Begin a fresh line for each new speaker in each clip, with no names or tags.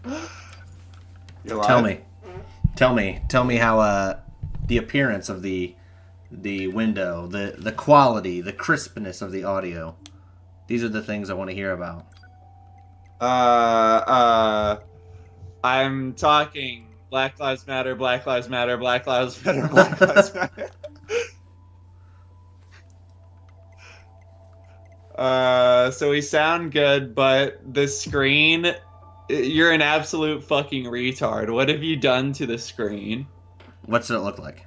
You
Tell
live?
me, tell me how the appearance of the window, the quality, the crispness of the audio. These are the things I want to hear about.
Uh, uh, I'm talking Black Lives Matter, Black Lives Matter, Black Lives Matter, Black Lives Matter. So we sound good, but the screen, you're an absolute fucking retard. What have you done to the screen?
What's it look like?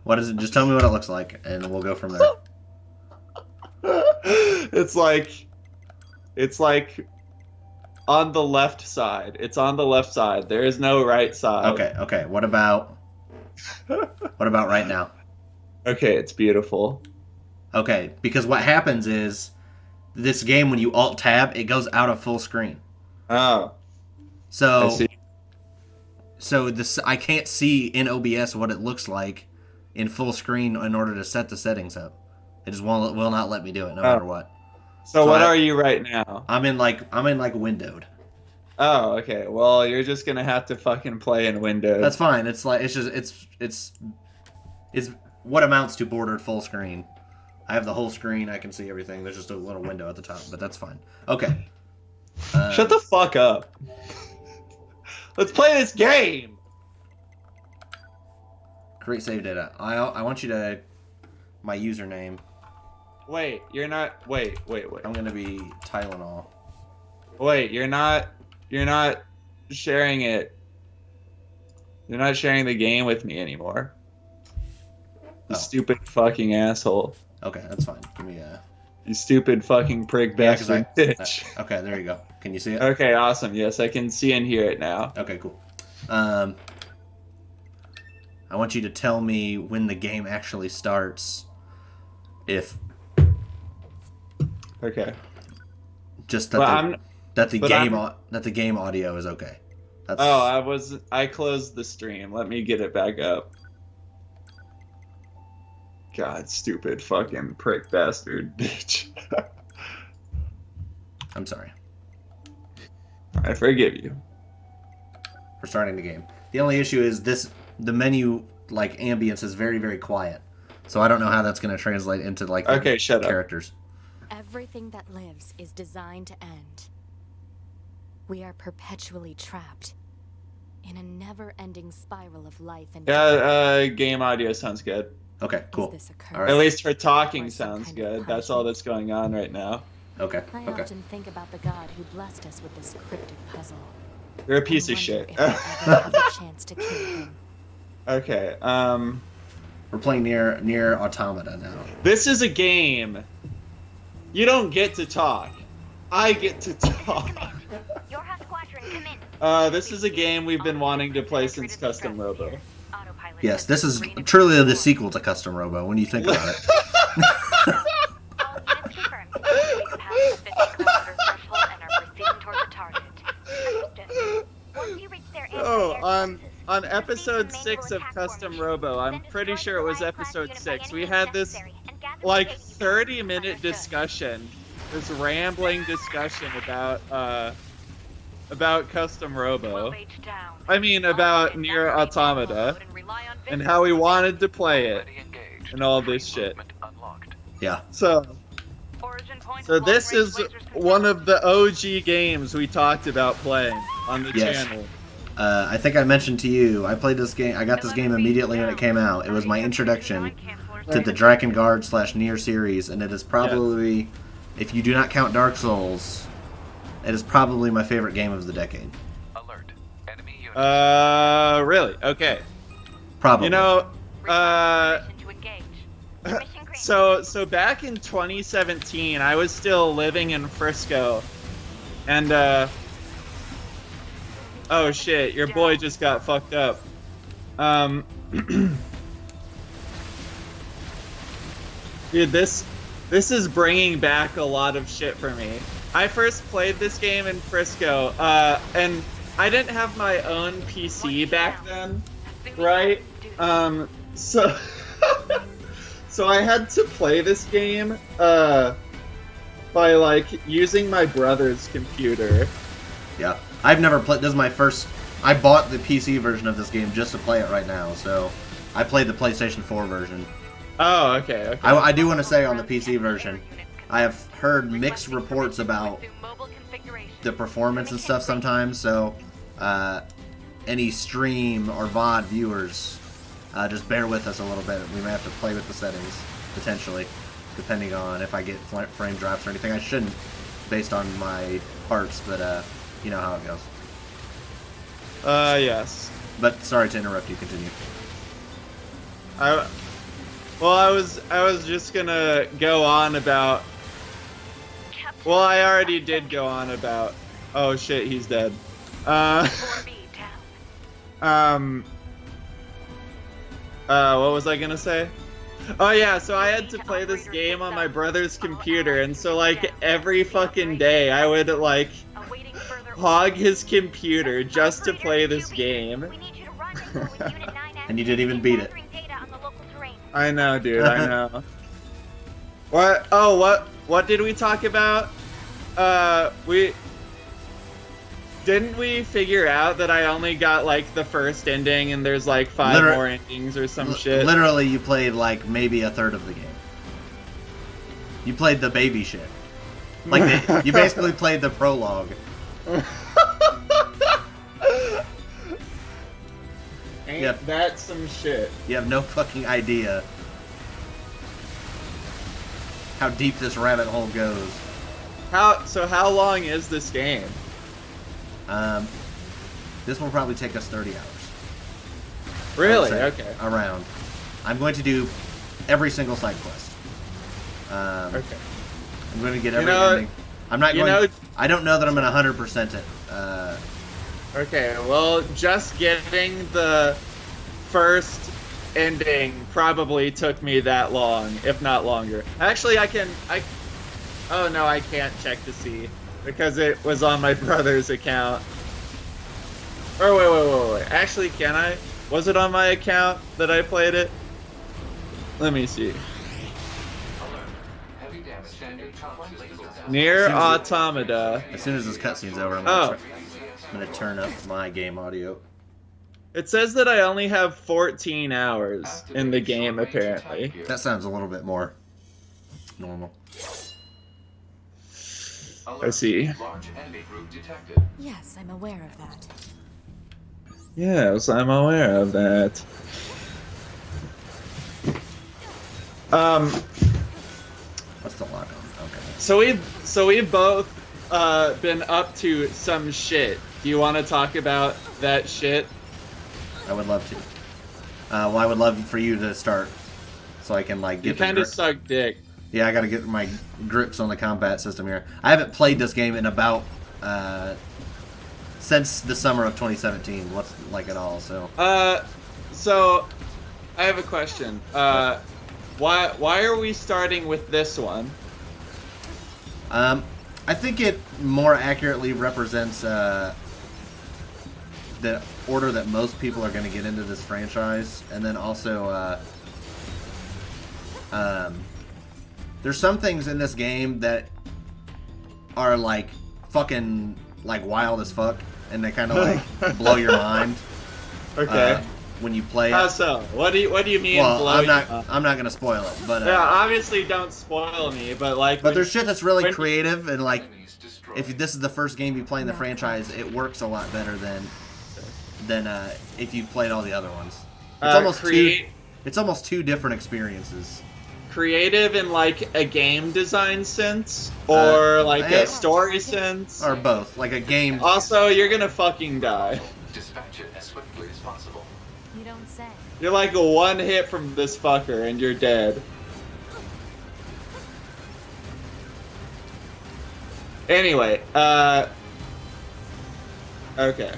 What is it? Just tell me what it looks like, and we'll go from there.
It's like on the left side. It's on the left side. There is no right side.
Okay, okay. What about right now?
Okay, it's beautiful.
Okay, because what happens is this game when you alt tab, it goes out of full screen.
Oh, I
So
see.
so this I can't see in OBS what it looks like in full screen in order to set the settings up. It just won't will not let me do it no
Oh,
matter what.
so
So
what are you right now?
I'm in like windowed.
Oh, okay. Well, you're just gonna have to fucking play in
That's
Windows.
fine. It's like it's what amounts to bordered full screen. I have the whole screen. I can see everything. There's just a little window at the top, but that's fine. Okay.
Shut
Um,
the fuck up. Let's play this game.
create save data. I want you to my username.
Wait, you're not. Wait.
I'm gonna be Tylenol.
Wait, you're not. You're not sharing it. You're not sharing the game with me anymore. You
Oh,
stupid fucking asshole.
okay, that's fine. Give me a
You stupid fucking prick
yeah, because
bastard bitch.
okay, there you go. Can you see it?
Okay, awesome. Yes, I can see and hear it now.
Okay, cool. Um, I want you to tell me when the game actually starts. If
Okay.
just that
But
the
I'm.
that the
But
game
I'm.
that the game audio is okay. That's
Oh, I closed the stream. Let me get it back up. God, stupid fucking prick bastard bitch.
I'm sorry
I forgive you.
for starting the game. The only issue is the menu like ambience is very very quiet. So I don't know how that's going to translate into like the
Okay, shut up.
characters.
Everything that lives is designed to end. We are perpetually trapped in a never-ending spiral of life and
Yeah,
death.
game audio sounds good.
Okay, cool.
Is this a curse?
All right.
At least for talking
Or some
sounds
kind of
good. That's all
punishment.
that's going on right now.
Okay.
I
Okay.
often think about the God who blessed us with this cryptic puzzle.
You're a piece
and
of
wonder
shit.
if we'll ever have a chance to kill him.
Okay,
We're playing near Automata now.
this is a game. You don't get to talk. I get to talk.
Your house squadron, come in.
This is a game we've been wanting to play since Custom Robo.
Autopilot
Yes, this is
green
truly the
approval.
sequel to Custom Robo when you think about it.
All units confirmed. We've passed the 50 kilometer threshold and are proceeding toward the target. Understood. Once you reach their
Oh,
anti-air
on
defenses,
on
proceed
episode
to main
6 of
attack
Custom
formation.
Robo, I'm
Then
pretty
destroy
sure it
the
was
Riot class
episode
unit by
6.
any
We
means
had this
necessary, and gather the
like
safety
30-minute
Understood.
discussion, this rambling discussion about Custom Robo.
12H down.
I mean
All
about
units
Nier
activate
Automata
mode and rely on
and
vigilance.
how we wanted to play it and all this shit.
Yeah.
So
Origin points
so
of
this
long-range
is
lasers
one
confirmed.
of the OG games we talked about playing on the
Yes.
channel.
I think I mentioned to you, I played this game. I got this game immediately when it came out. It was my introduction to the Drakengard / Nier series, and it is probably, if you do not count Dark Souls, it is probably my favorite game of the decade.
Alert. Enemy unit.
Really? Okay.
Probably.
You know,
Permission to engage. Mission green.
so back in 2017, I was still living in Frisco, and oh shit, your boy just got fucked up. Dude, this is bringing back a lot of shit for me. I first played this game in Frisco, and I didn't have my own PC back then, right? So so I had to play this game by like using my brother's computer,
Yeah, I've never played. This is my first. I bought the PC version of this game just to play it right now. So I played the PlayStation 4 version.
Oh, okay, okay.
I do want to say on the PC version, I have heard mixed reports about the performance and stuff sometimes. So any stream or VOD viewers, just bear with us a little bit. We may have to play with the settings potentially, depending on if I get frame drops or anything. I shouldn't, based on my parts, but you know how it goes.
Yes.
But sorry to interrupt you. Continue.
I was just gonna go on about. Well, I already did go on about. Oh shit, he's dead. What was I gonna say? Oh yeah, so I had to play this game on my brother's computer, and so like every fucking day I would like hog his computer just to play this game.
And you didn't even beat it.
I know, dude, I know. What? Oh, what did we talk about? Didn't we figure out that I only got like the first ending and there's like 5 more endings or some shit?
Literally, you played like maybe a third of the game. You played the baby shit. Like you basically played the prologue.
Ain't that some shit?
You have no fucking idea how deep this rabbit hole goes.
How long is this game?
This will probably take us 30 hours.
Really? Okay.
Around. I'm going to do every single side quest.
Okay.
I'm going to get every ending. I'm not going. I don't know that I'm going to 100% it.
Okay. Well, just getting the first ending probably took me that long, if not longer. Actually, oh no, I can't check to see because it was on my brother's account. Oh wait. Actually, can I? Was it on my account that I played it? Let me see. Nier Automata.
As soon as this cutscene's over, I'm going to turn up my game audio.
It says that I only have 14 hours in the game, apparently.
That sounds a little bit more normal.
I see.
Yes, I'm aware of that.
Yes, I'm aware of that.
What's the lock on? Okay.
So we've both been up to some shit. Do you want to talk about that shit?
I would love to. Well, I would love for you to start, so I can like get.
You kind of suck dick.
Yeah, I got to get my grips on the combat system here. I haven't played this game in about since the summer of 2017. What's like at all? So.
So I have a question. Why are we starting with this one?
I think it more accurately represents the order that most people are going to get into this franchise, and then also there's some things in this game that are like fucking like wild as fuck, and they kind of like blow your mind.
Okay.
When you play it.
How so? What do you mean?
Well, I'm not gonna spoil it, but
yeah, obviously don't spoil me. But like,
but there's shit that's really creative, and like, if this is the first game you play in the franchise, it works a lot better than if you played all the other ones. It's almost two different experiences.
Creative in like a game design sense, or like a story sense,
or both, like a game.
Also, you're gonna fucking die.
Dispatch it as swiftly as possible.
You don't say.
You're like a one hit from this fucker and you're dead. Anyway, okay.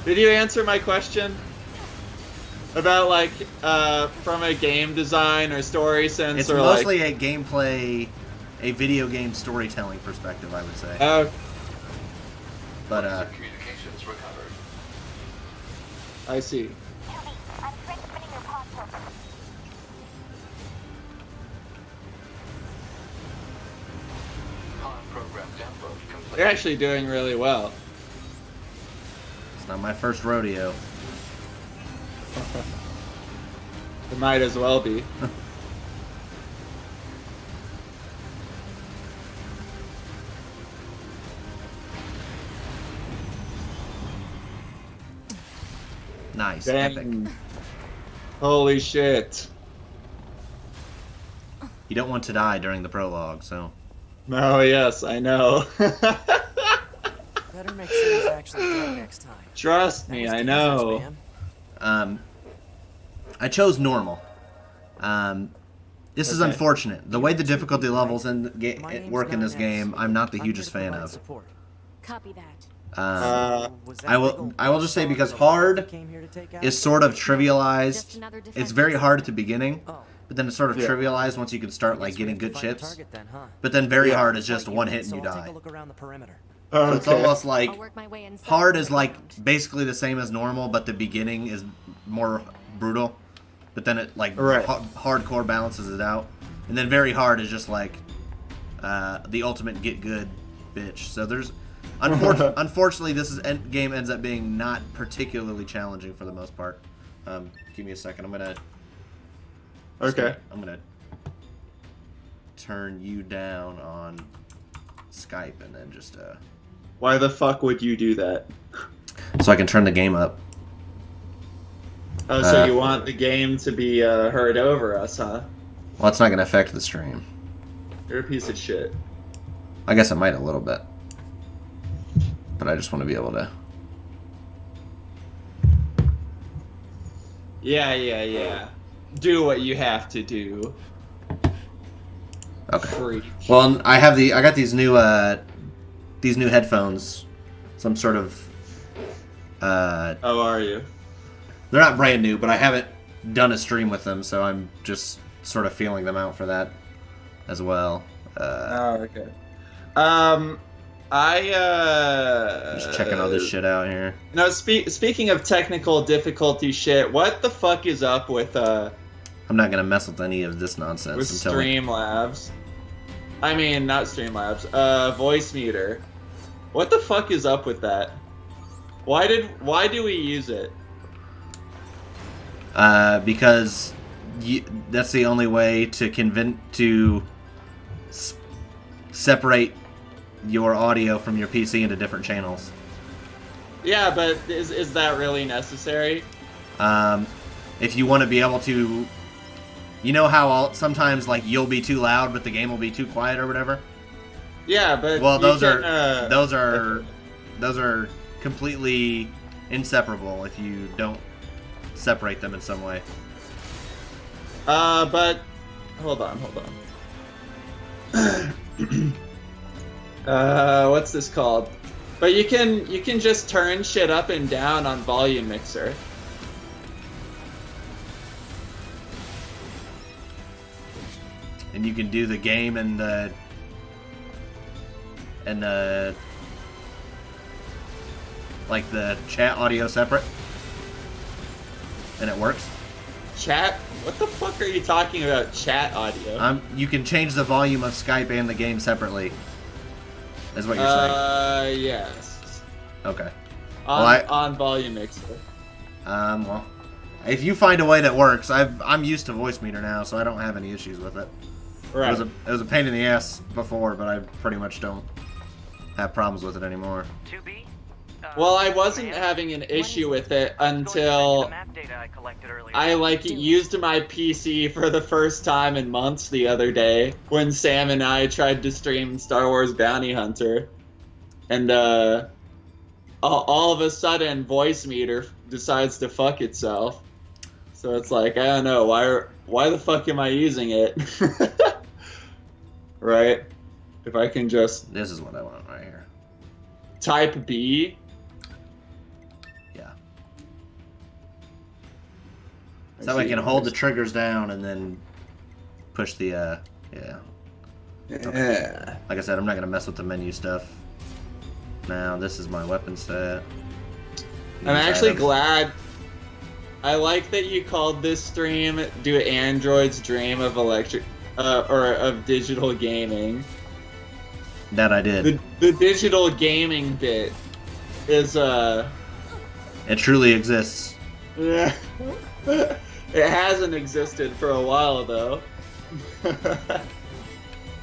Did you answer my question? About like, from a game design or story sense,
it's
or
mostly
like...
a gameplay, a video game storytelling perspective, I would say. But
Communications recovered.
I see.
Pod program download complete.
You're actually doing really well.
It's not my first rodeo.
It might as well be.
Nice,
Dang.
epic.
Holy shit.
You don't want to die during the prologue, so.
No, yes, I know.
Better make sure he's actually dead next time.
Trust
That
me,
was
I
dangerous,
know.
man.
I chose normal. This is
Okay.
unfortunate. The way the difficulty levels
My name's
work in this
not
game,
Ness.
I'm not the
I'm
hugest
here to
fan
provide
of.
support.
Copy that.
Was that
I will-
legal
I will just say
dog
because
the
hard
boss came here to take out?
Is sort of
Just
trivialized.
another defense
It's very hard at the
system.
beginning,
Oh,
but then it's sort of
Yeah.
trivialized once you can start like
guess we
getting
have to
good
find the
chips.
target then, huh?
But then very
Yeah.
hard is just
Like
one
you,
hit and
so
you
I'll
die.
take a look around the perimeter.
So it's almost like
I'll work my way inside
hard
and
is
look
like
around.
basically the same as normal, but the beginning is more brutal. But then it like
Right.
hardcore balances it out, and then very hard is just like the ultimate get good bitch. So there's unfortunately this game ends up being not particularly challenging for the most part. Give me a second.
Okay.
I'm gonna turn you down on Skype and then just
Why the fuck would you do that?
so I can turn the game up.
Oh, so you want the game to be heard over us, huh?
Well, it's not gonna affect the stream.
You're a piece of shit.
I guess it might a little bit, but I just want to be able to.
Yeah. Do what you have to do.
Okay.
Freak.
Well, I got these new headphones. Some sort of.
How are you?
They're not brand new, but I haven't done a stream with them, so I'm just sort of feeling them out for that as well.
Oh, okay.
Just checking all this shit out here.
No, speaking of technical difficulty shit, what the fuck is up with
I'm not gonna mess with any of this nonsense
with
until
Streamlabs? I mean, not Streamlabs. Voice meter. What the fuck is up with that? Why do we use it?
Because that's the only way to separate your audio from your PC into different channels.
Yeah, but is that really necessary?
If you want to be able to, you know how sometimes like you'll be too loud, but the game will be too quiet or whatever.
Yeah, but
Well,
you
those are completely inseparable if you don't separate them in some way.
But hold on. What's this called? But you can just turn shit up and down on volume mixer.
And you can do the game and the like the chat audio separate, and it works.
Chat? What the fuck are you talking about? Chat audio?
You can change the volume of Skype and the game separately. Is what you're saying?
Yes.
Okay.
On volume mixer.
Well, if you find a way that works, I'm used to voice meter now, so I don't have any issues with it.
Right.
It was a pain in the ass before, but I pretty much don't have problems with it anymore.
Well, I wasn't having an issue with it until I used my PC for the first time in months the other day when Sam and I tried to stream Star Wars Bounty Hunter, and all of a sudden voice meter decides to fuck itself. So it's like, I don't know, why the fuck am I using it? Right? If I can just
This is what I want right here.
type B.
Yeah. So I can hold the triggers down and then push the yeah.
Yeah.
Like I said, I'm not gonna mess with the menu stuff. Now this is my weapon set.
I'm
These
actually
items.
glad. I like that you called this stream "Do Androids Dream of Electric" or of digital gaming.
That I did.
The digital gaming bit is
It truly exists.
yeah. It hasn't existed for a while though.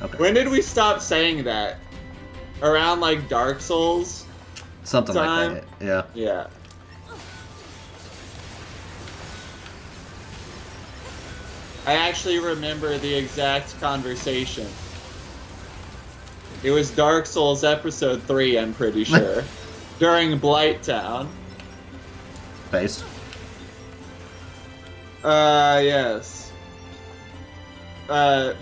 Okay.
When did we stop saying that? Around like Dark Souls?
Something
time?
like that. Yeah.
Yeah. I actually remember the exact conversation. It was Dark Souls episode 3, I'm pretty sure. During Blighttown.
Based.
Yes.
I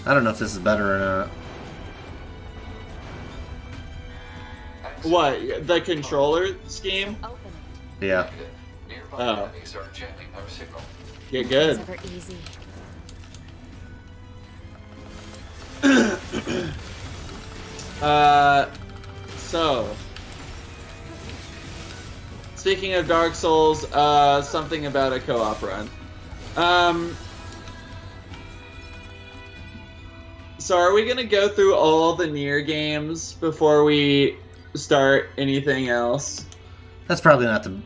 don't know if this is better or not.
What? The controller scheme?
Open it.
Yeah.
Negative. Nearby
Oh.
enemies are jamming our signal.
Get
It's
good.
never easy.
So. Speaking of Dark Souls, something about a co-op run. So are we gonna go through all the Nier games before we start anything else?
That's probably not the.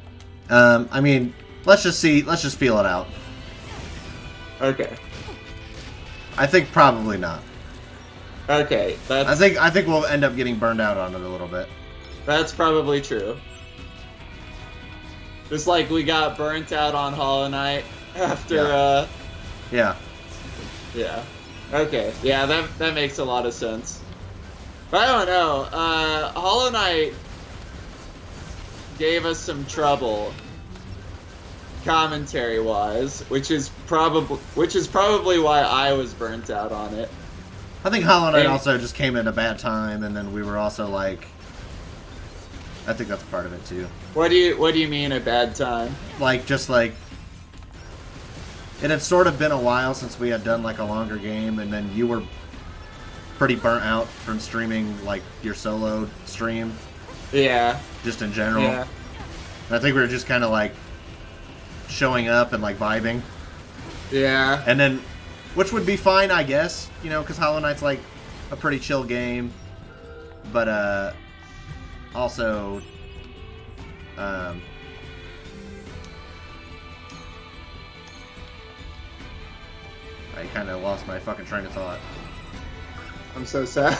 I mean, let's just see. Let's just feel it out.
Okay.
I think probably not.
Okay, that's
I think we'll end up getting burned out on it a little bit.
that's probably true. Just like we got burnt out on Hollow Knight after
Yeah.
yeah. Okay. Yeah, that makes a lot of sense. But I don't know. Hollow Knight gave us some trouble commentary wise, which is probably why I was burnt out on it.
I think Hollow Knight
And-
also just came at a bad time, and then we were also like. I think that's part of it too.
What do you mean a bad time?
Like just like. It had sort of been a while since we had done like a longer game, and then you were pretty burnt out from streaming like your solo stream,
Yeah.
just in general.
Yeah.
And I think we were just kind of like showing up and like vibing,
Yeah.
and then, which would be fine, I guess, you know, because Hollow Knight's like a pretty chill game, but also, I kind of lost my fucking train of thought.
I'm so sad.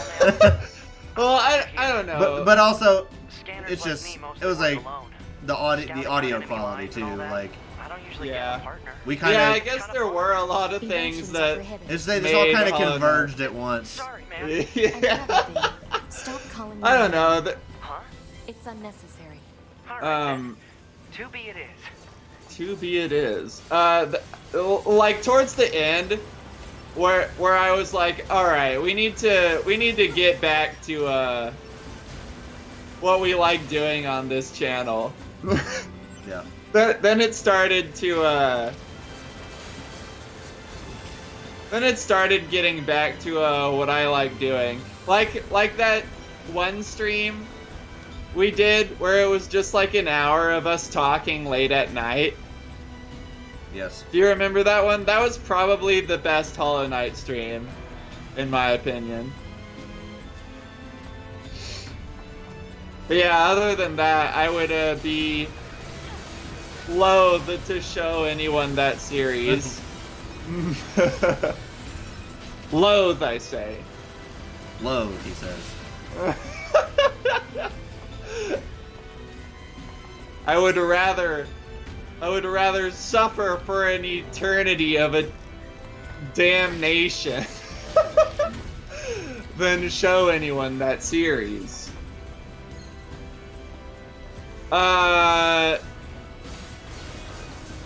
Well, I don't know.
But also,
Scanners
it's
like
just
me mostly
it was
work
like
alone.
the audio
Scouting
audio
enemy
quality
lines
too.
and all that.
Like
I don't usually
Yeah.
get a partner.
we kind
yeah, I
of
guess there were a lot of things
Inventions
that.
are prohibited.
it's all
made
kind of
Hollow Knight.
converged at once.
Sorry, man.
And
Yeah.
another thing, stop calling me
I don't
names.
know.
Huh?
It's unnecessary.
All right, then.
Um,
To be it is.
to be it is. Like towards the end, where I was like, all right, we need to get back to what we like doing on this channel.
Yeah.
Then it started to then it started getting back to what I like doing. Like that one stream we did where it was just like an hour of us talking late at night.
Yes.
Do you remember that one? That was probably the best Hollow Knight stream, in my opinion. But yeah, other than that, I would be loath to show anyone that series. Loath, I say.
Load, he says.
I would rather suffer for an eternity of a damnation than show anyone that series.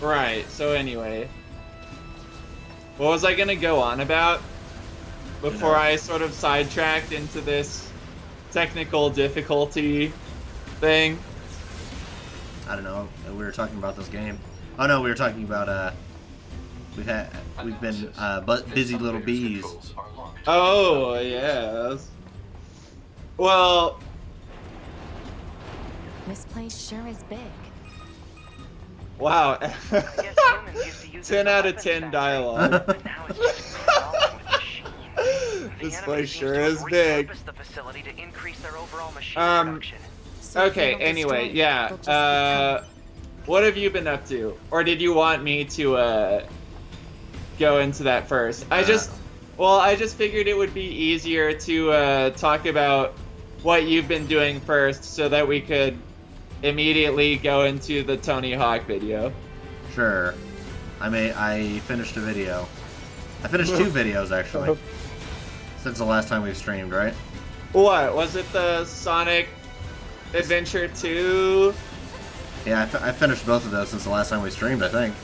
Right, so anyway. What was I gonna go on about? Before I sort of sidetracked into this technical difficulty thing?
I don't know. We were talking about this game. Oh no, we were talking about we've been but busy little bees.
Controls are locked.
Oh, yes. Well,
This place sure is big.
wow.
Yes, humans used to use it
10
as a
out of
weapons
10
factory,
dialogue.
but now it's just crawling with machines. The
This
enemy
place
seems
sure
to have
is big.
repurposed the facility to increase their overall machine production.
So if they
Okay,
don't
anyway,
destroy it,
yeah.
they'll just keep coming.
What have you been up to? Or did you want me to go into that first? I just figured it would be easier to talk about what you've been doing first so that we could immediately go into the Tony Hawk video.
Sure. I finished a video. I finished 2 videos, actually. Since the last time we've streamed, right?
What? Was it the Sonic Adventure 2?
Yeah, I finished both of those since the last time we streamed, I think.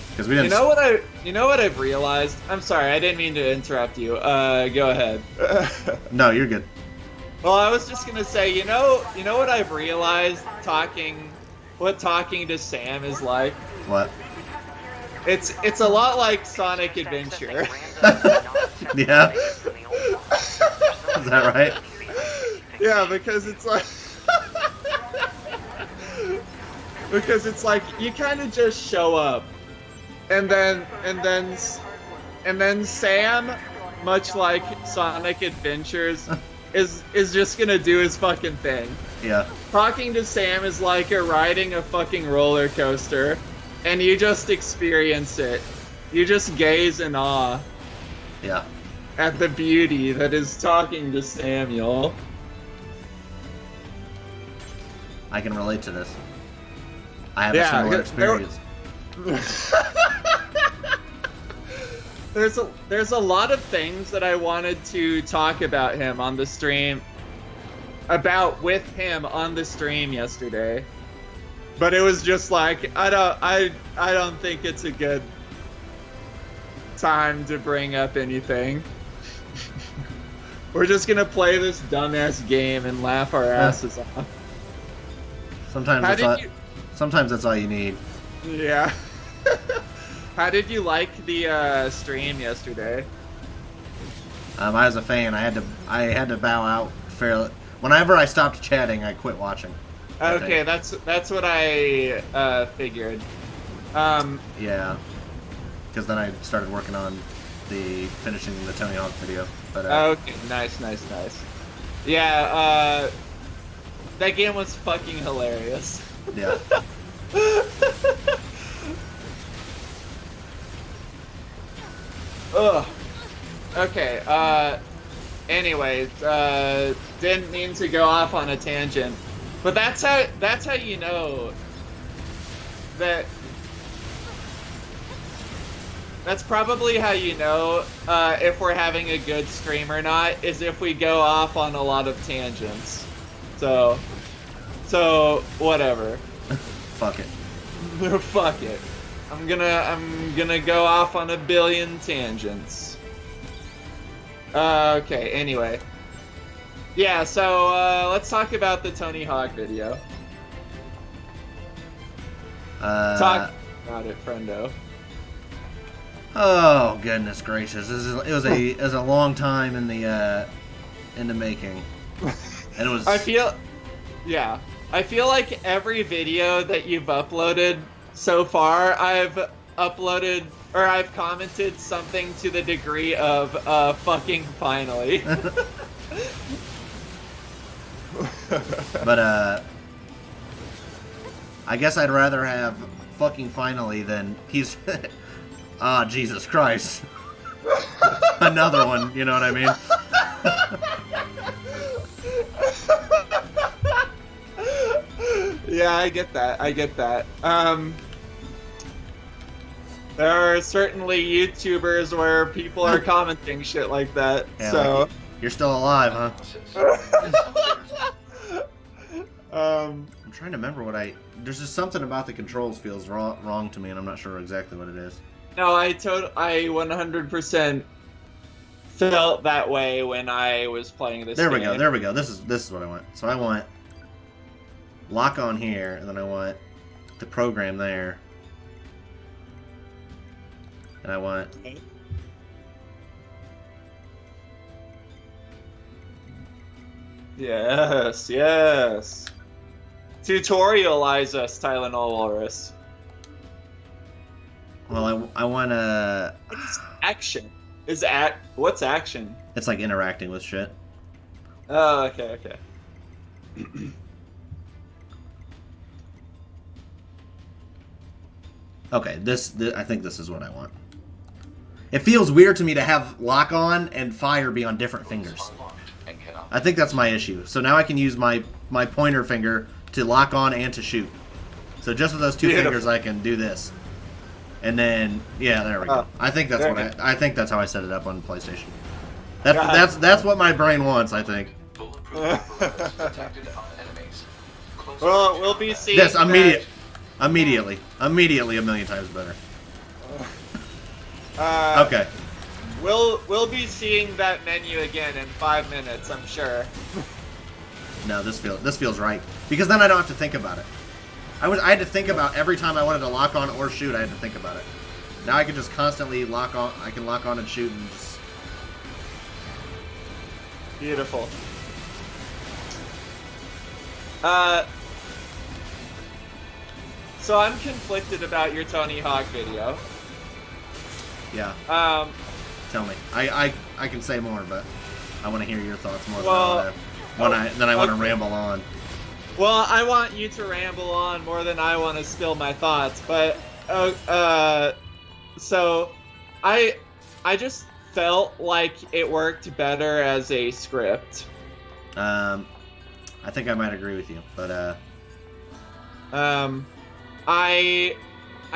Because we didn't...
You know what I've realized? I'm sorry, I didn't mean to interrupt you. Go ahead.
No, you're good.
Well, I was just gonna say, you know what I've realized what talking to Sam is like?
What?
It's a lot like Sonic Adventure.
Yeah? Is that right?
Yeah, because it's like you kind of just show up, and then Sam, much like Sonic Adventures, is just gonna do his fucking thing.
Yeah.
Talking to Sam is like riding a fucking roller coaster, and you just experience it. You just gaze in awe
Yeah.
at the beauty that is talking to Samuel.
I can relate to this. I have a similar experience.
There's a lot of things that I wanted to talk about him on the stream, with him on the stream yesterday, but it was just like I don't think it's a good time to bring up anything. We're just gonna play this dumbass game and laugh our asses off.
Sometimes that's all you need.
Yeah. How did you like the stream yesterday?
I was a fan. I had to bow out fairly. Whenever I stopped chatting, I quit watching.
Okay, that's what I figured.
Yeah, because then I started working on finishing the Tony Hawk video. But
okay, nice. Yeah, that game was fucking hilarious.
Yeah.
Ugh. Okay, anyways, didn't mean to go off on a tangent, but that's how you know that. That's probably how you know if we're having a good stream or not, is if we go off on a lot of tangents. So whatever.
Fuck it.
Fuck it. I'm gonna go off on a billion tangents. Okay, anyway. Yeah, so let's talk about the Tony Hawk video. Talk about it, friendo.
Oh goodness gracious! It was a long time in the making, and it was.
I feel like every video that you've uploaded so far, I've commented something to the degree of fucking finally.
But I guess I'd rather have fucking finally than he's. Ah, Jesus Christ. Another one, you know what I mean?
Yeah, I get that. There are certainly YouTubers where people are commenting shit like that,
Yeah,
so...
like, you're still alive, huh? I'm trying to remember there's just something about the controls feels wrong to me, and I'm not sure exactly what it is.
No, I 100% felt that way when I was playing this game.
There we go. This is what I want. So I want lock on here, and then I want the program there. And I want...
Yes. Tutorialize us, Tylenol Walrus.
Well, I want to...
I action? What's action?
It's like interacting with shit.
Oh, okay.
Okay, this I think this is what I want. It feels weird to me to have lock on and fire be on different fingers. I think that's my issue. So now I can use my pointer finger to lock on and to shoot. So just with those two fingers, I can do this. And then, yeah, there we go. I think that's I think that's how I set it up on PlayStation. That's what my brain wants, I think.
Well, we'll be seeing
this immediately a million times better. Okay.
We'll be seeing that menu again in 5 minutes, I'm sure.
No, this feels right because then I don't have to think about it. I had to think about every time I wanted to lock on or shoot. I had to think about it. Now I can just constantly lock on. I can lock on and shoot and just.
Beautiful. So I'm conflicted about your Tony Hawk video.
Yeah. Tell me. I can say more, but I want to hear your thoughts more. Then I want to ramble on.
Well, I want you to ramble on more than I want to spill my thoughts, but so I just felt like it worked better as a script.
I think I might agree with you, but
I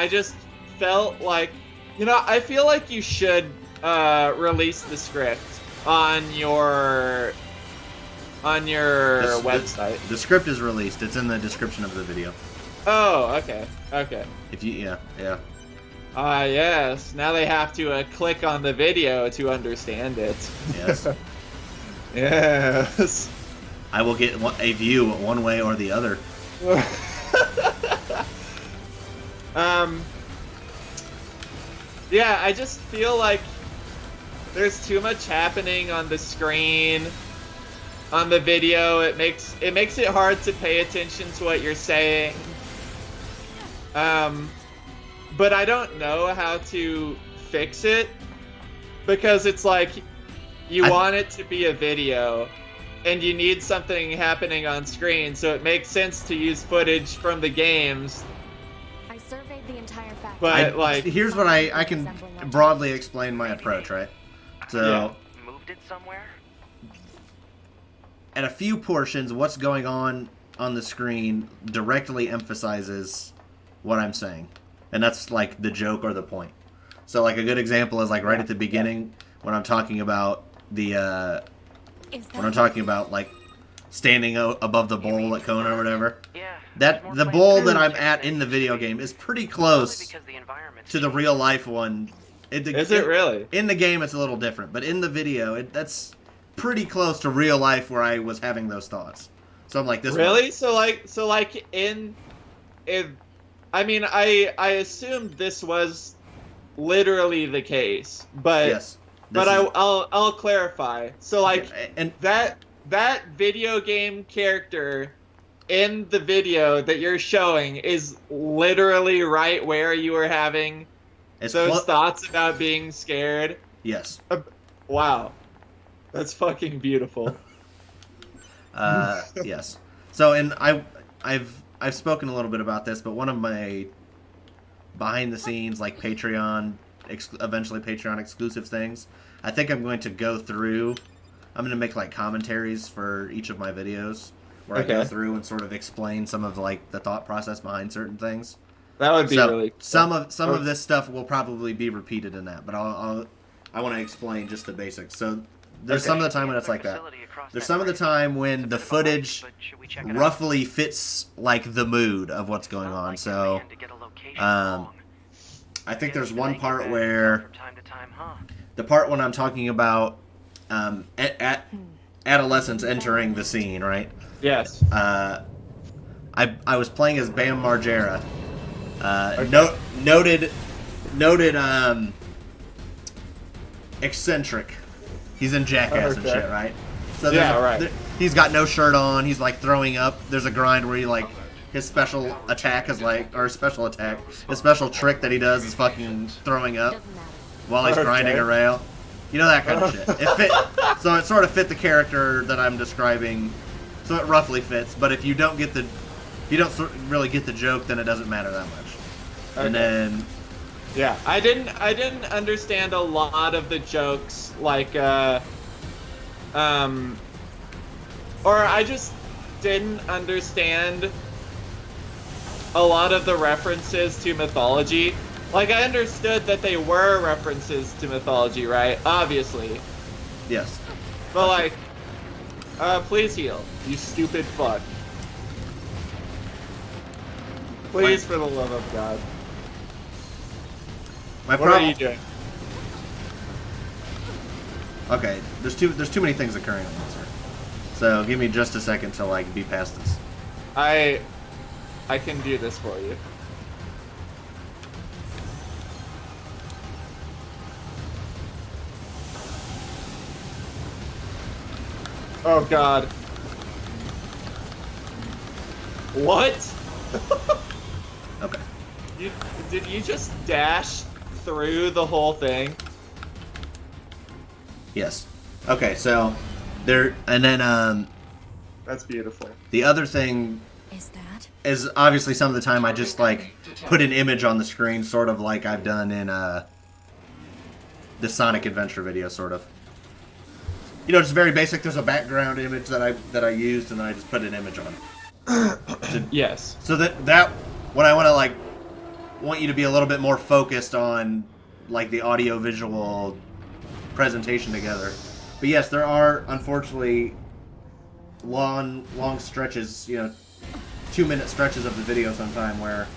just felt like, I feel like you should release the script on your website.
The script is released. It's in the description of the video.
Oh, okay.
If you, yeah.
Yes. Now they have to click on the video to understand it.
Yes.
Yes.
I will get a view one way or the other.
Yeah, I just feel like there's too much happening on the screen. On the video, it makes it hard to pay attention to what you're saying. But I don't know how to fix it because it's like you want it to be a video and you need something happening on screen, so it makes sense to use footage from the games.
I surveyed the entire factory.
But
here's what I can broadly explain my approach, right? So
moved it somewhere?
At a few portions, what's going on the screen directly emphasizes what I'm saying. And that's like the joke or the point. So like a good example is like right at the beginning when I'm talking about like standing above the bowl at Kona or whatever.
Yeah.
That the bowl that I'm at in the video game is pretty close to the real life one.
Is it really?
In the game it's a little different, but in the video that's pretty close to real life where I was having those thoughts. So I'm like, this
really? So like in I mean, I assumed this was literally the case, but
yes,
I'll clarify. So like,
and
that video game character in the video that you're showing is literally right where you were having those thoughts about being scared.
Yes.
Wow, that's fucking beautiful.
Yes. So, and I've spoken a little bit about this, but one of my behind the scenes, like eventually Patreon exclusive things, I think I'm going to go through. I'm going to make like commentaries for each of my videos where I go through and sort of explain some of like the thought process behind certain things.
That would be really cool.
Some of this stuff will probably be repeated in that, but I want to explain just the basics. So there's some of the time when it's like that. There's some of the time when the footage roughly fits like the mood of what's going on. So I think there's one part where the part when I'm talking about adolescents entering the scene, right?
Yes.
I was playing as Bam Margera, noted eccentric. He's in Jackass and shit, right? So right. He's got no shirt on. He's like throwing up. There's a grind where he like his special attack is like, or special attack, his special trick that he does is fucking throwing up. while he's grinding a rail. You know, that kind of shit. It fit, so it sort of fit the character that I'm describing, so it roughly fits. But if you don't really get the joke, then it doesn't matter that much. Okay. And then,
yeah, I didn't understand a lot of the jokes, like, or I just didn't understand a lot of the references to mythology. Like, I understood that they were references to mythology, right? Obviously.
Yes.
But, like, please heal, you stupid fuck. Please, for the love of God. What are you doing?
Okay, there's too many things occurring at once here. So give me just a second to like be past this.
I can do this for you. Oh God. What?
Okay.
Did you just dash through the whole thing?
Yes. Okay, so there, and then
that's beautiful.
The other thing is obviously some of the time I just like put an image on the screen, sort of like I've done in the Sonic Adventure video, sort of. You know, it's very basic. There's a background image that I used, and then I just put an image on.
Yes.
So that what I want you to be a little bit more focused on, like the audio visual presentation together. But yes, there are unfortunately long stretches, 2-minute stretches of the video sometime where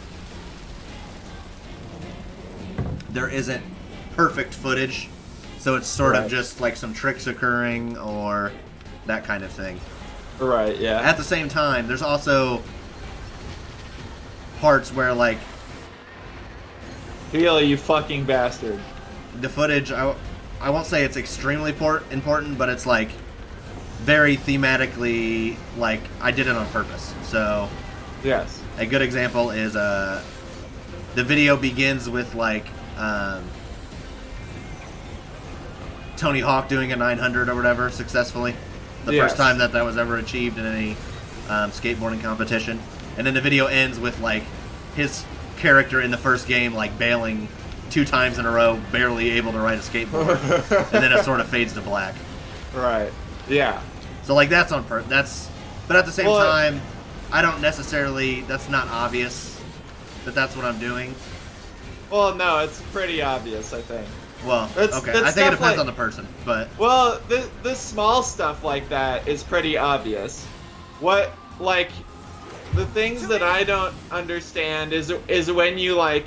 there isn't perfect footage. So it's sort of just like some tricks occurring or that kind of thing.
Right, yeah.
At the same time, there's also parts where like...
Heal, you fucking bastard.
The footage, I won't say it's extremely important, but it's like very thematically, like I did it on purpose. So
yes.
A good example is the video begins with like Tony Hawk doing a 900 or whatever successfully. The first time that was ever achieved in any skateboarding competition. And then the video ends with like his character in the first game like bailing 2 times in a row, barely able to ride a skateboard. And then it sort of fades to black.
Right. Yeah.
So like that's on purpose. But at the same time, I don't necessarily, that's not obvious that that's what I'm doing.
Well, no, it's pretty obvious, I think.
Well, okay. I think it depends on the person, but...
Well, the small stuff like that is pretty obvious. What, like, the things that I don't understand is when you, like...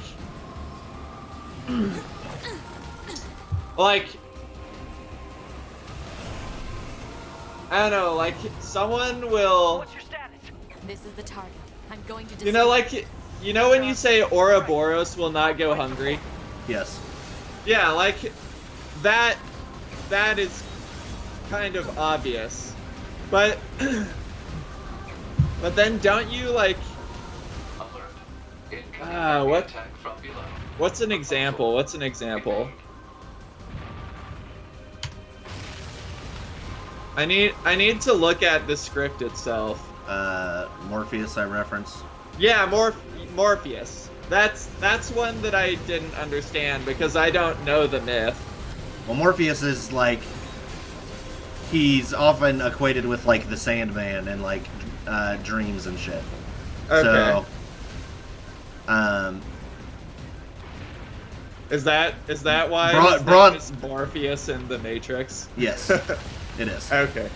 like... I don't know, like, someone will...
What's your status?
This is the target. I'm going to...
You know, like, you know when you say Ouroboros will not go hungry?
Yes.
Yeah, like, that is kind of obvious. But, but then don't you, like, what's an example? What's an example? I need to look at the script itself.
Morpheus I reference.
Yeah, Morpheus. That's one that I didn't understand because I don't know the myth.
Well, Morpheus is like, he's often equated with like the Sandman and like dreams and shit.
Okay.
So,
is that why
broad
his name is Morpheus in the Matrix?
Yes, it is.
Okay.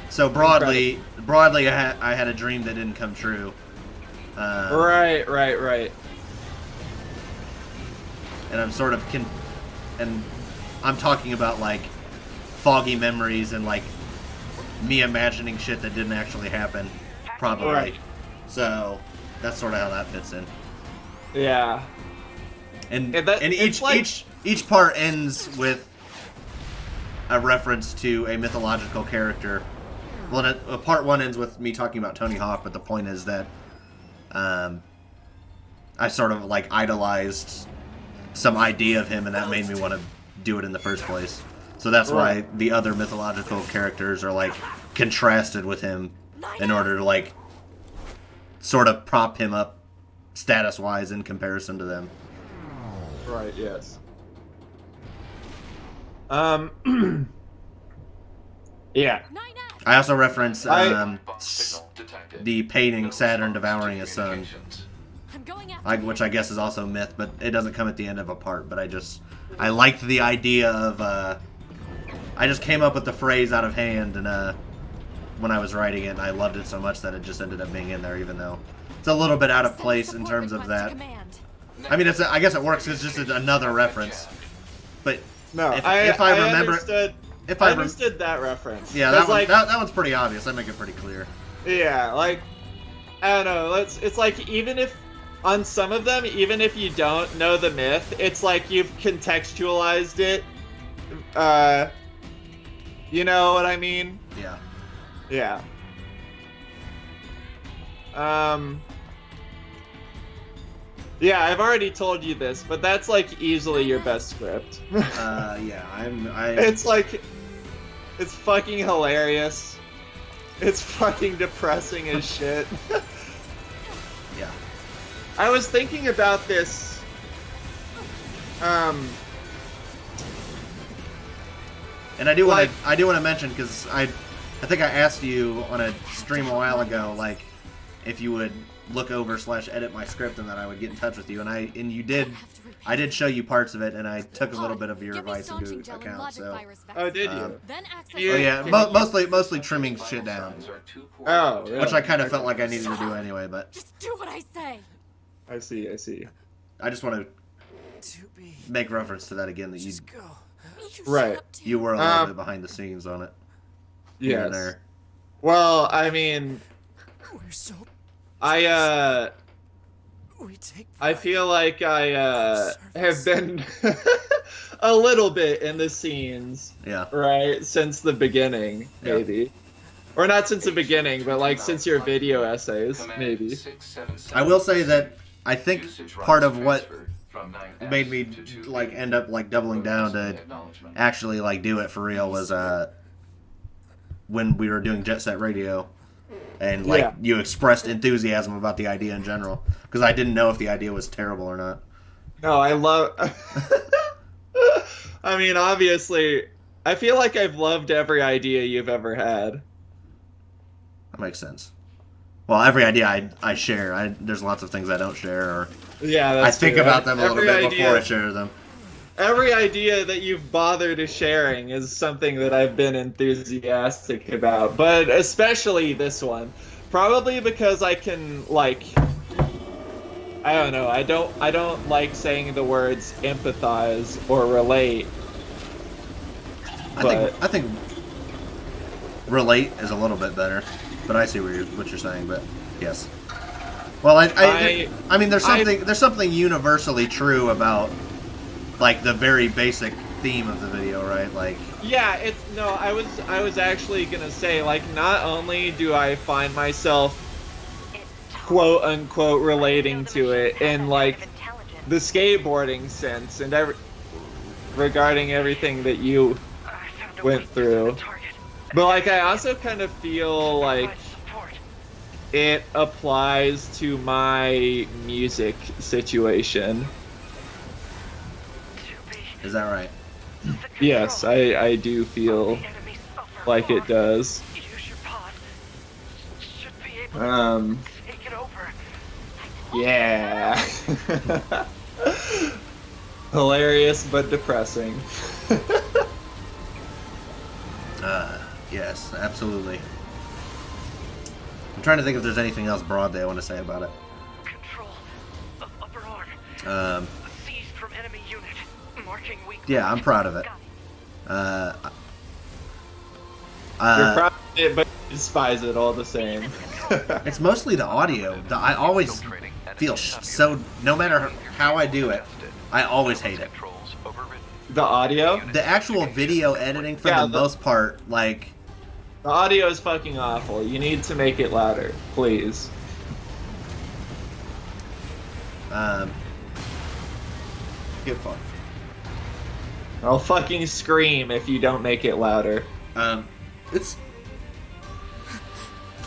So broadly, I had a dream that didn't come true.
Right.
And I'm sort of and I'm talking about like foggy memories and like me imagining shit that didn't actually happen, probably.
Right.
So that's sort of how that fits in.
Yeah.
And
each
each part ends with a reference to a mythological character. Well, part 1 ends with me talking about Tony Hawk, but the point is that I sort of like idolized some idea of him, and that made me want to do it in the first place. So that's why the other mythological characters are like contrasted with him in order to like sort of prop him up status-wise in comparison to them.
Right, yes. Yeah.
I also reference
Bomb signal detected.
the painting
No
Saturn
response
devouring
to
a sun,
communications.
I'm going after
which I guess is also myth, but it doesn't come at the end of a part. But I liked the idea of I just came up with the phrase out of hand, and when I was writing it, and I loved it so much that it just ended up being in there, even though it's a little bit out of place in terms of that. I mean, I guess it works. It's just another reference. But
No,
if I remember,
understood,
if
I
I
understood that reference.
yeah,
'Cause,
that one's pretty obvious. I make it pretty clear.
Yeah, like, I don't know. It's like, even if on some of them, even if you don't know the myth, it's like you've contextualized it. You know what I mean?
Yeah.
Yeah. Yeah, I've already told you this, but that's like easily your best script.
Yeah.
It's like, it's fucking hilarious. It's fucking depressing as shit.
Yeah.
I was thinking about this.
And I do
Like-
want to mention, because I think I asked you on a stream a while ago, like, if you would look over / edit my script, and that I would get in touch with you, and you did. I did show you parts of it, and I took a little bit of your advice into account. So,
Oh, did you?
oh yeah, mostly trimming shit down,
Oh, really?
which I kind of felt like I needed to do anyway. But
Just do what I say.
I see.
I just want to
To be.
make reference to that again. That
Just go.
Right.
you were a little bit behind the scenes on it. Here and
Yes.
there.
Well, I mean,
We're so. We take.
I feel like I have been a little bit in the scenes,
Yeah.
right, since the beginning,
Yeah.
maybe. Or not since the beginning, but like since your video essays, maybe.
I will say that I think part of what made me like end up like doubling down to actually like do it for real was when we were doing Jet Set Radio, and like
Yeah.
you expressed enthusiasm about the idea in general, because I didn't know if the idea was terrible or not.
No, I love. I mean, obviously, I feel like I've loved every idea you've ever had.
That makes sense. Well, every idea I share. There's lots of things I don't share, or
Yeah,
I
that's
think
true.
about them a little
Every
bit
idea-
before I share them.
Every idea that you've bothered to sharing is something that I've been enthusiastic about, but especially this one. Probably because I can, like, I don't know, I don't like saying the words empathize or relate.
I think relate is a little bit better, but I see what you're saying. But yes. Well, I mean, there's something universally true about like the very basic theme of the video, right? Like,
Yeah, I was actually gonna say, like, not only do I find myself quote unquote relating to it in like the skateboarding sense and regarding everything that you went through, but like I also kind of feel like it applies to my music situation.
is that right?
Yes, I do feel like it does.
Take it over.
Yeah. Hilarious but depressing.
Yes, absolutely. I'm trying to think if there's anything else broadly I want to say about it.
Control of upper arm. Seized from enemy unit. Marking weak.
Yeah, I'm proud of it.
You're proud of it, but you despise it all the same.
It's mostly the audio. I always feel so. No matter how I do it, I always hate it.
The audio?
The actual video editing, for the most part, like,
The audio is fucking awful. You need to make it louder, please.
get fucked.
I'll fucking scream if you don't make it louder.
It's.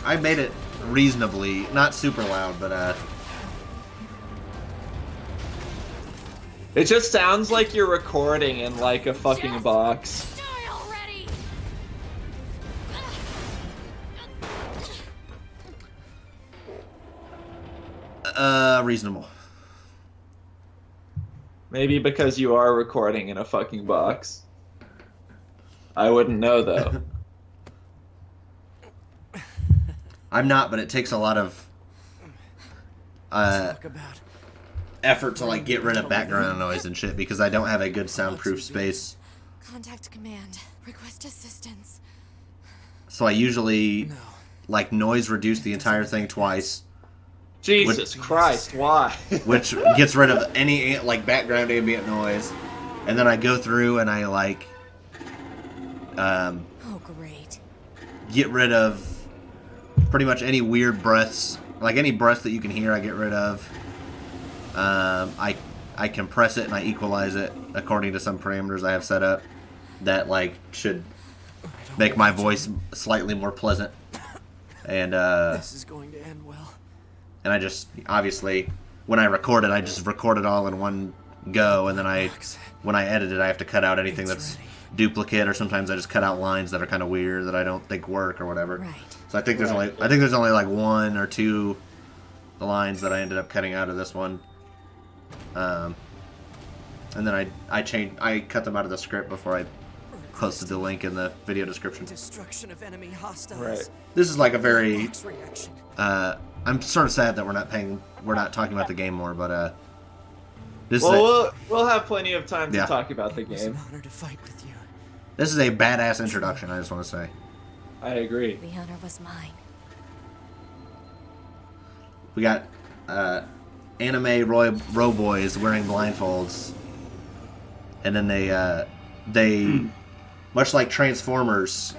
I made it reasonably, not super loud, but
It just sounds like you're recording in like a fucking box.
Die already!
Reasonable.
Maybe because you are recording in a fucking box. I wouldn't know though.
I'm not, but it takes a lot of
Talk about
effort to like get rid of background noise and shit because I don't have a good soundproof space.
Contact command. Request assistance.
So I usually like noise reduce the entire thing twice,
Jesus Christ, why?
which gets rid of any like background ambient noise, and then I go through and I like
Oh, great.
get rid of pretty much any weird breaths, like any breath that you can hear I get rid of. I compress it and I equalize it according to some parameters I have set up that like should make my voice slightly more pleasant. And
this is going to end well.
and I just obviously when I record it I just record it all in one go, and then when I edit it I have to cut out anything that's duplicate, or sometimes I just cut out lines that are kind of weird that I don't think work or whatever.
Right.
So I think there's only like one or two lines that I ended up cutting out of this one. And then I cut them out of the script before I posted the link in the video description.
Destruction of enemy hostiles.
Right.
This is like a very
Box reaction.
I'm sort of sad that we're not talking about the game more, but this
Well, we'll have plenty of time to
Yeah.
talk about the
It was an
game.
honor to fight with you.
is a badass introduction, I just want to say.
I agree.
The honor was mine.
We got anime row boys wearing blindfolds, and then they much like Transformers,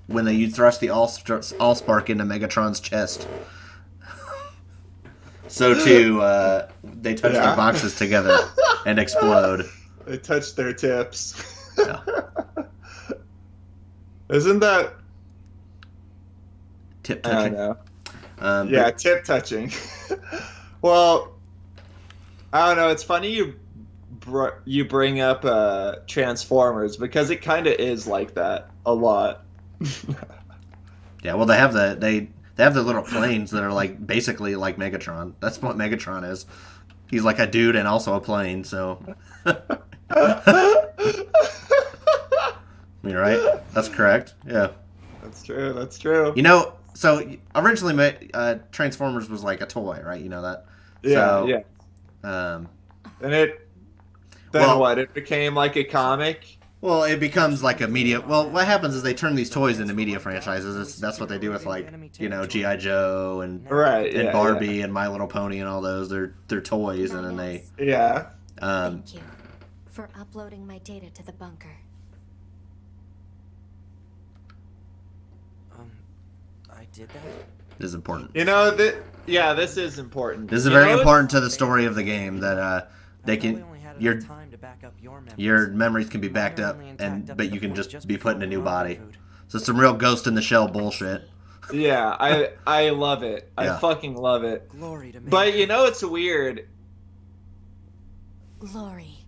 when you thrust the Allspark into Megatron's chest, so too they touch their boxes together and explode.
They touched their tips.
Yeah.
Isn't that?
Tip
I don't
touching.
know. Yeah, tip touching. Well, I don't know. It's funny you bring up Transformers because it kind of is like that a lot.
Yeah, well, they have the little planes that are like basically like Megatron. That's what Megatron is. He's like a dude and also a plane. So, you're right. That's correct. Yeah.
That's true. That's true.
You know, so originally Transformers was like a toy, right? You know that.
Yeah.
So,
Yeah.
Um,
Then
Well-
what? It became like a comic.
well, it becomes like a media. Well, what happens is they turn these toys into media franchises. That's what they do with like G.I. Joe and
Right.
and
Yeah,
Barbie and My Little Pony and all those. They're toys, and then they
Yeah.
Thank you for uploading my data to the bunker.
I did that.
This is important.
You know that. Yeah, this is important.
This is
You
very
know,
important to the story of the game that they can your
time to back up
your memories can be backed up, but you can just be put in a new body. So some real Ghost in the Shell bullshit.
Yeah, I love it.
Yeah.
I fucking love it.
Glory to
But you know it's weird.
Glory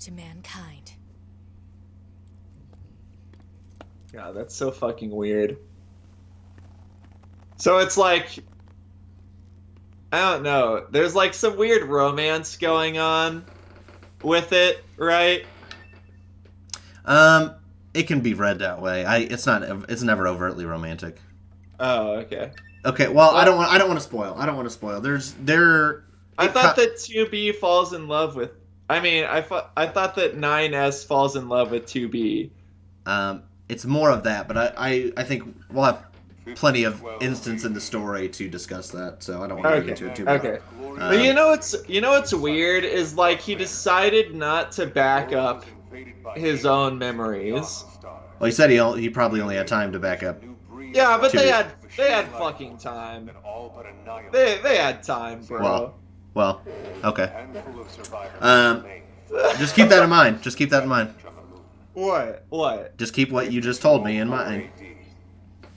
to mankind.
God, that's so fucking weird. So it's like, I don't know. There's like some weird romance going on with it, right?
It can be read that way. It's never overtly romantic.
Oh, okay.
Okay, well, I don't want to spoil. I thought
that 2B falls in love with. I mean, I thought that 9S falls in love with 2B.
It's more of that, but I think we'll have plenty of instance in the story to discuss that, so I don't want to get into it too much.
Okay. But you know what's weird is like he decided not to back up his own memories.
Well, he said he probably only had time to back up.
Yeah, but
2B.
they had fucking time. They had time, bro.
Well, Well, okay.
Handful of survivors
Um,
remain.
Just keep that in mind. Just keep that in mind.
On the moon.
What? What?
Just keep what you just told me in mind.
AD,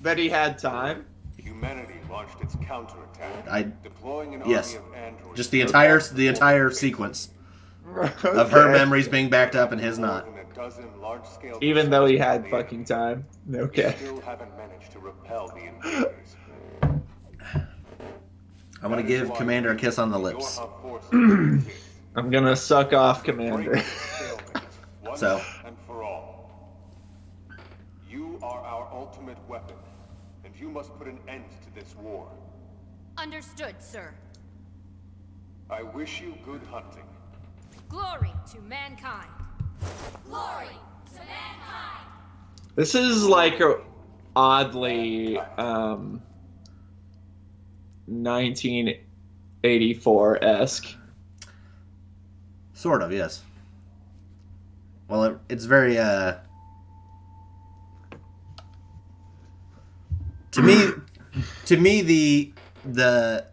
That he had time?
humanity launched its counterattack,
I
deploying an
yes.
army of androids.
Just the entire sequence of her memories being backed up and his not.
More than a dozen large-scale
Even though he
missiles
had
on the
fucking
enemy,
time.
we
Okay.
still haven't managed to repel the invaders.
I want to give Commander a kiss on the lips.
Your forces exist.
I'm gonna suck off
Break
Commander.
this stalemate once
So.
and for all. You are our ultimate weapon, and you must put an end to this war.
Understood, sir.
I wish you good hunting.
Glory to mankind. Glory to mankind.
This is like a oddly 1984-esque.
Sort of, yes. Well, it's very to me the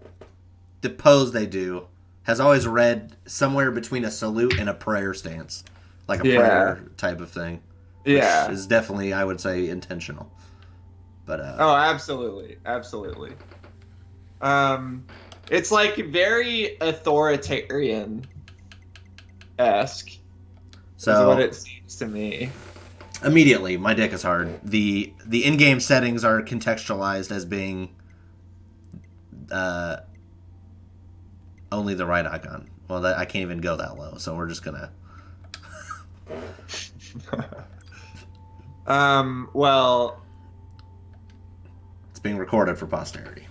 pose they do has always read somewhere between a salute and a prayer stance, like a prayer type of thing.
Yeah.
Which is definitely, I would say, intentional. But
Oh, absolutely, absolutely. It's like very authoritarian-esque.
so
Is what it seems to me.
immediately, my dick is hard. The in-game settings are contextualized as being only the right icon. Well, I can't even go that low, so we're just gonna.
Well,
It's being recorded for posterity.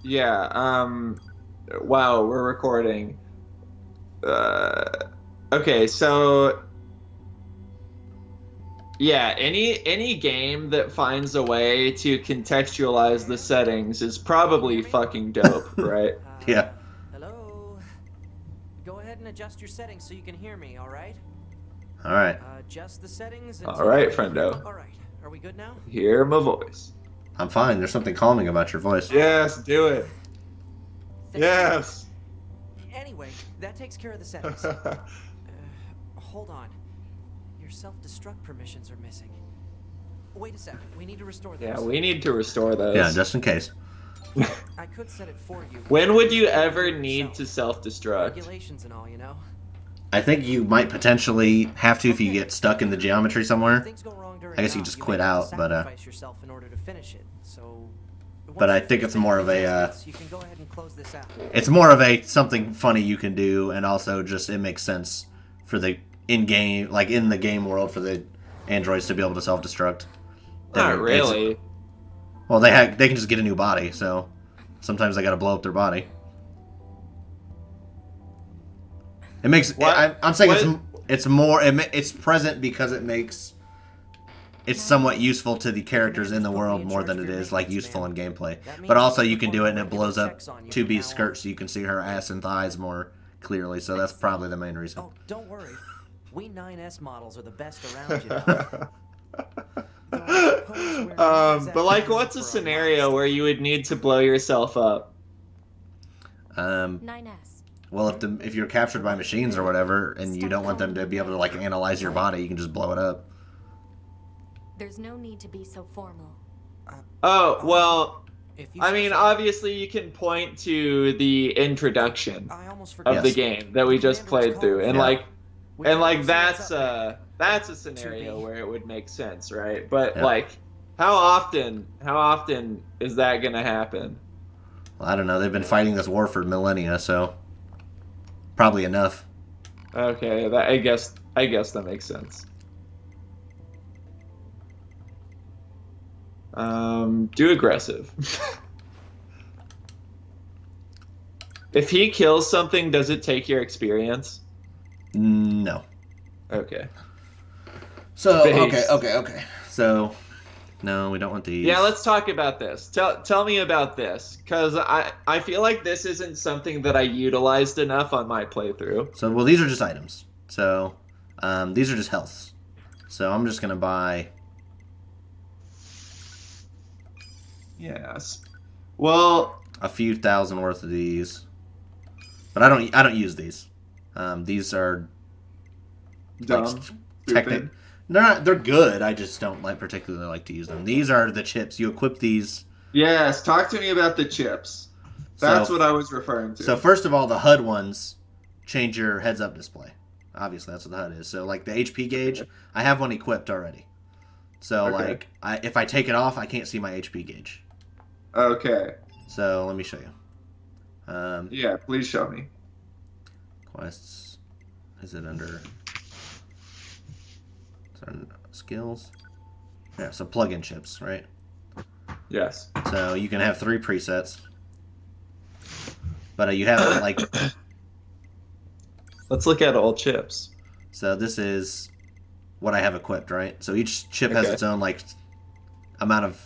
yeah. Wow, we're recording. Okay, so yeah, any game that finds a way to contextualize the settings is probably fucking dope, right?
Yeah.
Hello. Go ahead and adjust your settings so you can hear me. All right.
All right.
Adjust the settings.
All right, friendo.
All right. Are we good now?
Hear my voice.
I'm fine. There's something calming about your voice.
Yes, do it.
Thank you.
Yes.
Anyway, that takes care of the settings. Hold on. Your self-destruct permissions are missing. Wait a second. We need to restore those.
Yeah, we need to restore those.
Yeah, just in case.
I could set it for you.
When would you ever need to self-destruct?
Regulations and all, you know.
I think you might potentially have to if you get stuck in the geometry
If
somewhere.
things go wrong during
I guess you
an
just
op,
quit
may have
out,
to
but,
sacrifice yourself in order to finish it. So.
But I think it's more of a,
You can go ahead and close this out.
It's more of a something funny you can do, and also just it makes sense for the in-game, like in the game world, for the androids to be able to self-destruct.
Not really.
Well, they can just get a new body, so sometimes they got to blow up their body. It makes.
What?
I'm saying
What?
it's more. It's present because it makes. It's somewhat useful to the characters in the world more than it is like useful in gameplay. But also you can do it and it blows up 2B's skirt so you can see her ass and thighs more clearly. So that's probably the main reason.
Oh, don't worry. We 9S models are the best around, you know.
But like, what's a scenario where you would need to blow yourself up?
9S.
Well, if you're captured by machines or whatever, and you don't want them to be able to like analyze your body, you can just blow it up.
There's no need to be so formal.
Oh, well,
If you
I
say
mean,
so.
obviously you can point to the introduction
I almost forgot.
of the
Yes.
game that we just played through, and
Yeah.
like,
We better see
that's
what's up.
that's a scenario where it would make sense, right? But
Yeah.
like, how often is that gonna happen?
Well, I don't know. They've been fighting this war for millennia, so probably enough.
Okay, I guess that makes sense. Do aggressive. If he kills something, does it take your experience?
No.
Okay.
So
Base.
okay. So no, we don't want these.
Yeah, let's talk about this. Tell me about this, because I feel like this isn't something that I utilized enough on my playthrough.
So well, these are just items. So these are just healths. So I'm just gonna buy.
Yes. Well,
A few thousand worth of these. But I don't use these. These are
Dumb.
technic. They're good. I just don't particularly like to use them. These are the chips. You equip these.
Yes, talk to me about the chips. That's what I was referring to.
So first of all, the HUD ones change your heads-up display. Obviously, that's what the HUD is. So like the HP gauge, I have one equipped already. So like if I take it off, I can't see my HP gauge.
Okay.
So let me show you.
Yeah, please show me.
Quests. Is it under skills? Yeah, so plug-in chips, right?
Yes.
So you can have 3 presets. But you have like...
Let's look at all chips.
So this is what I have equipped, right? So each chip has its own like amount of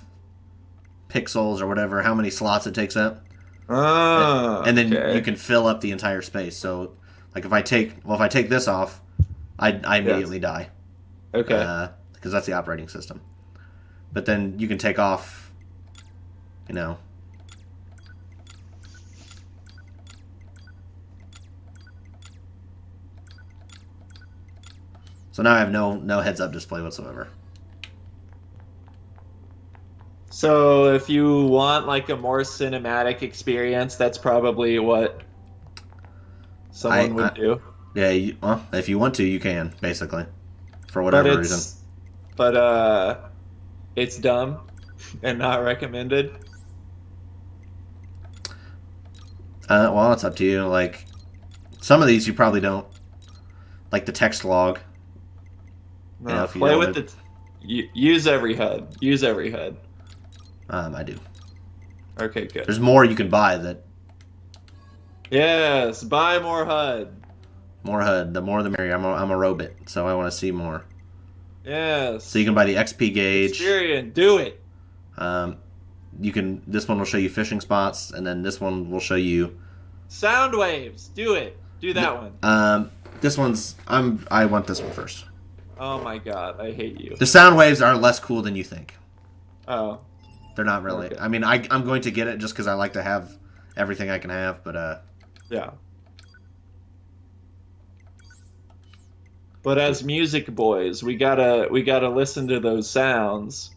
pixels or whatever, how many slots it takes up. And then you can fill up the entire space. So like if I take this off, I immediately die.
Okay.
Because that's the operating system. But then you can take off, you know. So now I have no heads-up display whatsoever.
So if you want like a more cinematic experience, that's probably what someone would do.
Yeah, well, if you want to, you can, basically. For whatever reason.
But it's dumb and not recommended.
Well, it's up to you. Like, some of these you probably don't. Like the text log.
No,
You know, if you
play
don't
with use every HUD. Use every HUD.
I do.
Okay, good.
There's more you can buy that.
Yes, buy more HUD.
More HUD. The more the merrier. I'm a robot, so I want to see more.
Yes.
So you can buy the XP gauge.
Experience, do it.
You can. This one will show you fishing spots, and then this one will show you
sound waves. Do it. Do that one.
This one's. I want this one first.
Oh my god, I hate you.
The sound waves are less cool than you think.
Oh.
They're not really.
Okay.
I mean, I'm going to get it just because I like to have everything I can have, but
yeah. But as music boys, we gotta listen to those sounds.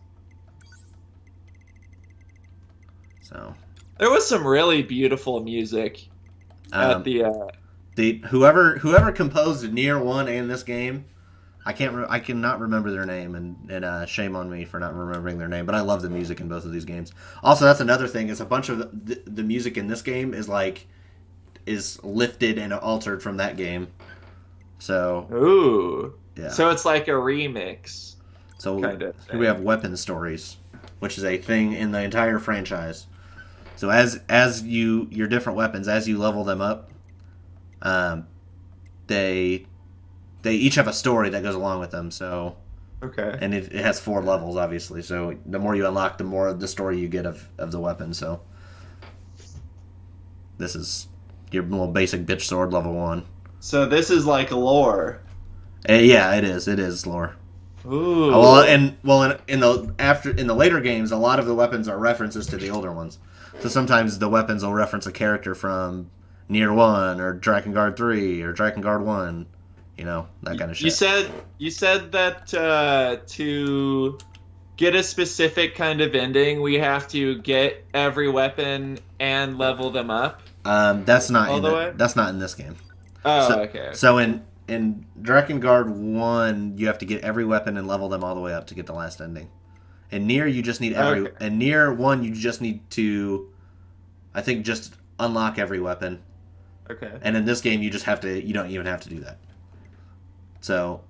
So
there was some really beautiful music at the
whoever composed Nier 1 and this game. I cannot remember their name, and shame on me for not remembering their name. But I love the music in both of these games. Also, that's another thing is a bunch of the music in this game is lifted and altered from that game. So
ooh,
yeah.
So it's like a remix.
So
kind of
here we have weapon stories, which is a thing in the entire franchise. So as your different weapons, as you level them up, they each have a story that goes along with them. So
okay,
and it has 4 levels, obviously. So the more you unlock, the more the story you get of the weapon. So this is your little basic bitch sword level 1.
So this is like lore.
Yeah, it is. It is lore.
Ooh.
In the later games, a lot of the weapons are references to the older ones. So sometimes the weapons will reference a character from Nier 1 or Drakengard 3 or Drakengard 1. You know, that kind of shit.
You said that to get a specific kind of ending, we have to get every weapon and level them up.
That's not
that's
not in this game.
Oh, okay.
So in Drakengard 1, you have to get every weapon and level them all the way up to get the last ending. In Nier, you just need in Nier 1, you just need to, I think, just unlock every weapon.
Okay.
And in this game, you don't even have to do that. So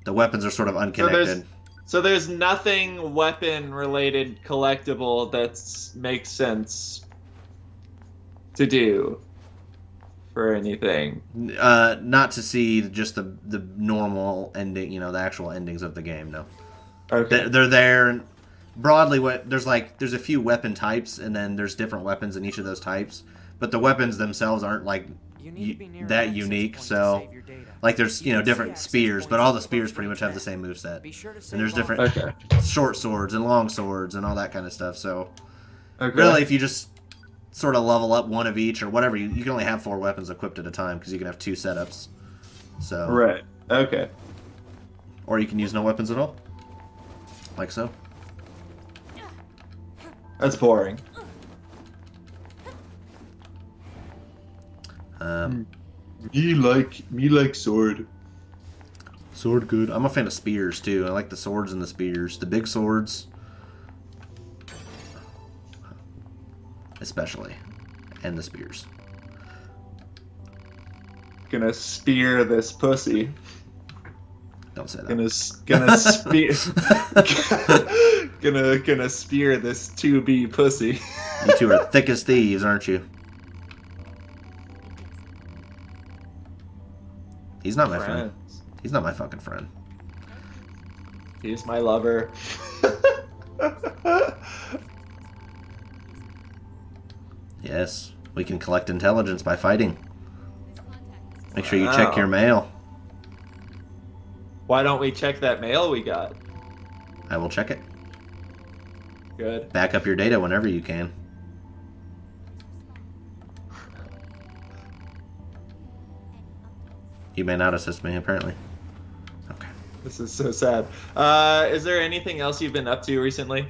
the weapons are sort of unconnected.
So there's nothing weapon-related collectible that makes sense to do for anything.
Not to see just the normal ending, you know, the actual endings of the game. No.
Okay.
They're there, and broadly, there's a few weapon types, and then there's different weapons in each of those types. But the weapons themselves aren't like that unique. So, like, there's different spears, but all the spears pretty much have the same moveset. And there's different short swords and long swords and all that kind of stuff. So, really, if you just sort of level up one of each or whatever. You can only have 4 weapons equipped at a time because you can have 2 setups. So
Right. Okay.
or you can use no weapons at all, like so.
That's boring. Me like sword.
Sword good. I'm a fan of spears too. I like the swords and the spears. The big swords, especially, and the spears.
Gonna spear this pussy.
Don't say that.
Gonna spear. gonna spear this 2B pussy.
You two are thick as thieves, aren't you? He's not my friend. He's not my fucking friend.
He's my lover.
Yes, we can collect intelligence by fighting. Make sure you check your mail.
Why don't we check that mail we got?
I will check it.
Good.
Back up your data whenever you can. You may not assist me, apparently. Okay.
This is so sad. Is there anything else you've been up to recently?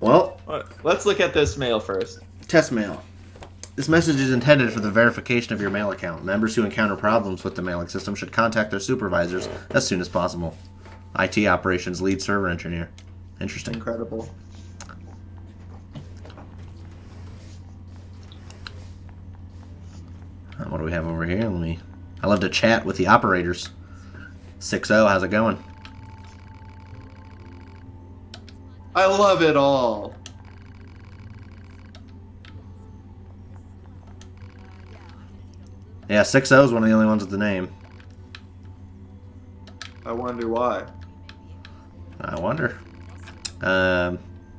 Well,
Let's look at this mail first.
test mail. This message is intended for the verification of your mail account. Members who encounter problems with the mailing system should contact their supervisors as soon as possible. IT operations lead server engineer. Interesting.
Incredible.
What do we have over here? I love to chat with the operators. 6-0, how's it going?
I love it all.
Yeah, 6-0 is one of the only ones with the name.
I wonder why.
I wonder.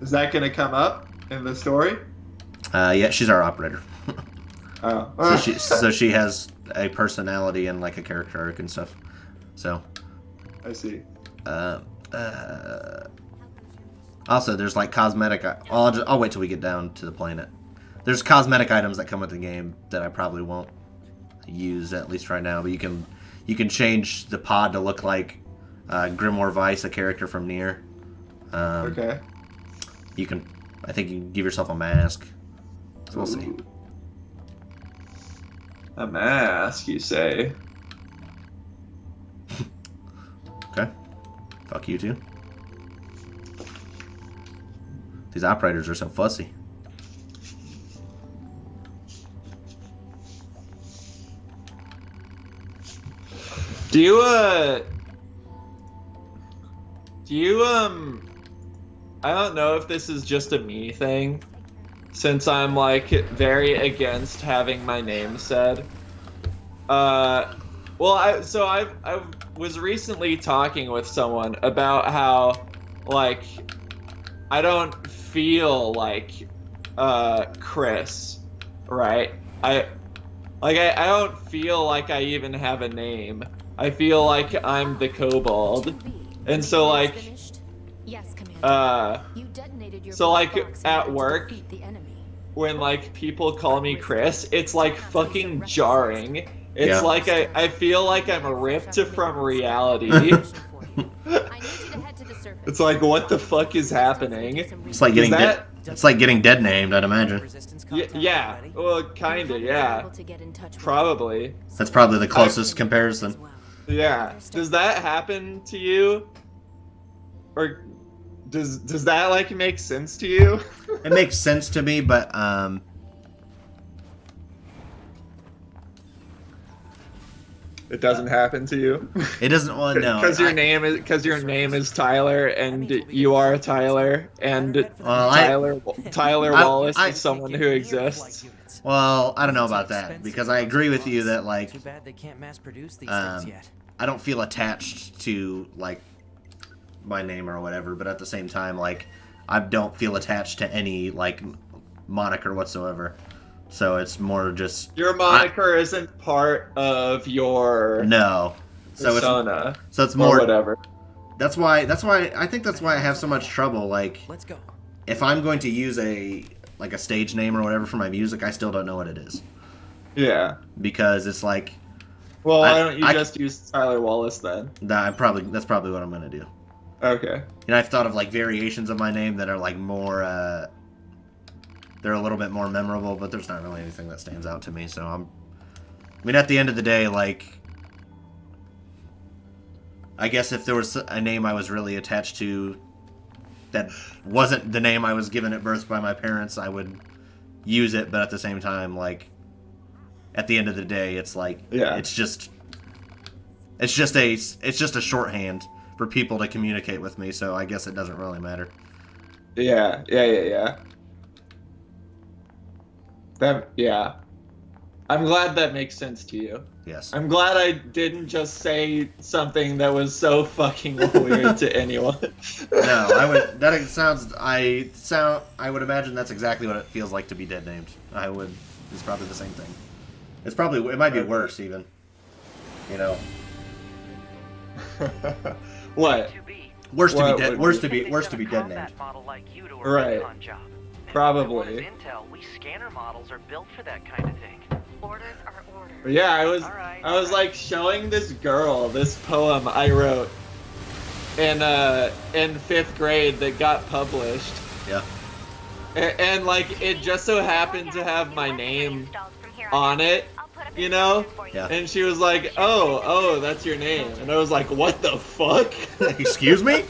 Is that gonna come up in the story?
Yeah, she's our operator.
Oh.
So she has a personality and like a character arc and stuff. So.
I see.
Also, there's like cosmetic. I'll wait till we get down to the planet. There's cosmetic items that come with the game that I probably won't use at least right now. But you can change the pod to look like Grimoire Weiss, a character from Nier.
Okay.
You can. I think you can give yourself a mask. So we'll see.
A mask, you say?
Okay. Fuck you too. These operators are so fussy.
Do you I don't know if this is just a me thing, since I'm like very against having my name said. Well, I was recently talking with someone about how like I don't feel like Chris, right? I don't feel like I even have a name. I feel like I'm the kobold. And so like
Yes, Commander.
So like at work when like people call me Chris, it's like fucking jarring. It's like I feel like I'm ripped from reality. It's like, what the fuck is happening?
It's like getting it's like getting dead named, I'd imagine.
Yeah. Well, kinda. Yeah. Probably.
That's probably the closest comparison.
Yeah. Does that happen to you? Or does that like make sense to you?
It makes sense to me, but
it doesn't happen to you.
It doesn't. Well, no.
Because your name is Tyler, and you are Tyler, and Tyler Wallace is someone who exists.
Well, I don't know about that because I agree with you that like
Too bad they can't mass produce these things yet.
I don't feel attached to like my name or whatever, but at the same time, like I don't feel attached to any like moniker whatsoever. So it's more just
your moniker isn't part of your persona.
So it's more
whatever.
That's why I think that's why I have so much trouble. Like,
let's go.
if I'm going to use a stage name or whatever for my music, I still don't know what it is
Yeah.
because it's like
Well, why
I-
don't you
I-
just use Tyler Wallace then?
that's probably what I'm gonna do.
Okay.
And I've thought of like variations of my name that are like more they're a little bit more memorable, but there's not really anything that stands out to me. So I mean, at the end of the day, like, I guess if there was a name I was really attached to that wasn't the name I was given at birth by my parents, I would use it. But at the same time, like, at the end of the day, it's like,
Yeah.
it's just a shorthand for people to communicate with me. So I guess it doesn't really matter.
Yeah. Yeah. I'm glad that makes sense to you.
Yes.
I'm glad I didn't just say something that was so fucking weird to anyone.
No, I would. That sounds. I would imagine that's exactly what it feels like to be dead named. It's probably the same thing. It might be worse even. You know.
What?
Worse to
What
be dead.
would
Worse
be-
to be worse to be dead named.
Combat model like you to a
Right.
recon job. And
Probably.
as Intel, we scanner models are built for that kind of thing.
Orders are orders.
Yeah, I was
Alright,
like showing this girl this poem I wrote in 5th grade that got published.
Yeah.
And like it just so happened to have my name on it, you know?
Yeah.
And she was like, "Oh, that's your name." And I was like, "What the fuck?
Excuse me?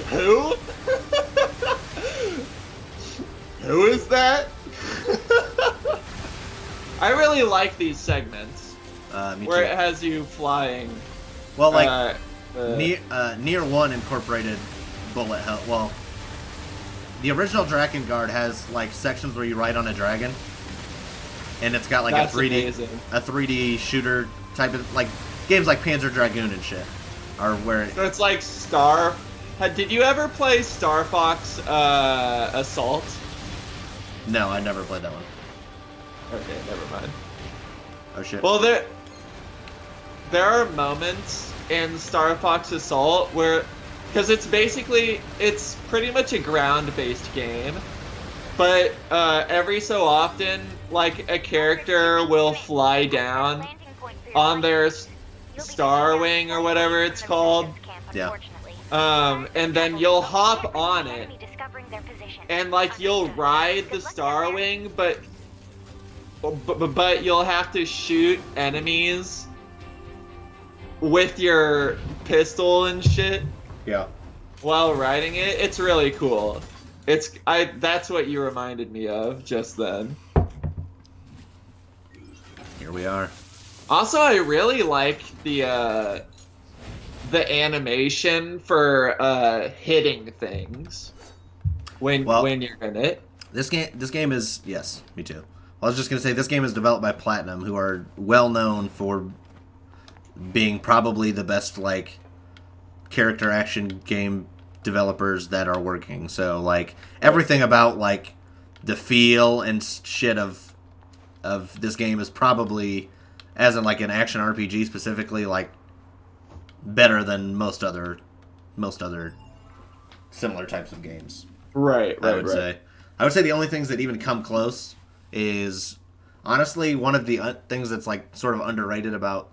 Who? Who is that?" I really like these segments
Me
where
too.
it has you flying.
Well, like
uh,
Nier 1 incorporated bullet hell. Well, the original Drakengard has like sections where you ride on a dragon, and it's got like
That's
a 3D
amazing.
3D shooter type of like games like Panzer Dragoon and shit are where.
So it's like Star. Did you ever play Star Fox Assault?
No, I never played that one.
Okay, never mind.
Oh shit.
Well, there are moments in Star Fox Assault where, because it's pretty much a ground-based game, but every so often, like a character will fly down on their Star Wing or whatever it's called.
Yeah.
And then you'll hop on it, and like you'll ride the Star Wing, but you'll have to shoot enemies with your pistol and shit
Yeah.
while riding it. It's really cool. That's what you reminded me of just then.
Here we are.
Also, I really like the animation for hitting things when you're in it.
This game is, yes, me too. I was just gonna say this game is developed by Platinum, who are well known for being probably the best like character action game developers that are working. So like everything about like the feel and shit of this game is probably, as in like an action RPG specifically, like better than most other similar types of games.
Right.
I would say the only things that even come close is honestly one of the things that's like sort of underrated about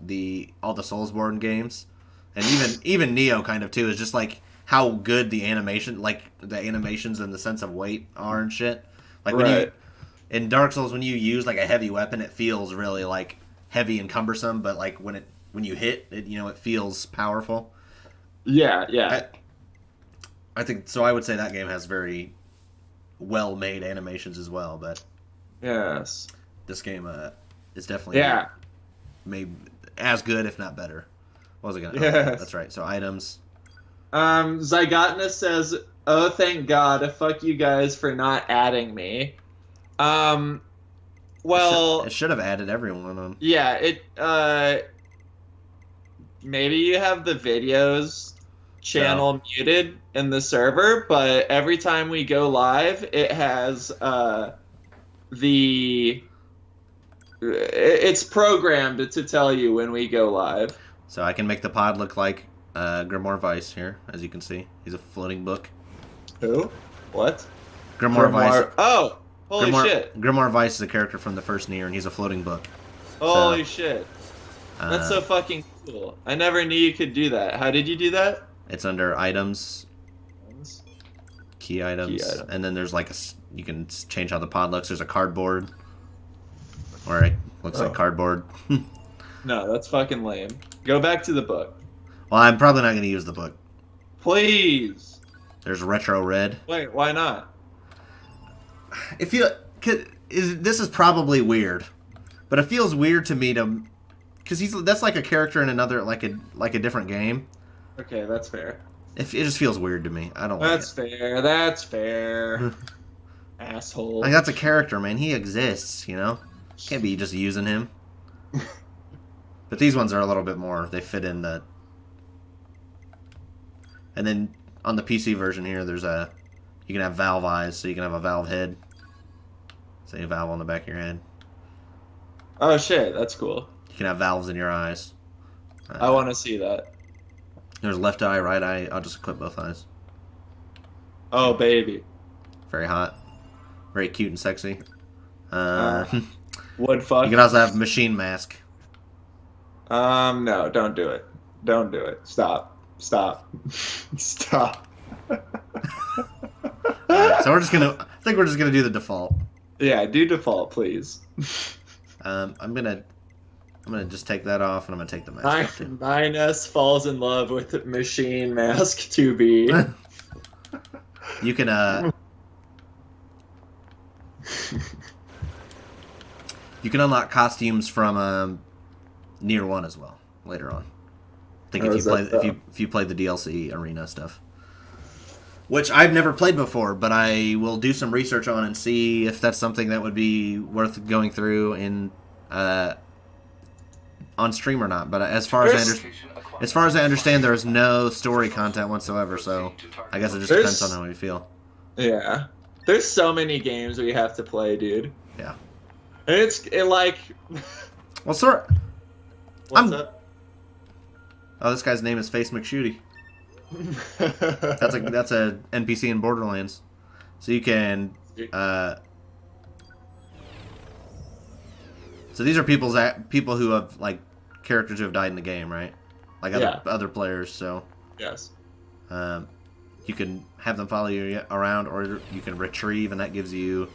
all the Soulsborne games, and even Neo kind of too, is just like how good the animations and the sense of weight are and shit. Like when you in Dark Souls, when you use like a heavy weapon, it feels really like heavy and cumbersome, but like when you hit it, it feels powerful.
Yeah.
I think so. I would say that game has very well made animations as well, but
yes,
this game is definitely maybe as good, if not better. What was I gonna?
Yes.
Oh, that's right. So items.
Zygotinus says, "Oh, thank God! Fuck you guys for not adding me." Well,
it should have added everyone on.
Yeah, maybe you have the videos channel muted in the server, but every time we go live, it has it's programmed to tell you when we go live.
So I can make the pod look like Grimoire Weiss here, as you can see. He's a floating book.
Who? What?
Grimoire Vice.
Oh, holy
Grimoire,
shit!
Grimoire Vice is a character from the first Nier, and he's a floating book.
Holy shit! That's so
Uh,
fucking cool. I never knew you could do that. How did you do that?
It's under items, key items,
Key item.
and then there's like you can change how the pod looks. There's a cardboard, or it looks like cardboard.
No, that's fucking lame. Go back to the book.
Well, I'm probably not going to use the book.
Please.
There's retro red.
Wait, why not?
This is probably weird, but it feels weird to me to, because that's like a character in another like a different game.
Okay, that's fair.
It just feels weird to me. I don't like it.
That's fair. That's fair. Asshole.
Like, that's a character, man. He exists, you know? Can't be just using him. But these ones are a little bit more. They fit in the... And then on the PC version here, there's a... You can have valve eyes, so you can have a valve head. Say a valve on the back of your head.
Oh shit, that's cool.
You can have valves in your eyes.
I want to see that.
There's left eye, right eye. I'll just equip both eyes.
Oh baby.
Very hot. Very cute and sexy.
Would fuck.
You can also have machine mask.
No, don't do it. Don't do it. Stop. Stop. Stop.
Alright, so I think we're just gonna do the default.
Yeah, do default, please.
I'm gonna just take that off, and I'm gonna take the mask off too.
Minus falls in love with Machine Mask 2B.
You can you can unlock costumes from Nier 1 as well later on. I think if you play the DLC arena stuff, which I've never played before, but I will do some research on and see if that's something that would be worth going through in on stream or not. But as far as I understand, there is no story content whatsoever. So I guess it just depends on how you feel.
Yeah, there's so many games we have to play, dude.
Yeah,
and like.
Well, sir.
What's up?
Oh, this guy's name is Face McShooty. That's a NPC in Borderlands. So you can so these are people who have like characters who have died in the game, right? Like other players, so
yes.
You can have them follow you around, or you can retrieve, and that gives you...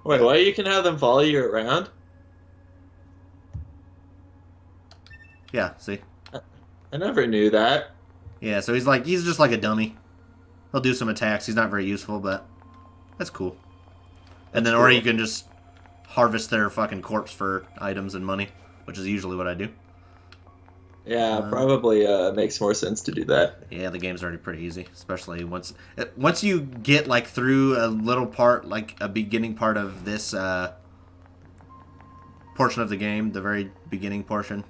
Wait, what? You can have them follow you around?
Yeah, see?
I never knew that.
Yeah, so he's just like a dummy. He'll do some attacks. He's not very useful, but that's cool. And then, or you can just harvest their fucking corpse for items and money, which is usually what I do.
Yeah, probably makes more sense to do that.
Yeah, the game's already pretty easy, especially once you get like through a little part, like a beginning part of this portion of the game, the very beginning portion,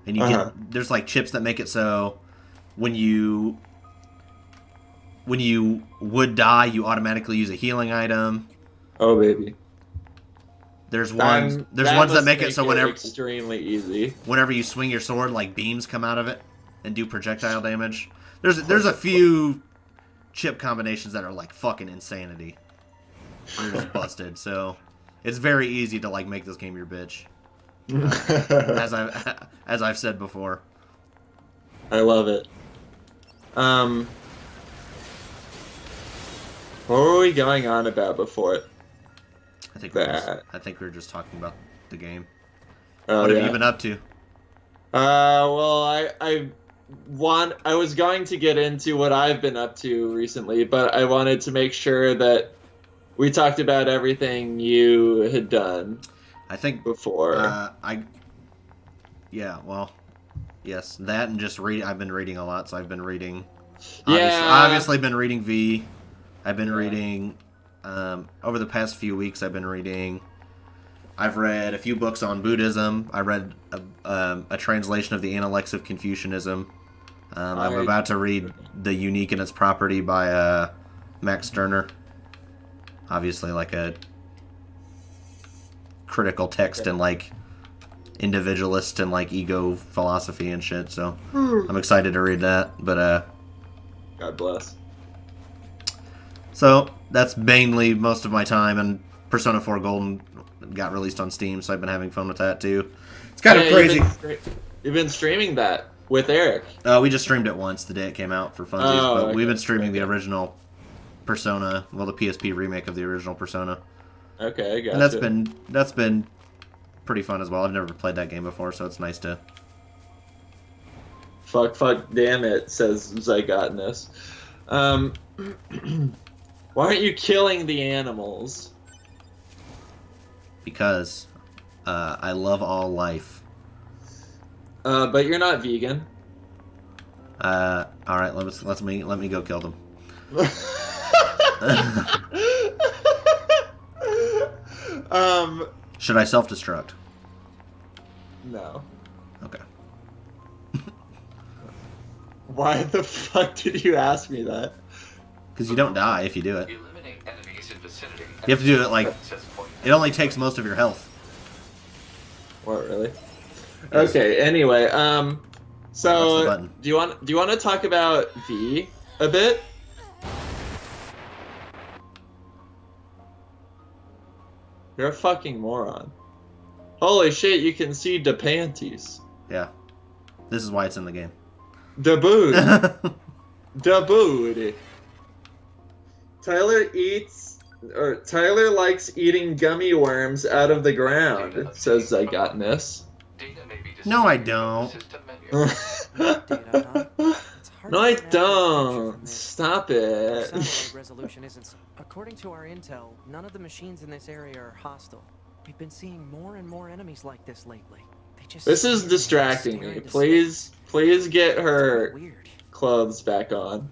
and you get there's like chips that make it so when you would die, you automatically use a healing item.
Oh baby.
There's ones that make it so whenever
extremely easy.
Whenever you swing your sword, like beams come out of it and do projectile damage. There's a few chip combinations that are like fucking insanity. They're just busted. So it's very easy to like make this game your bitch. As I've said before.
I love it. What were we going on about before it?
I think we were just talking about the game.
Oh,
what have you been up to?
Well, I was going to get into what I've been up to recently, but I wanted to make sure that we talked about everything you had done.
I think
before.
Yes, that and just read. I've been reading a lot, so I've been reading.
Yeah.
Obviously, been reading V. I've been reading. Over the past few weeks, I've read a few books on Buddhism. I read a translation of the Analects of Confucianism. I'm about to read The Unique in Its Property by Max Stirner. Obviously, like a critical text and like individualist and like ego philosophy and shit. So I'm excited to read that. But
God bless.
So that's mainly most of my time, and Persona 4 Golden got released on Steam, so I've been having fun with that too. It's kind of crazy.
You've been streaming that with Eric.
We just streamed it once the day it came out for funsies, but
okay.
we've been streaming the original Persona, well, the PSP remake of the original Persona.
Okay, I gotcha.
And that's been pretty fun as well. I've never played that game before, so it's nice to.
Fuck, damn it, says Zygotinus. Why aren't you killing the animals?
Because I love all life.
But you're not vegan.
All right, let me go kill them. Should I self-destruct?
No.
Okay.
Why the fuck did you ask me that?
Because you don't die if you do it.
Eliminate enemies in vicinity.
You have to do it like it only takes most of your health.
What, really? Okay. Anyway, so do you want to talk about V a bit? You're a fucking moron. Holy shit! You can see the panties.
Yeah. This is why it's in the game.
The booty. The booty. Tyler likes eating gummy worms out of the ground, says Zygotinus.
No, I don't.
No, I don't. Stop it.
Resolution isn't. According to our intel, none of the machines in this area are hostile. We've been seeing more and more enemies like this lately. They just
this is distracting me. Please get her clothes back on.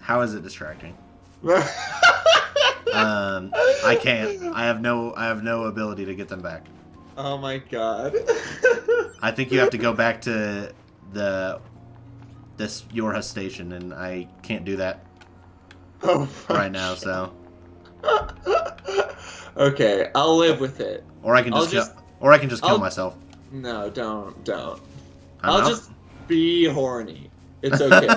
How is it distracting? I can't. I have no ability to get them back.
Oh my god.
I think you have to go back to this Yorha station, and I can't do that right now. So.
Okay, I'll live with it.
Or I can just kill myself.
No, don't.
I'll
just be horny. It's okay.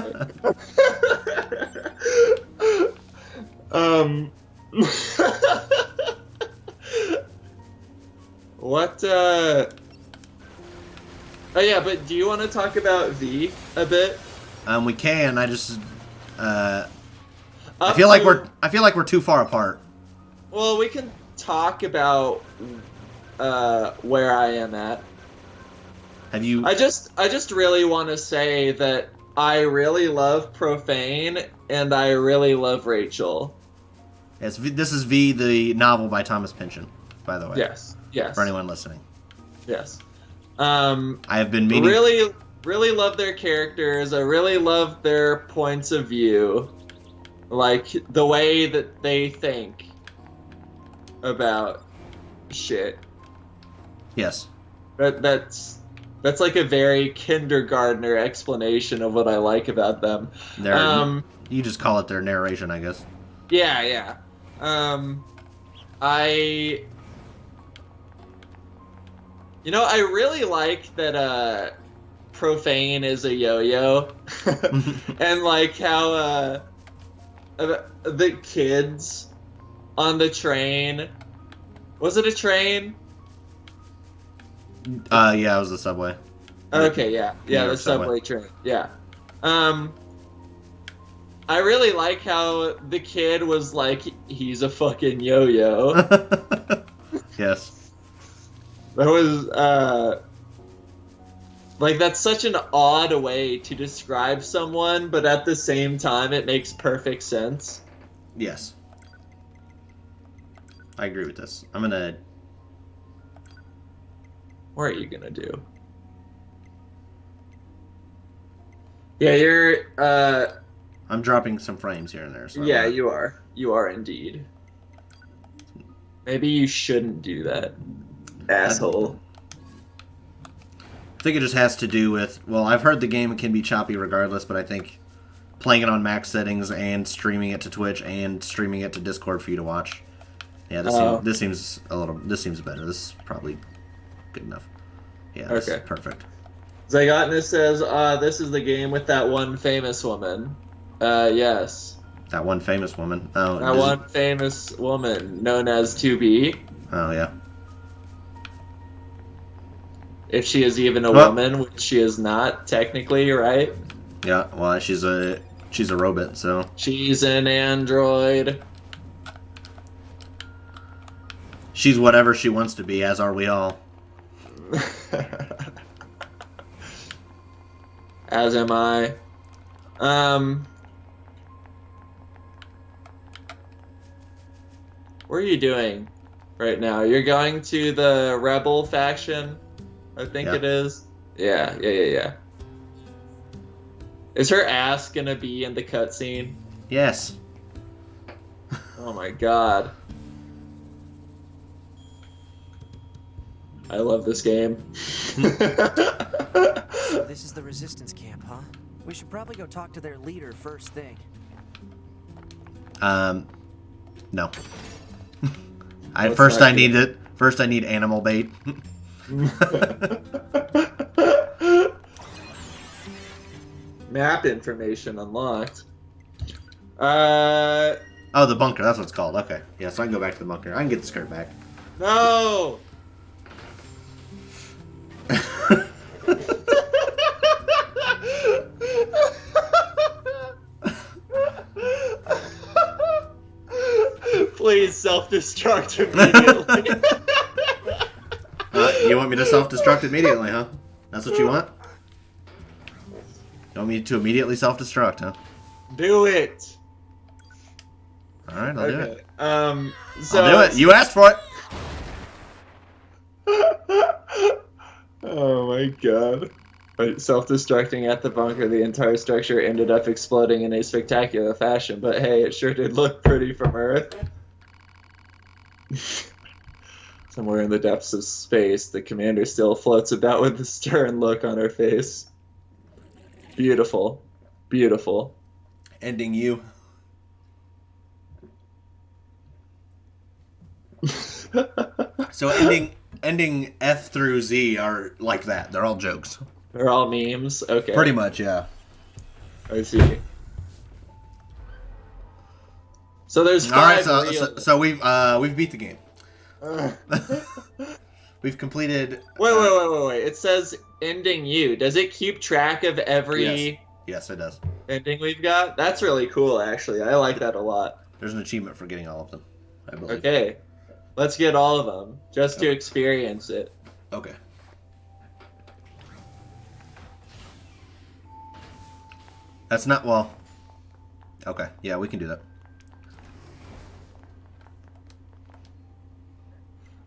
What, Oh yeah, but do you want to talk about V a bit?
We can. I just, I feel like we're too far apart.
Well, we can talk about, where I am at.
Have you...
I just really want to say that I really love Profane, and I really love Rachel.
Yes, this is V, the novel by Thomas Pynchon, by the way.
Yes.
For anyone listening.
Yes.
I have been meaning...
Really love their characters. I really love their points of view. Like, the way that they think about shit.
Yes.
That's like a very kindergartner explanation of what I like about them.
You just call it their narration, I guess.
Yeah. I really like that Profane is a yo-yo. And like how the kids on the train, was it a train?
Yeah, it was the subway.
Okay, yeah, the subway train. Yeah. I really like how the kid was like, he's a fucking yo-yo.
Yes.
That was, like, that's such an odd way to describe someone, but at the same time, it makes perfect sense.
Yes. I agree with this. I'm gonna...
What are you gonna do? Yeah, you're,
I'm dropping some frames here and there. So
yeah, you are. You are indeed. Maybe you shouldn't do that, asshole.
I think it just has to do with... Well, I've heard the game can be choppy regardless, but I think playing it on max settings and streaming it to Twitch and streaming it to Discord for you to watch. Yeah, this seems better. This is probably good enough. Yeah, this is perfect.
Zygotinus says, this is the game with that one famous woman. Yes.
That one famous woman. Oh,
That one famous woman known as 2B.
Oh, yeah.
If she is even a
Well-
woman, which she is not technically, right?
Yeah, well, she's a robot, so...
She's an android.
She's whatever she wants to be, as are we all.
As am I. What are you doing right now? You're going to the rebel faction, I think
Yeah.
it is. Yeah. Is her ass gonna be in the cutscene?
Yes.
Oh my god. I love this game.
So this is the resistance camp, huh? We should probably go talk to their leader first thing.
No.
What's
First
that
I need animal bait.
Map information unlocked.
Oh, the bunker, that's what it's called. Okay. Yeah, so I can go back to the bunker. I can get the skirt back.
No! Please self-destruct immediately.
You want me to self-destruct immediately, huh? That's what you want? You want me to immediately self-destruct, huh?
Do it.
Alright, I'll do it.
So
I'll do it. You asked for it!
Oh my god. By self-destructing at the bunker, the entire structure ended up exploding in a spectacular fashion, but hey, it sure did look pretty from Earth. Somewhere in the depths of space, the commander still floats about with a stern look on her face. Beautiful. Beautiful.
Ending you. So ending F through Z are like that. They're all jokes.
They're all memes? Okay.
Pretty much, yeah.
I see. So there's
Alright,
five real...
so we've beat the game. We've completed...
Wait. It says ending you. Does it keep track of every
Yes, it does.
ending we've got? That's really cool, actually. I like that a lot.
There's an achievement for getting all of them, I believe.
Okay. Let's get all of them, just to experience it.
Okay. That's not... Well... Okay, yeah, we can do that.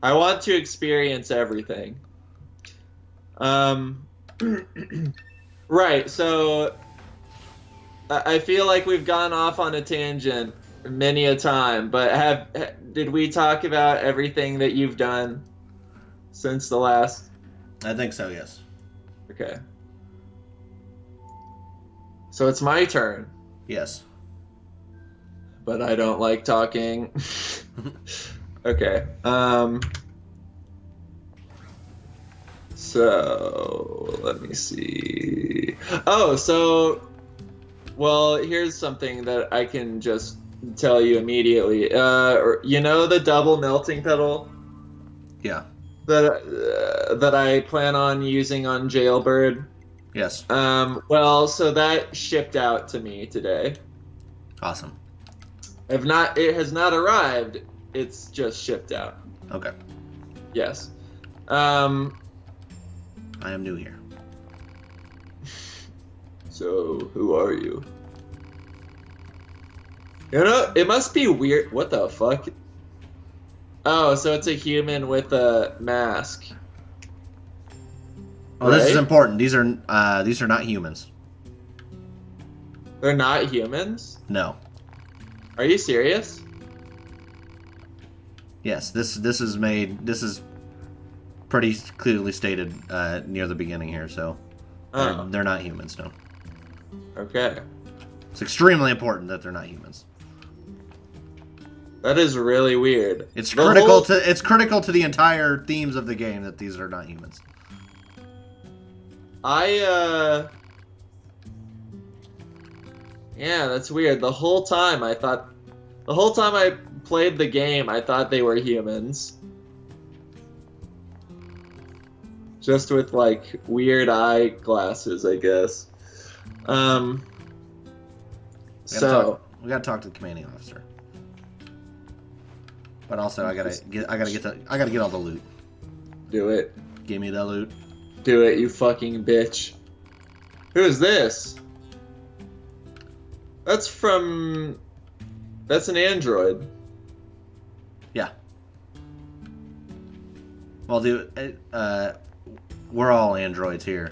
I want to experience everything. Right, so... I feel like we've gone off on a tangent many a time, but did we talk about everything that you've done since the last?
I think so, yes.
Okay. So it's my turn,
Yes.
but I don't like talking. Okay. So let me see. Oh, so well, here's something that I can just tell you immediately. You know the double melting pedal
Yeah.
that I plan on using on Jailbird?
Yes.
Well, so that shipped out to me today.
Awesome.
It has not arrived. It's just shipped out.
Okay.
Yes.
I am new here.
So, who are you? You know, it must be weird. What the fuck? Oh, so it's a human with a mask.
Oh, this is
Right?
important. These are not humans.
They're not humans?
No.
Are you serious?
Yes, this is pretty clearly stated near the beginning here, so
Oh,
they're not humans, no.
okay.
It's extremely important that they're not humans.
That is really weird.
It's
The
critical to the entire themes of the game that these are not humans.
Yeah, that's weird. The whole time I played the game, I thought they were humans. Just with, like, weird eye glasses, I guess.
We gotta talk to the commanding officer. But also, I gotta get all the loot.
Do it.
Give me the loot.
Do it, you fucking bitch. Who is this? That's an android.
Yeah. Well, dude, we're all androids here.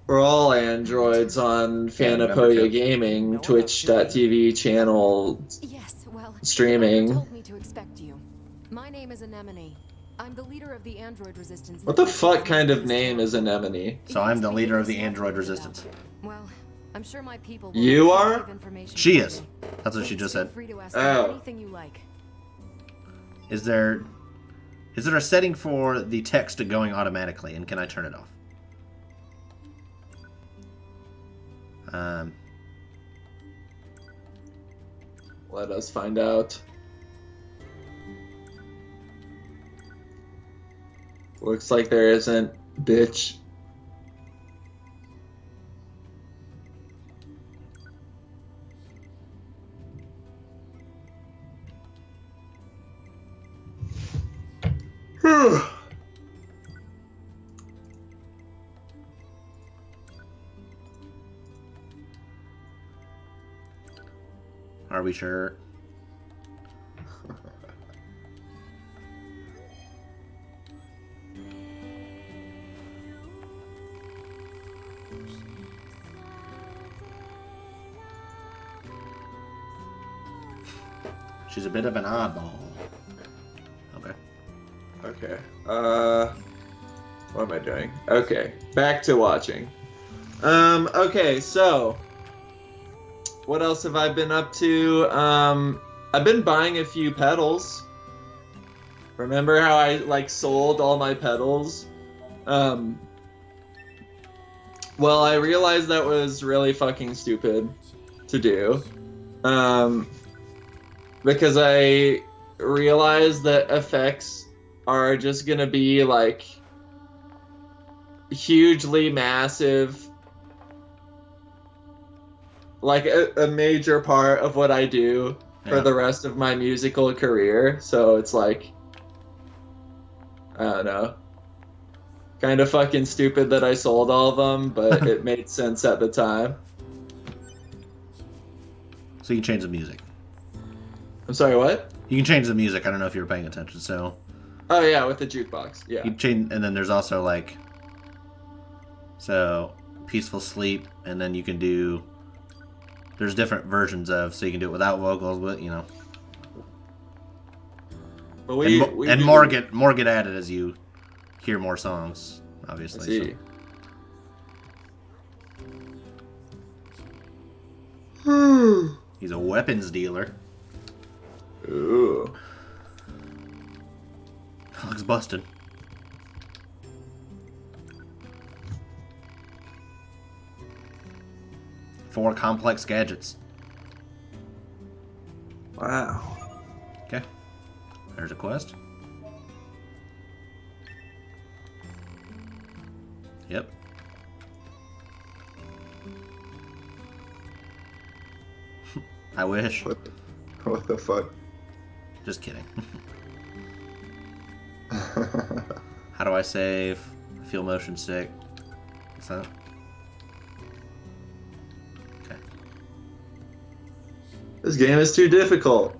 We're all androids on Phanopoeia Gaming, Twitch.tv channel
Yes, well,
streaming.
the told me to expect you. My name is Anemone. I'm the leader of the android resistance.
What the fuck kind of name is Anemone?
So I'm the leader of the android resistance.
Well, I'm sure my people will
You
have
are?
plenty of information
She
for
is.
you.
That's what she just said.
Feel free to ask
Oh.
anything you like.
Is there a setting for the text going automatically, and can I turn it off?
Let us find out. Looks like there isn't, bitch.
Are we sure? She's a bit of an oddball. Okay.
Okay. What am I doing? Okay. Back to watching. Okay, so what else have I been up to? I've been buying a few pedals. Remember how I like sold all my pedals? Well, I realized that was really fucking stupid to do. Because I realized that effects are just gonna be like hugely massive, like a major part of what I do for the rest of my musical career. So it's like, I don't know, kind of fucking stupid that I sold all of them, but it made sense at the time.
So you can change the music.
I'm sorry, what?
You can change the music. I don't know if you were paying attention. So.
Oh yeah, with the jukebox. Yeah.
You change, and then there's also like, so peaceful sleep, and then you can do. There's different versions of, so you can do it without vocals, but you know.
But
more get added as you hear more songs, obviously.
I see.
So. He's a weapons dealer.
Ooh.
Looks busted. Four complex gadgets.
Wow.
Okay. There's a quest. Yep. I wish.
What the fuck?
Just kidding. How do I save? I feel motion sick. What's that? Okay.
This game is too difficult.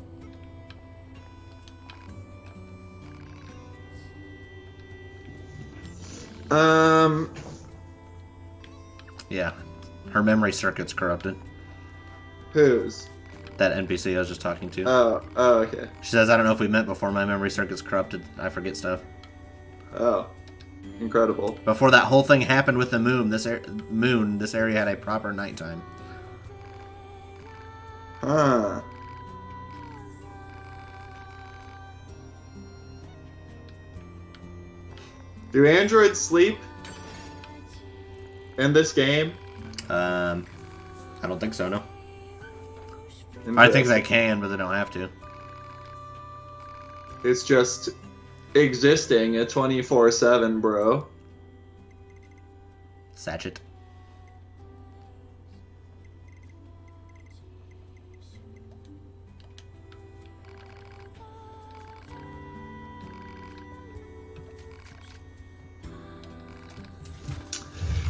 Yeah. Her memory circuit's corrupted.
Whose?
That NPC I was just talking to.
Oh, okay.
She says, I don't know if we met before, my memory circuit's corrupted. I forget stuff.
Oh. Incredible.
Before that whole thing happened with the moon, this area had a proper nighttime.
Huh. Do androids sleep in this game?
I don't think so, no. I think they can, but they don't have to.
It's just existing at 24/7, bro.
Satchet.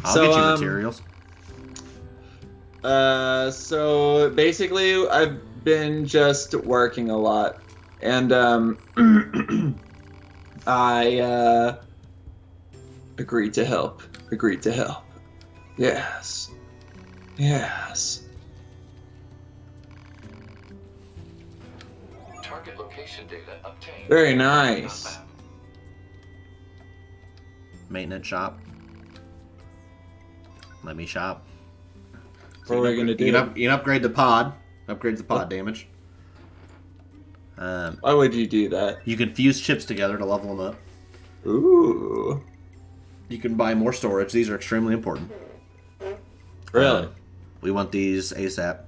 I'll
So,
get you materials.
So basically, I've been just working a lot, and I agreed to help. Agreed to help. Yes. Yes.
Target location data obtained.
Very nice.
Maintenance shop. Let me shop.
What are we gonna do?
You can upgrade the pod. Upgrades the pod damage.
Why would you do that?
You can fuse chips together to level them up.
Ooh.
You can buy more storage. These are extremely important.
Really?
We want these ASAP.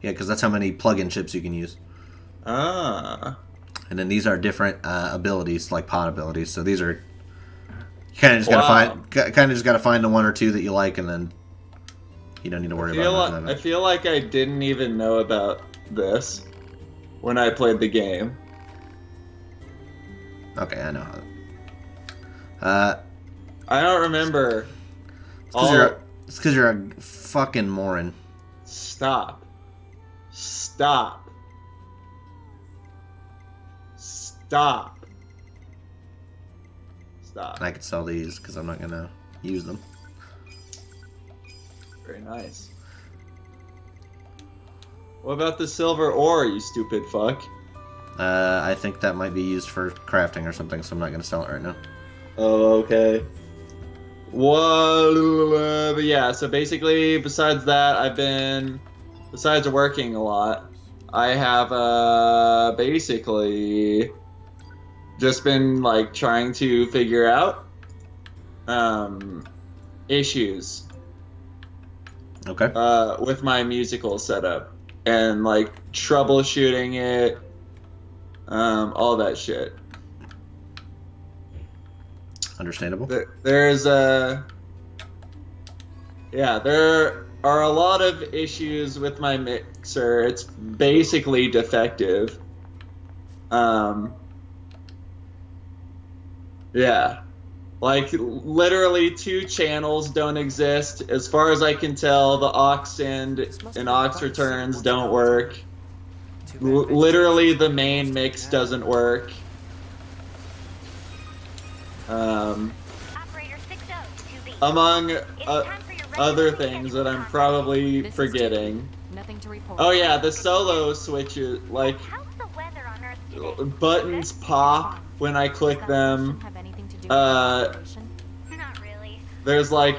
Yeah, because that's how many plug-in chips you can use.
Ah.
And then these are different abilities, like pod abilities. So these are you kind of just gotta find the one or two that you like, and then you don't need to worry about it.
I feel like I didn't even know about this when I played the game.
Okay, I know how.
I don't remember.
It's because you're a fucking moron.
Stop. Stop. Stop. Stop.
I could sell these because I'm not gonna use them.
Very nice. What about the silver ore, you stupid fuck?
I think that might be used for crafting or something, so I'm not gonna sell it right now.
Oh, okay. Well, but yeah, so basically, besides that, besides working a lot, I have, basically just been, like, trying to figure out, issues.
Okay.
With my musical setup. And, like, troubleshooting it, all that shit.
Understandable.
There are a lot of issues with my mixer. It's basically defective. Yeah. Like, literally 2 channels don't exist. As far as I can tell, the aux end and aux returns don't work. Literally, the main mix doesn't work. Among other things that I'm probably forgetting. Oh yeah, the solo switches, like, buttons pop when I click them. There's like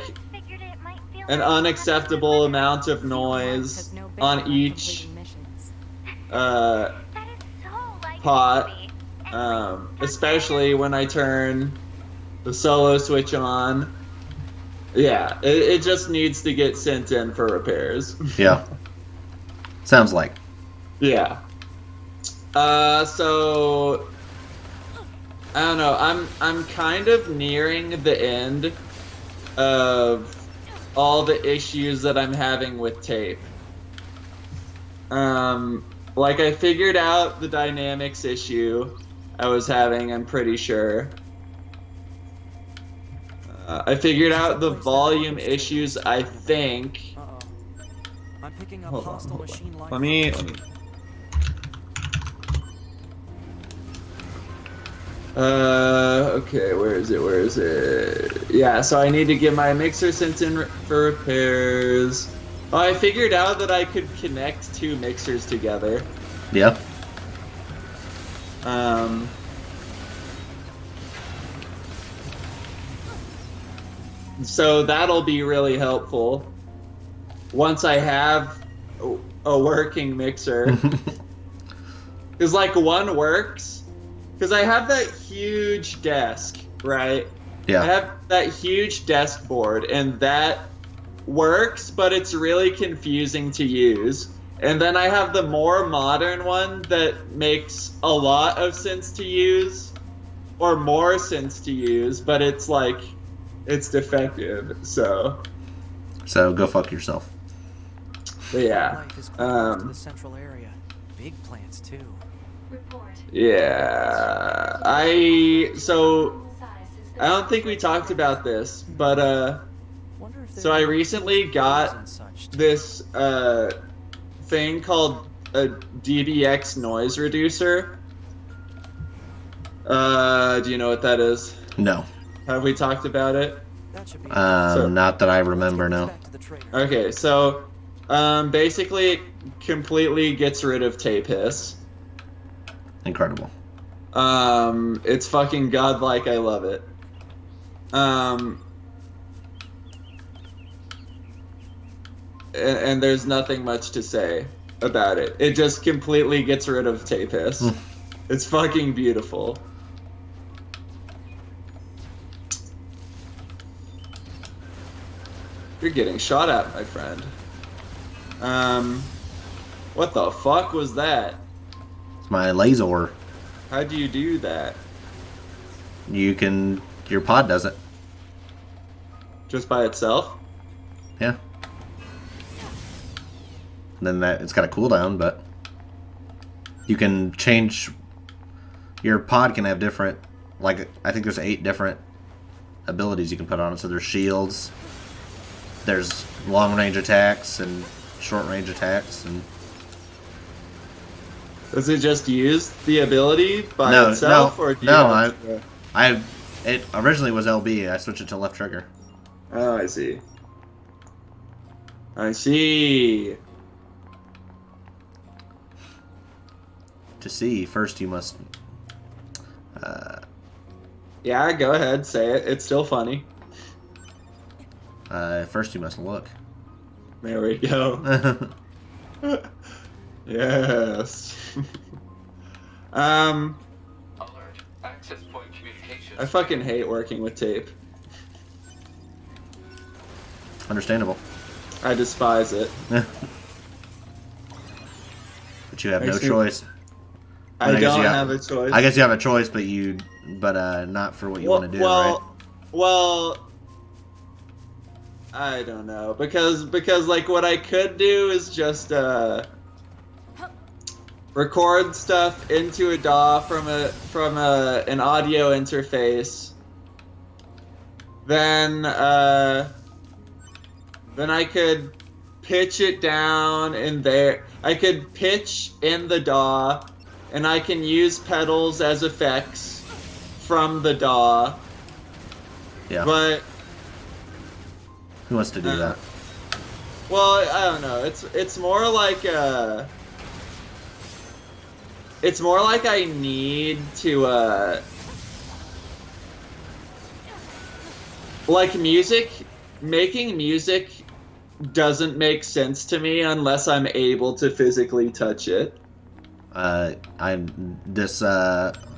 an unacceptable amount of noise on each pot, especially when I turn the solo switch on. Yeah, it just needs to get sent in for repairs.
Yeah. Sounds like.
Yeah. So I don't know. I'm kind of nearing the end of all the issues that I'm having with tape. Like, I figured out the dynamics issue I was having, I'm pretty sure. I figured out the volume issues, I think.
I'm picking up hostile machine life.
Let me... Okay, where is it? Yeah, so I need to get my mixer sent in for repairs. Oh, I figured out that I could connect 2 mixers together.
Yeah.
So that'll be really helpful once I have a working mixer. Because, like, one works. Because I have that huge desk, right?
Yeah.
I have that huge desk board, and that works, but it's really confusing to use. And then I have the more modern one that makes a lot of sense to use, or more sense to use, but it's like, it's defective, so.
So go fuck yourself.
But yeah.
Life is close to the central area. Big plants too.
Yeah. I don't think we talked about this, but so I recently got this thing called a DBX noise reducer. Do you know what that is?
No.
Have we talked about it?
Not that I remember, no.
Okay, so basically it completely gets rid of tape hiss.
Incredible.
It's fucking godlike. I love it. And there's nothing much to say about it. It just completely gets rid of tape hiss. It's fucking beautiful. You're getting shot at, my friend. What the fuck was that?
It's my laser.
How do you do that?
Your pod does it.
Just by itself?
Yeah. And then it's got a cooldown, but you can change. Your pod can have different, like I think there's 8 different abilities you can put on it. So there's shields, there's long range attacks and short range attacks, and
does it just use the ability by itself, or do you
it originally was LB. I switched it to left trigger.
Oh, I see. I see.
To see, first you must.
Yeah, go ahead, say it. It's still funny.
First you must look.
There we go. Yes.
Alert. Access point communications.
I fucking hate working with tape.
Understandable.
I despise it.
But you have no choice.
I don't have a choice.
I guess you have a choice, but not for what you want to do, right?
Well, I don't know, because like what I could do is just record stuff into a DAW from an audio interface. Then I could pitch it down in there. I could pitch in the DAW, and I can use pedals as effects from the DAW.
Yeah.
But
who wants to do that?
Well, I don't know. It's more like I need to like making music doesn't make sense to me unless I'm able to physically touch it.
I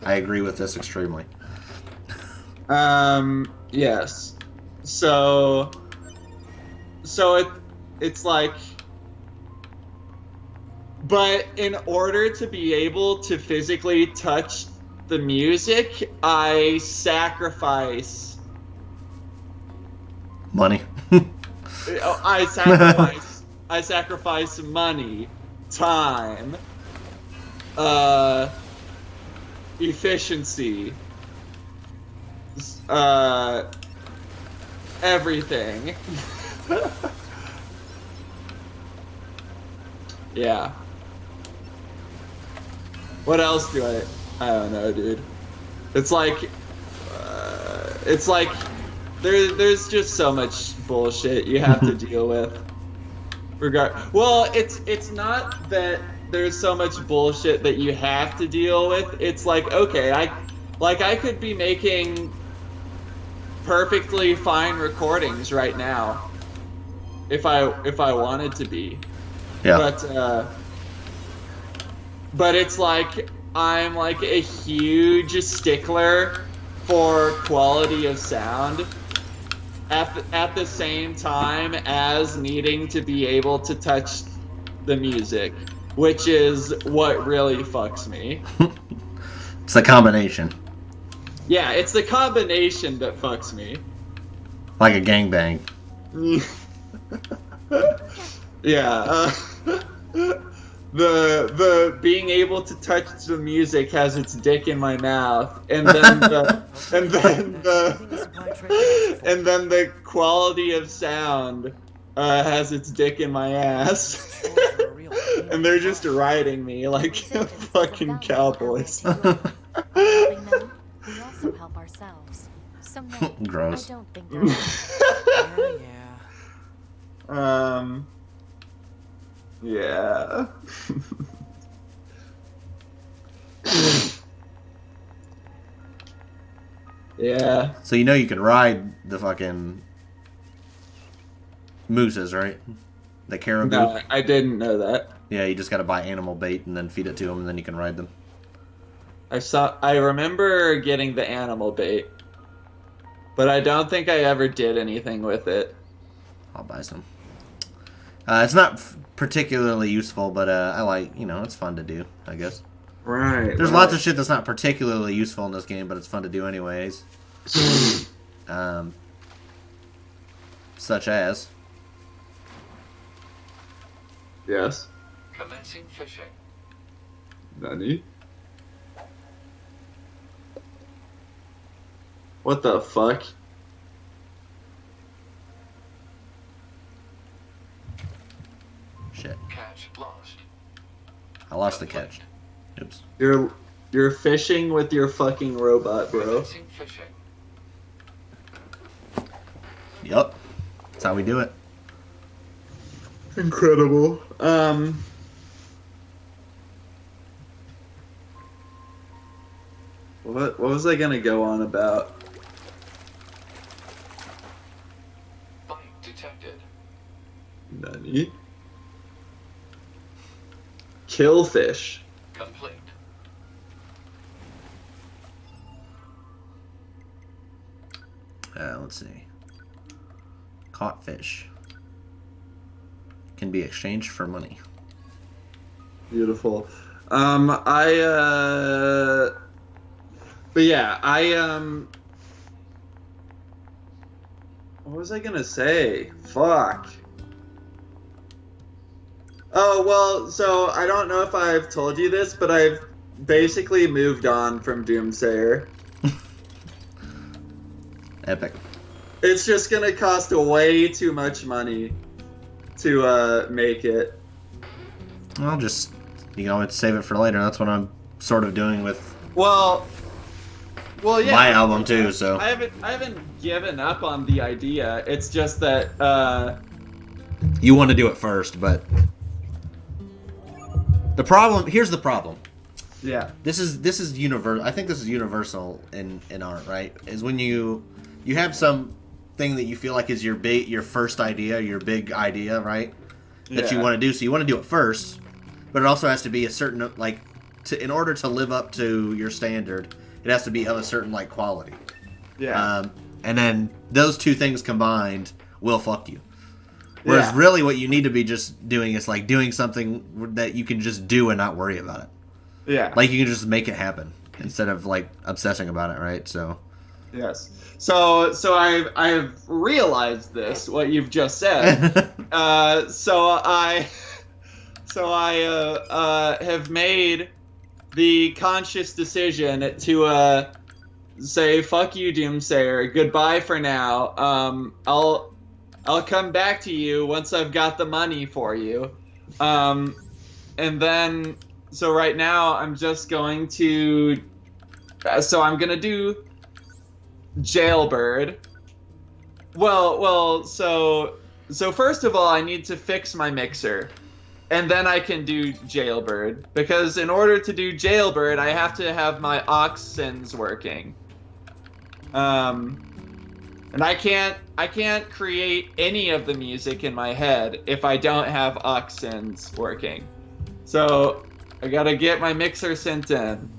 agree with this extremely.
Yes. So it's like, but in order to be able to physically touch the music, I sacrifice
money.
I sacrifice money, time, efficiency, everything. Yeah. What else do I don't know, dude. It's like there's just so much bullshit you have to deal with. Well, it's not that there's so much bullshit that you have to deal with. It's like, okay, I could be making perfectly fine recordings right now if I wanted to be.
Yeah.
But it's like I'm like a huge stickler for quality of sound. at the same time as needing to be able to touch the music, which is what really fucks me.
It's the combination.
Yeah, it's the combination that fucks me.
Like a gangbang.
Yeah, the being able to touch the music has its dick in my mouth, and then and then the quality of sound has its dick in my ass, and they're just riding me like fucking cowboys.
By helping them, we also help ourselves. So no,
Gross.
I don't think they're
Yeah.
Yeah. Yeah.
So you know you can ride the fucking mooses, right? The caribou.
No, I didn't know that.
Yeah, you just got to buy animal bait and then feed it to them, and then you can ride them.
I remember getting the animal bait, but I don't think I ever did anything with it.
I'll buy some. It's not particularly useful, but I like, it's fun to do, I guess.
Right.
There's lots of shit that's not particularly useful in this game, but it's fun to do anyways. Such as...
Yes.
Commencing fishing.
Nani? What the fuck?
Shit.
Catch lost.
I lost the catch. Oops.
You're fishing with your fucking robot, bro.
Commencing fishing.
Yup. That's how we do it.
Incredible. What was I gonna go on about?
Bite detected.
Nani? Kill fish.
Complete.
Let's see. Caught fish. Can be exchanged for money.
Beautiful. But yeah, what was I gonna say? Fuck. Oh, well, so I don't know if I've told you this, but I've basically moved on from Doomsayer.
Epic.
It's just gonna cost way too much money to make it.
I'll just, it's save it for later. That's what I'm sort of doing with
Well, yeah.
my album too. So
I haven't given up on the idea. It's just that
you want to do it first, but here's the problem.
Yeah.
This is universal. I think this is universal in art, right? Is when you have some thing that you feel like is your first idea, your big idea, right? That you want to do. So you want to do it first, but it also has to be a certain in order to live up to your standard, it has to be of a certain quality.
Yeah.
And then those two things combined will fuck you. Whereas really what you need to be just doing is doing something that you can just do and not worry about it.
Yeah.
You can just make it happen instead of obsessing about it, right? So
Yes. So I've realized this, what you've just said. So I have made the conscious decision to say fuck you, Doomsayer. Goodbye for now. I'll come back to you once I've got the money for you. And then so right now I'm just going to I'm gonna do Jailbird. Well, so first of all, I need to fix my mixer, and then I can do Jailbird. Because in order to do Jailbird, I have to have my aux sins working. And I can't create any of the music in my head if I don't have aux sins working. So I gotta get my mixer sent in.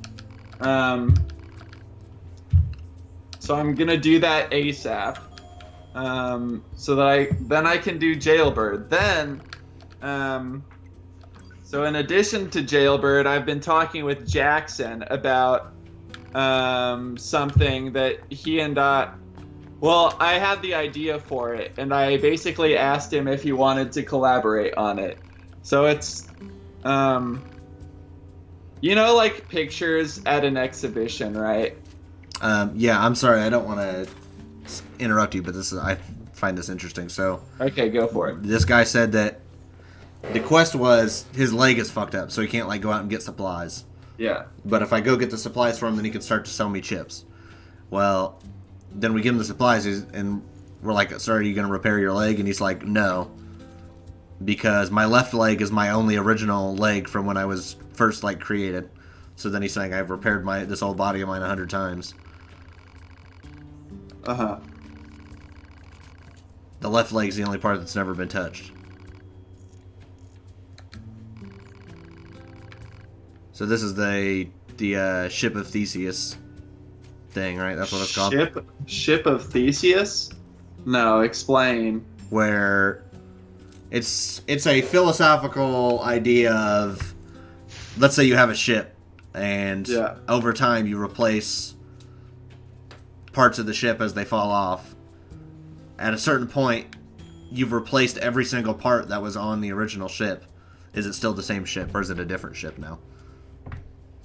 So I'm gonna do that ASAP. so that I can do Jailbird. Then, so in addition to Jailbird, I've been talking with Jackson about something that he and well, I had the idea for it, and I basically asked him if he wanted to collaborate on it. So it's, like pictures at an exhibition, right?
Yeah, I'm sorry, I don't want to interrupt you, but I find this interesting. So,
okay, go for it.
This guy said that the quest was his leg is fucked up, so he can't go out and get supplies.
Yeah.
But if I go get the supplies for him, then he can start to sell me chips. Well, then we give him the supplies, and we're like, "Sir, are you going to repair your leg?" And he's like, "No, because my left leg is my only original leg from when I was first created." So then he's saying, "I've repaired this whole body of mine 100 times." The left leg is the only part that's never been touched. So this is the Ship of Theseus thing, right? That's what it's called.
Ship of Theseus? No, explain.
Where it's a philosophical idea of, let's say you have a ship, and over time you replace parts of the ship as they fall off. At a certain point, you've replaced every single part that was on the original ship. Is it still the same ship, or is it a different ship now?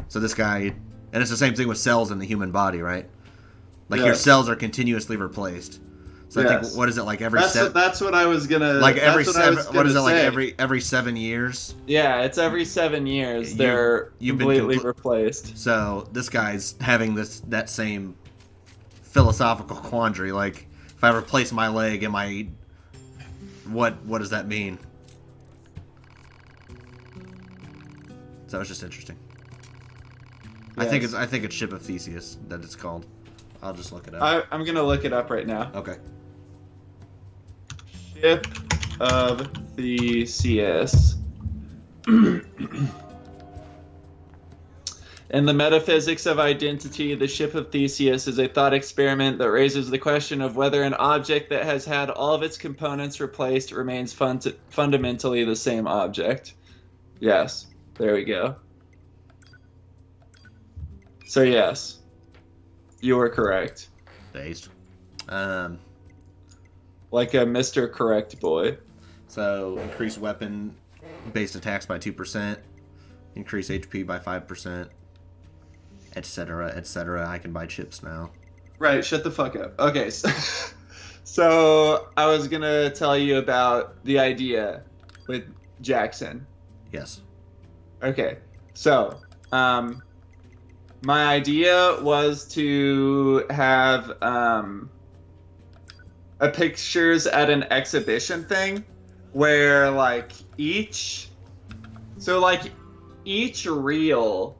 So this guy, and it's the same thing with cells in the human body, right? Your cells are continuously replaced. So I think, what is it, every
That's what I was gonna.
Every 7. What is it, every 7 years?
Yeah, it's every 7 years they're completely replaced.
So this guy's having that same philosophical quandary. If I replace my leg, what does that mean? So it's just interesting. Yes. I think it's Ship of Theseus that it's called. I'll just look it up.
I'm gonna look it up right now.
Okay.
Ship of Theseus. In the metaphysics of identity, the Ship of Theseus is a thought experiment that raises the question of whether an object that has had all of its components replaced remains fundamentally the same object. Yes, there we go. So yes, you were correct.
Based.
Like a Mr. Correct boy.
So increase weapon-based attacks by 2%, increase HP by 5%. Etc., etc. I can buy chips now.
Right, shut the fuck up. Okay, so I was gonna tell you about the idea with Jackson.
Yes.
Okay, so my idea was to have a pictures at an exhibition thing where each reel.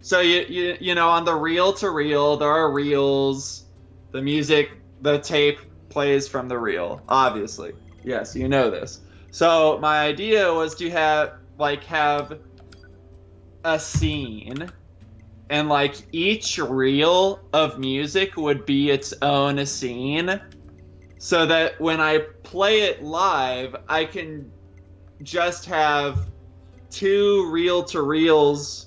So you know, on the reel to reel, there are reels. The music, the tape plays from the reel, obviously. Yes, you know this. So my idea was to have a scene, and each reel of music would be its own scene, so that when I play it live, I can just have 2 reel to reels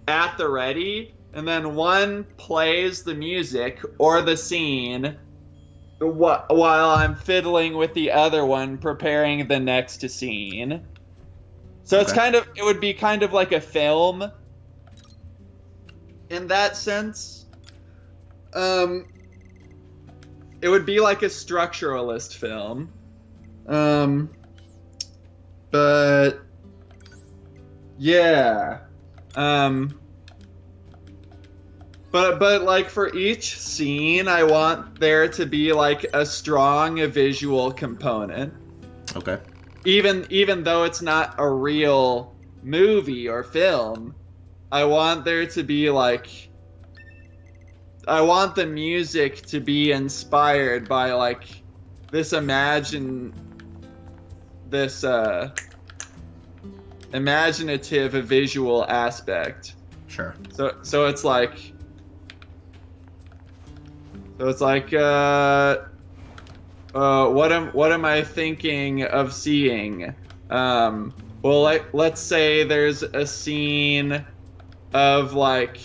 at the ready, and then one plays the music or the scene while I'm fiddling with the other one, preparing the next scene. So it's it would be kind of like a film in that sense. It would be like a structuralist film. But yeah. But for each scene, I want there to be a strong visual component.
Okay.
Even though it's not a real movie or film, I want there to be I want the music to be inspired by this imaginative visual aspect.
Sure.
So it's what am I thinking of seeing? Well, let's say there's a scene of like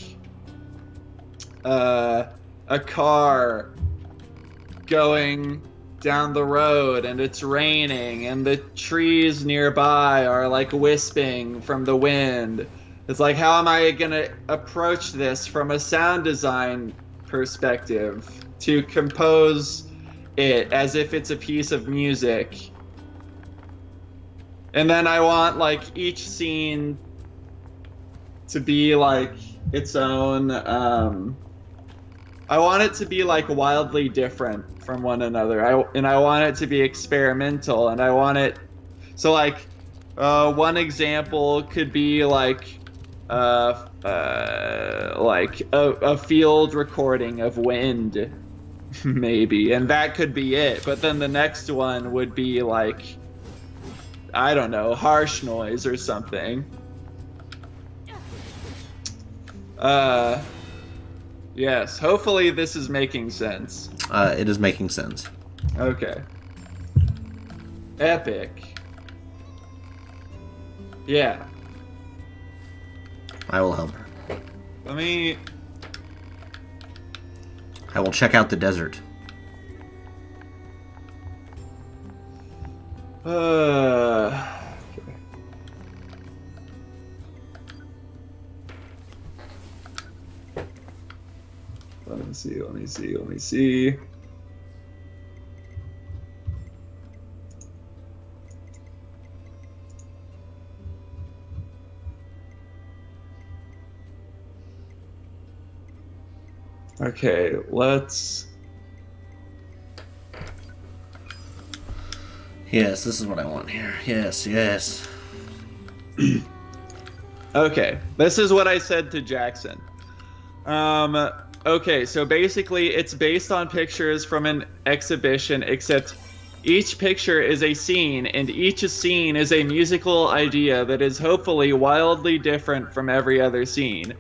a car going down the road and it's raining and the trees nearby are like wisping from the wind. It's like, how am I gonna approach this from a sound design perspective to compose it as if it's a piece of music? And then I want like each scene to be like its own I want it to be like wildly different from one another. I want it to be experimental, and I want it so like one example could be like a field recording of wind maybe, and that could be it. But then the next one would be like, I don't know, harsh noise or something. Yes, hopefully this is making sense.
It is making sense.
Okay. Epic. Yeah.
I will help her.
Let me...
I will check out the desert.
Okay. Let me see. Okay, let's...
Yes, this is what I want here. Yes, yes.
Okay, this is what I said to Jackson. Okay, so basically it's based on pictures from an exhibition, except each picture is a scene, and each scene is a musical idea that is hopefully wildly different from every other scene.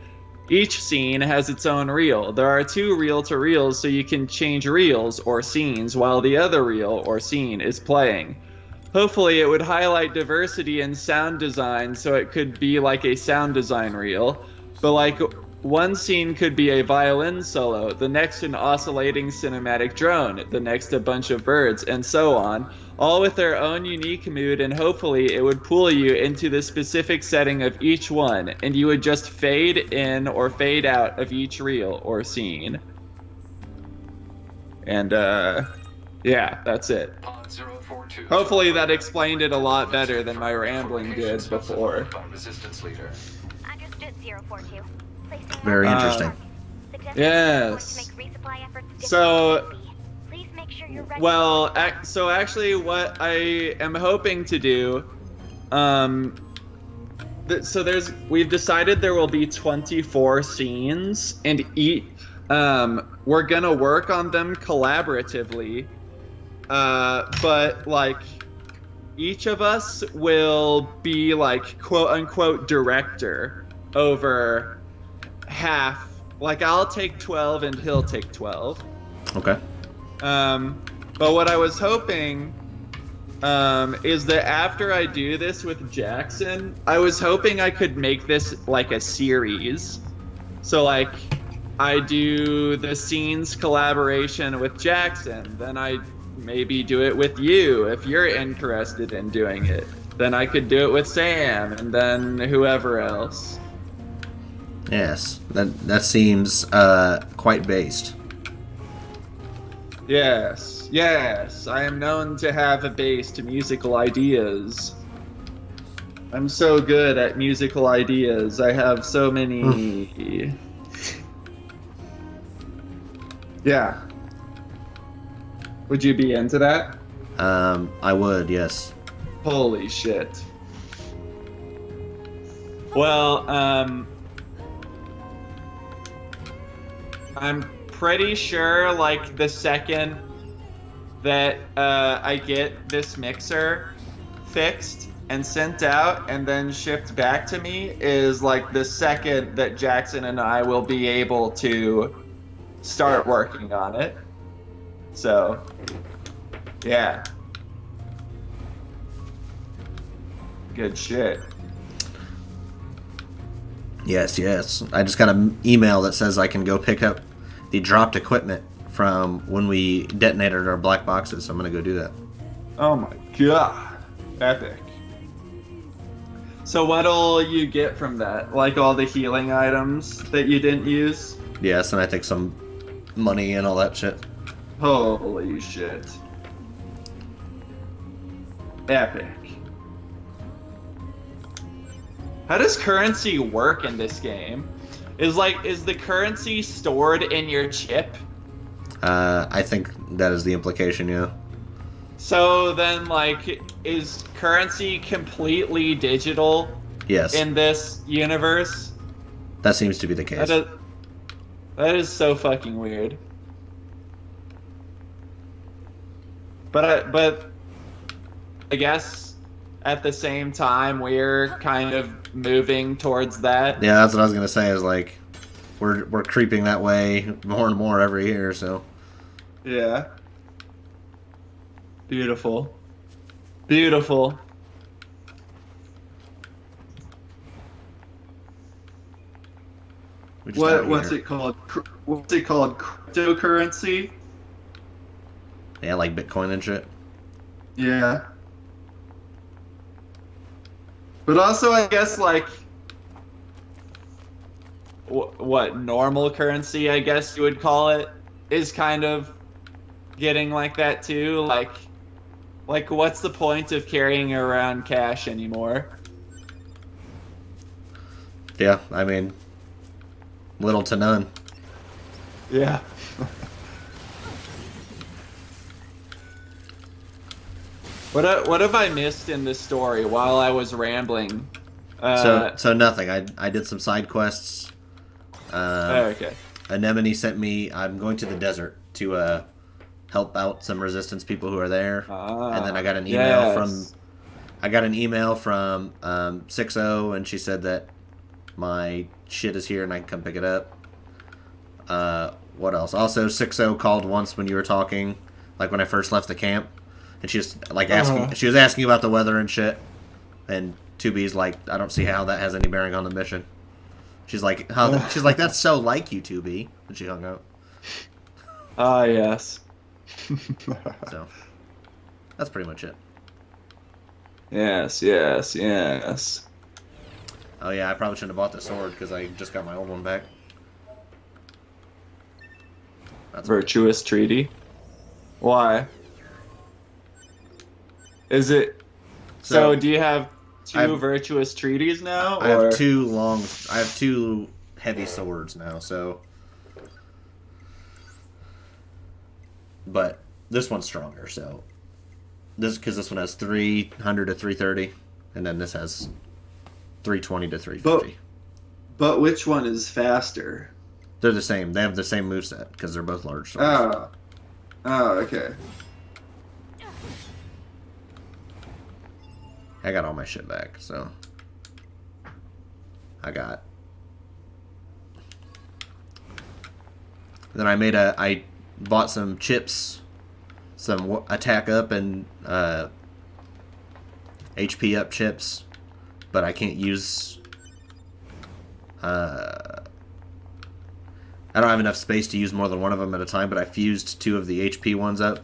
Each scene has its own reel. There are 2 reel-to-reels, so you can change reels or scenes while the other reel or scene is playing. Hopefully it would highlight diversity in sound design, so it could be like a sound design reel. But like, one scene could be a violin solo, the next an oscillating cinematic drone, the next a bunch of birds, and so on, all with their own unique mood, and hopefully it would pull you into the specific setting of each one, and you would just fade in or fade out of each reel or scene. And yeah, that's it. Hopefully that explained it a lot better than my rambling did before.
Understood, 042.
Very interesting.
Yes. So, well, so actually what I am hoping to do, so we've decided there will be 24 scenes, and we're gonna work on them collaboratively, but like, each of us will be like, quote unquote, director over half. Like, I'll take 12 and he'll take 12.
Okay.
But what I was hoping is that after I do this with Jackson, I was hoping I could make this like a series. So like, I do the scenes collaboration with Jackson, then I maybe do it with you if you're interested in doing it. Then I could do it with Sam, and then whoever else.
Yes, that seems quite based.
Yes, yes, I am known to have a base to musical ideas. I'm so good at musical ideas. I have so many. Yeah. Would you be into that?
I would, yes.
Holy shit. Well, I'm pretty sure, like, the second that I get this mixer fixed and sent out and then shipped back to me is, like, the second that Jackson and I will be able to start working on it. So, Yeah. Good shit.
Yes, yes. I just got an email that says I can go pick up the dropped equipment from when we detonated our black boxes, so I'm going to go do that.
Oh my god. Epic. So what'll you get from that? Like all the healing items that you didn't use?
Yes, and I think some money and all that shit.
Holy shit. Epic. How does currency work in this game? Is the currency stored in your chip?
I think that is the implication, yeah.
So then, like, is currency completely digital
Yes.
in this universe?
That seems to be the case.
That is so fucking weird. But I guess at the same time we're kind of moving towards that.
Yeah, that's what I was gonna say. Is like we're creeping that way more and more every year. So
Yeah. Beautiful. Beautiful.
we just out
What's
here.
it called? What's it called? Cryptocurrency?
Yeah, like Bitcoin and shit.
Yeah. But also, I guess, like, what normal currency, I guess you would call it, is kind of getting like that too. Like, what's the point of carrying around cash anymore?
Yeah, I mean, little to none.
Yeah. What have I missed in this story while I was rambling?
So nothing. I did some side quests.
Okay.
Anemone sent me. I'm going to the desert to help out some resistance people who are there. And then I got an email from 6-0, and she said that my shit is here and I can come pick it up. What else? Also, 6-0 called once when you were talking, like when I first left the camp, and she was like asking. She was asking about the weather and shit. And 2B's like, I don't see how that has any bearing on the mission. She's like, she's like, that's so like you, 2B. And she hung up.
Ah, yes.
So that's pretty much it.
Yes, yes, yes.
Oh yeah, I probably shouldn't have bought the sword because I just got my old one back. That's
Virtuous treaty. Why? Is it? So do you have two virtuous treaties now?
I have two heavy swords now. So, but this one's stronger. So because this one has 300 to 330, and then this has 320 to 350.
But which one is faster?
They're the same. They have the same moveset because they're both large swords.
Oh, okay.
I got all my shit back, so I got. Then I bought some chips, some attack up and HP up chips, but I can't use. I don't have enough space to use more than one of them at a time, but I fused 2 of the HP ones up,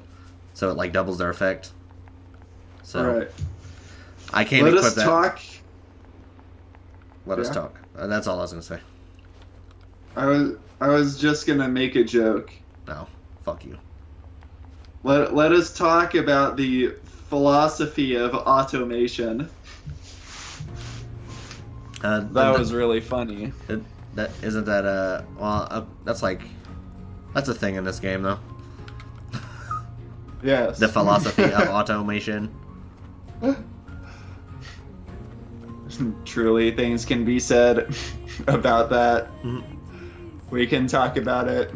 so it like doubles their effect. So.
All right.
I can't equip that.
Talk.
Let us talk. That's all I was gonna say.
I was just gonna make a joke.
No, fuck you.
Let us talk about the philosophy of automation. That was really funny.
That isn't that that's a thing in this game though.
Yes.
The philosophy of automation.
Truly, things can be said about that. Mm-hmm. We can talk about it,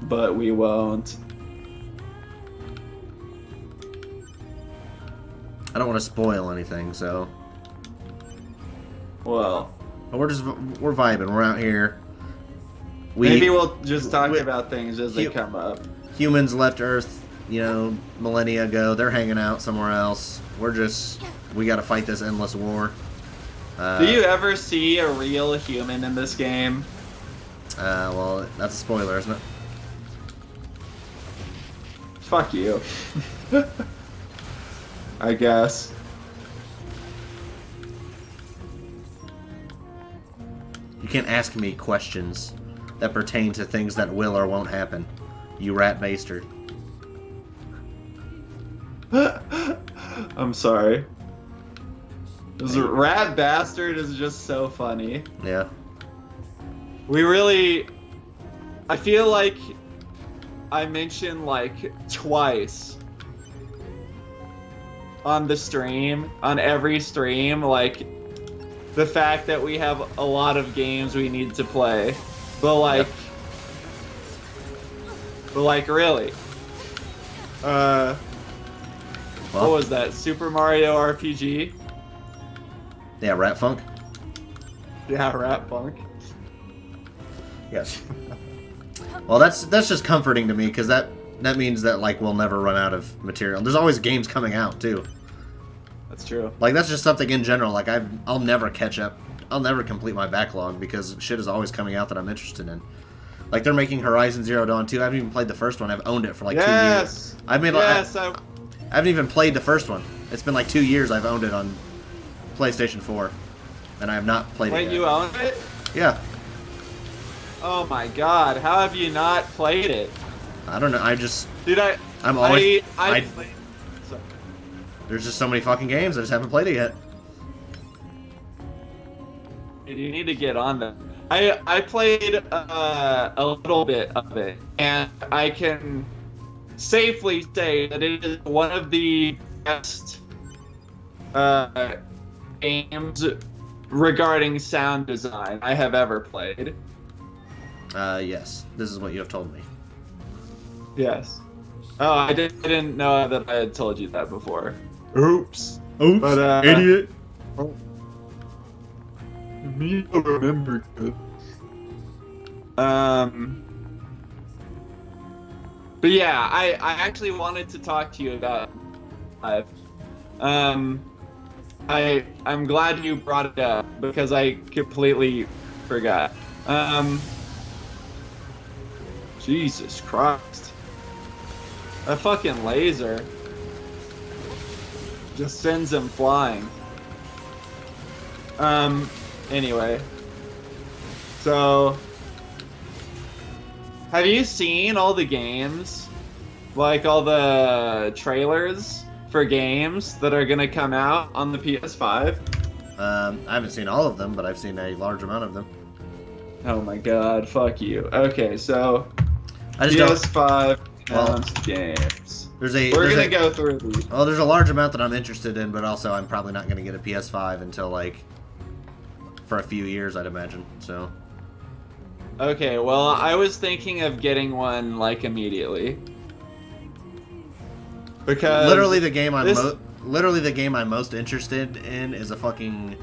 but we won't.
I don't want to spoil anything, so.
Well,
we're vibing. We're out here.
Maybe we'll just talk about things as they come up.
Humans left Earth millennia ago. They're hanging out somewhere else. We got to fight this endless war.
Do you ever see a real human in this game?
Well, that's a spoiler, isn't it?
Fuck you. I guess.
You can't ask me questions that pertain to things that will or won't happen. You rat bastard.
I'm sorry. This rat bastard is just so funny.
Yeah.
I feel like I mentioned like twice on the stream, on every stream, like the fact that we have a lot of games we need to play. But like, really. What was that? Super Mario RPG?
Yeah, Rat Funk?
Yeah, Rat Funk.
Yes. Well, that's just comforting to me, because that means that, like, we'll never run out of material. There's always games coming out, too.
That's true.
Like, that's just something in general. Like, I'll never catch up. I'll never complete my backlog, because shit is always coming out that I'm interested in. Like, they're making Horizon Zero Dawn 2. I haven't even played the first one. I've owned it for, like, 2 years. I haven't even played the first one. It's been, like, 2 years I've owned it on PlayStation 4. And I have not played it yet.
Wait, you own it?
Yeah.
Oh my god, how have you not played it?
I don't know, I just...
Dude,
I'm always...
Sorry.
There's just so many fucking games, I just haven't played it yet.
Dude, you need to get on that. I played a little bit of it, and I can safely say that it is one of the best games regarding sound design I have ever played.
Yes. This is what you have told me.
Yes. Oh, I didn't know that I had told you that before. Oops.
Oops,
But,
idiot.
Me to remember. But yeah, I actually wanted to talk to you about Live. I'm glad you brought it up because I completely forgot. Jesus Christ. A fucking laser just sends him flying. Anyway. So, have you seen all the games? Like all the trailers for games that are gonna come out on the PS5?
I haven't seen all of them, but I've seen a large amount of them.
Oh my god, fuck you. Okay, so
I just
PS5 announced games. We're gonna go through these.
Well, there's a large amount that I'm interested in, but also I'm probably not gonna get a PS5 until like for a few years, I'd imagine. So.
Okay, well, I was thinking of getting one like immediately. Because
literally the game I'm most interested in is a fucking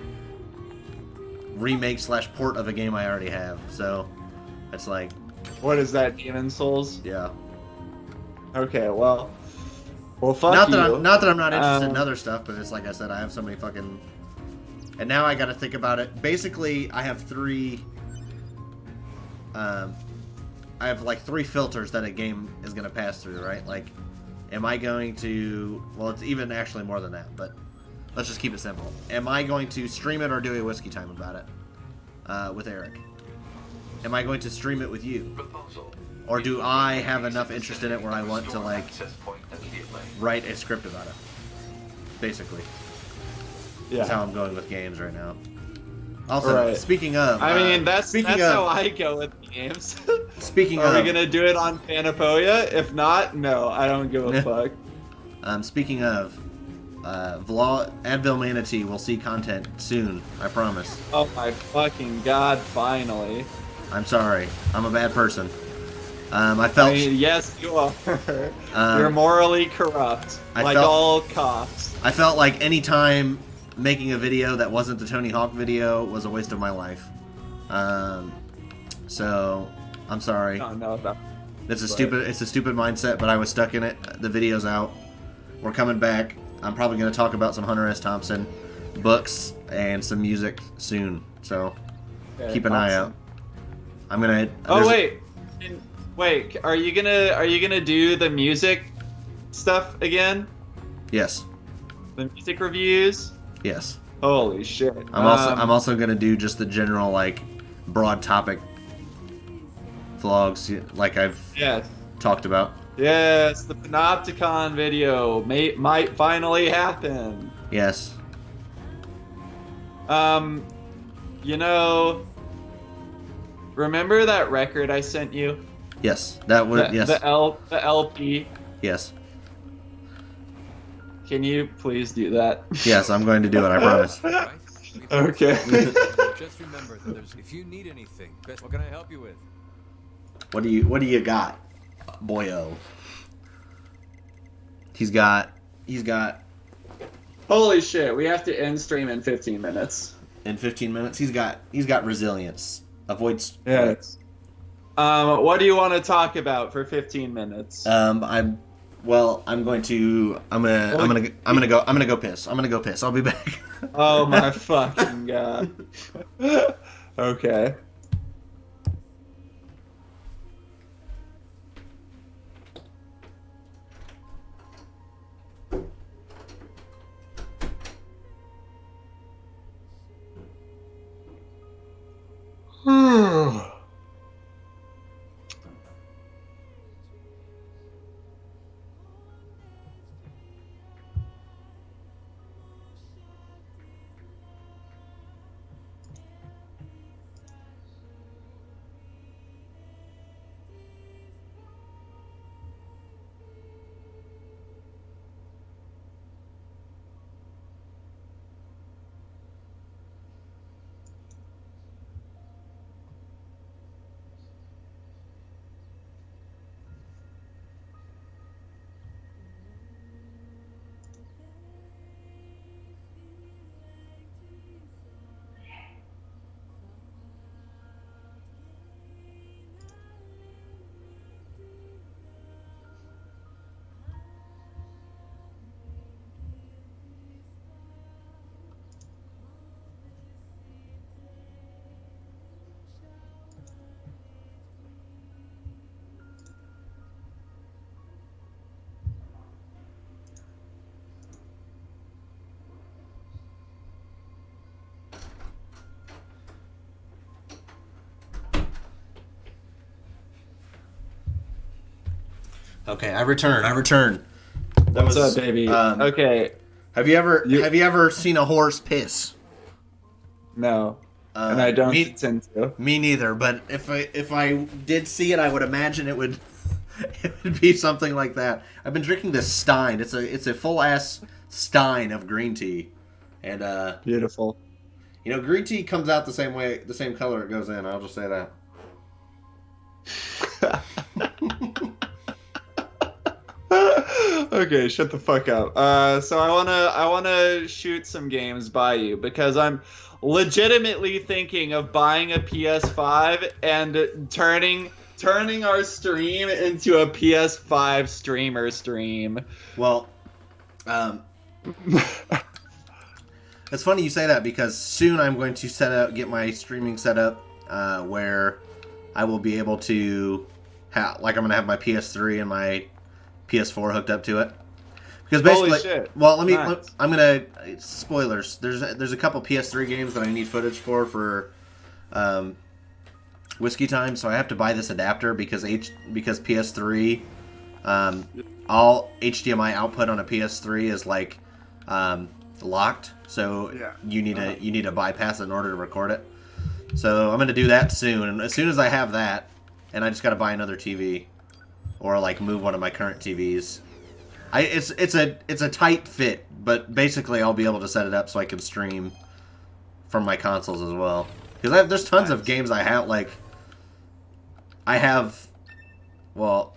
remake / port of a game I already have. So it's like,
what is that, Demon Souls?
Yeah.
Okay, well, fuck
not
you.
that I'm not interested in other stuff, but it's like I said, I have so many fucking, and now I got to think about it. Basically, I have three. I have like 3 filters that a game is going to pass through, right? Like, am I going to... Well, it's even actually more than that, but let's just keep it simple. Am I going to stream it or do a whiskey time about it with Eric? Am I going to stream it with you? Or do I have enough interest in it where I want to, like, write a script about it? Basically.
Yeah.
That's how I'm going with games right now. Also,
right.
Speaking of...
I mean, that's how I go with games.
Speaking
Are
of...
we going to do it on Phanopoeia? If not, no, I don't give a fuck.
Speaking of, Advil Manatee will see content soon, I promise.
Oh my fucking god, finally.
I'm sorry. I'm a bad person. I
mean, yes, you are. You're morally corrupt, all cops.
I felt like any time making a video that wasn't the Tony Hawk video was a waste of my life. So, I'm sorry.
Oh, no,
It's a stupid mindset, but I was stuck in it. The video's out. We're coming back. I'm probably going to talk about some Hunter S. Thompson books and some music soon. So keep an eye out. I'm gonna.
Oh wait, are you gonna do the music stuff again?
Yes.
The music reviews?
Yes.
Holy shit.
I'm also gonna do just the general like broad topic vlogs like I've talked about.
Yes, the Panopticon video might finally happen.
Yes.
You know, remember that record I sent you?
Yes, that was
the LP.
Yes.
Can you please do that?
Yes, I'm going to do it. I promise.
Okay.
Just remember that if you need anything, what can I help you with?
What do you got, boyo? He's got.
Holy shit! We have to end stream in 15 minutes.
In 15 minutes, he's got resilience. Avoids.
Yes. What do you want to talk about for 15 minutes?
I'm gonna go piss. I'll be back.
Oh my fucking god. Okay.
Okay, I return.
What's up, baby? Okay.
Have you ever seen a horse piss?
No. And I don't intend to.
Me neither, but if I did see it, I would imagine it would be something like that. I've been drinking this Stein. It's a full ass Stein of green tea. And
beautiful.
You know, green tea comes out the same color it goes in. I'll just say that.
Okay, shut the fuck up. So I wanna shoot some games by you because I'm legitimately thinking of buying a PS5 and turning our stream into a PS5 streamer stream.
Well, it's funny you say that because soon I'm going to get my streaming set up where I will be able to I'm going to have my PS3 and my PS4 hooked up to it. Because basically,
holy shit.
Well, I'm gonna spoilers. There's a couple PS3 games that I need footage for Whiskey Time, so I have to buy this adapter because PS3, all HDMI output on a PS3 is like locked, so you need to bypass it in order to record it. So I'm gonna do that soon, and as soon as I have that, and I just gotta buy another TV, or like move one of my current TVs. It's a tight fit, but basically I'll be able to set it up so I can stream from my consoles as well. Because there's tons of games I have. Well,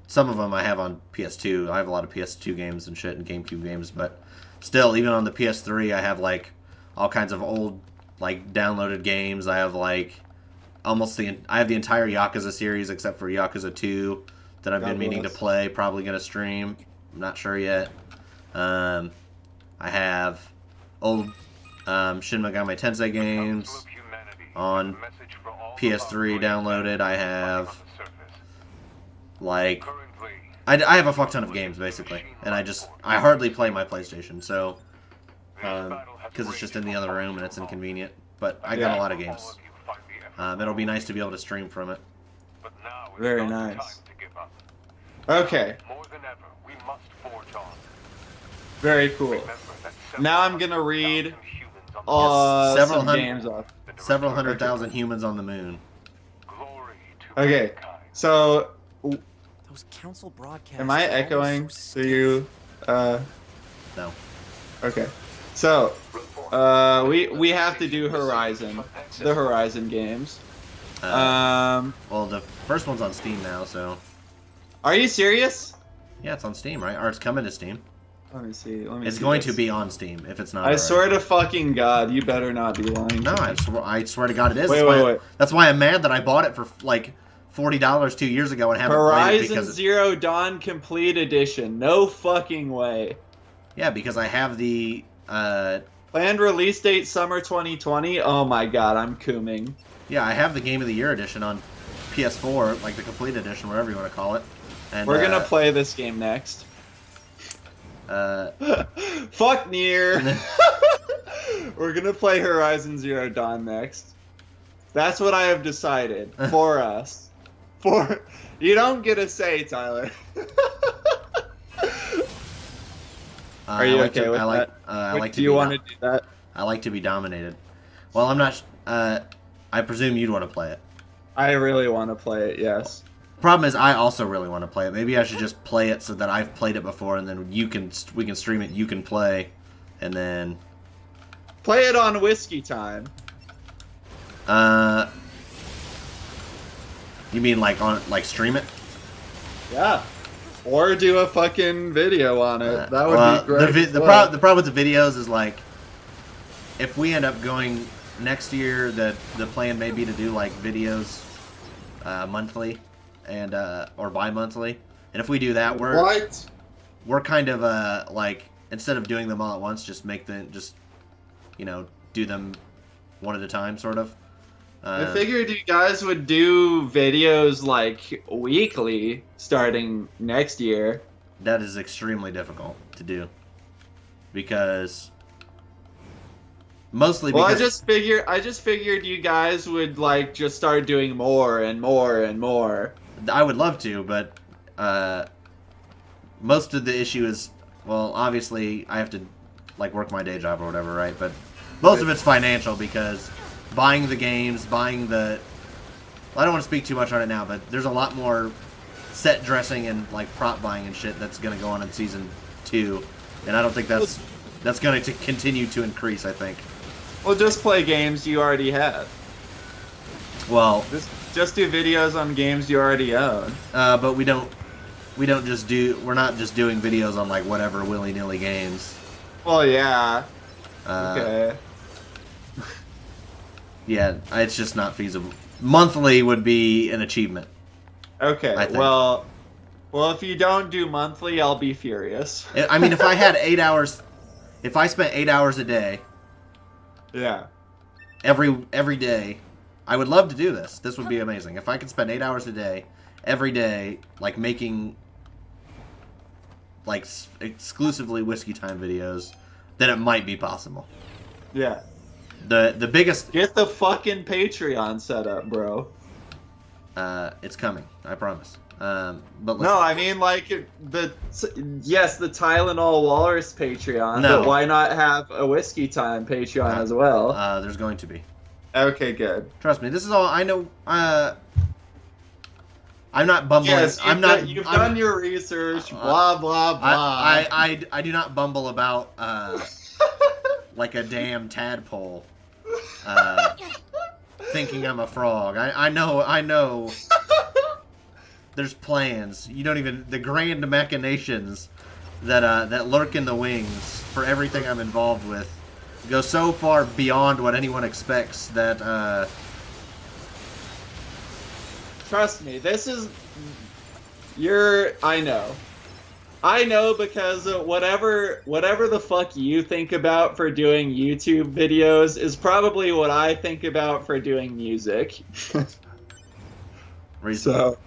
some of them I have on PS2. I have a lot of PS2 games and shit and GameCube games, but still, even on the PS3, I have like all kinds of old like downloaded games. I have like I have the entire Yakuza series except for Yakuza 2 that I've been meaning to play. Probably gonna stream. I'm not sure yet. I have old Shin Megami Tensei games on PS3 downloaded. I have like I have a fuck ton of games basically, and I hardly play my PlayStation, so because it's just in the other room and it's inconvenient. But I got a lot of games. It'll be nice to be able to stream from it.
Very nice. Okay. Very cool. Now I'm gonna read some games off.
Several hundred thousand humans on the moon.
Okay, so
Those council broadcasts.
am I echoing to you?
No.
Okay. So we have to do the Horizon games.
Well, the first one's on Steam now, so.
Are you serious?
Yeah, it's on Steam, right? Or it's coming to Steam.
Let me see.
It's going to be on Steam if it's not.
I swear to fucking God, you better not be lying.
No, I swear to God, it is.
Wait.
That's why I'm mad that I bought it for like $40 2 years ago and haven't played it
Horizon Zero Dawn Complete Edition. No fucking way.
Yeah, because I have the
planned release date summer 2020. Oh my God, I'm cooming.
Yeah, I have the Game of the Year edition on PS4, like the Complete Edition, whatever you want to call it. And
we're gonna play this game next. Fuck Nier. We're gonna play Horizon Zero Dawn next. That's what I have decided for us. You don't get a say, Tyler. Are you okay with that?
I like to
do you want to do that?
I like to be dominated. Well, I'm not. I presume you'd want to play it.
I really want to play it. Yes.
Problem is, I also really want to play it. Maybe I should just play it so that I've played it before, and then we can stream it. You can play, and then
play it on Whiskey Time.
You mean like stream it?
Yeah. Or do a fucking video on it. That would be great.
The problem with the videos is like, if we end up going next year, the plan may be to do like videos monthly and or bi-monthly. And if we do that, we're kind of like, instead of doing them all at once, just do them one at a time, sort of.
I figured you guys would do videos like weekly starting next year.
That is extremely difficult to do because
I just figured you guys would like just start doing more and more and more.
I would love to, but most of the issue is, well, obviously I have to like work my day job or whatever, right? But most of it's financial because buying the games, I don't want to speak too much on it now, but there's a lot more set dressing and like prop buying and shit that's going to go on in Season 2, and I don't think that's going to continue to increase, I think.
Well, just play games you already have.
Well,
just do videos on games you already own.
But we're not just doing videos on like whatever willy-nilly games.
Well, yeah. Okay.
Yeah, it's just not feasible. Monthly would be an achievement.
Okay, well, if you don't do monthly, I'll be furious.
I mean, if I had 8 hours, if I spent 8 hours a day,
yeah,
every day, I would love to do this. This would be amazing. If I could spend 8 hours a day, every day, like making, like exclusively Whiskey Time videos, then it might be possible.
Yeah.
The biggest...
Get the fucking Patreon set up, bro.
It's coming. I promise. But
no, I mean like the Tylenol Walrus Patreon.
No.
But why not have a Whiskey Time Patreon as well?
There's going to be.
Okay, good.
Trust me. This is all I know. I'm not bumbling.
Yes, you've done your research. Blah blah blah.
I do not bumble about like a damn tadpole. Thinking I'm a frog. I know. There's plans. You don't even the grand machinations that lurk in the wings for everything I'm involved with go so far beyond what anyone expects that
Trust me, this is... I know. I know because whatever the fuck you think about for doing YouTube videos is probably what I think about for doing music.
Reasonable.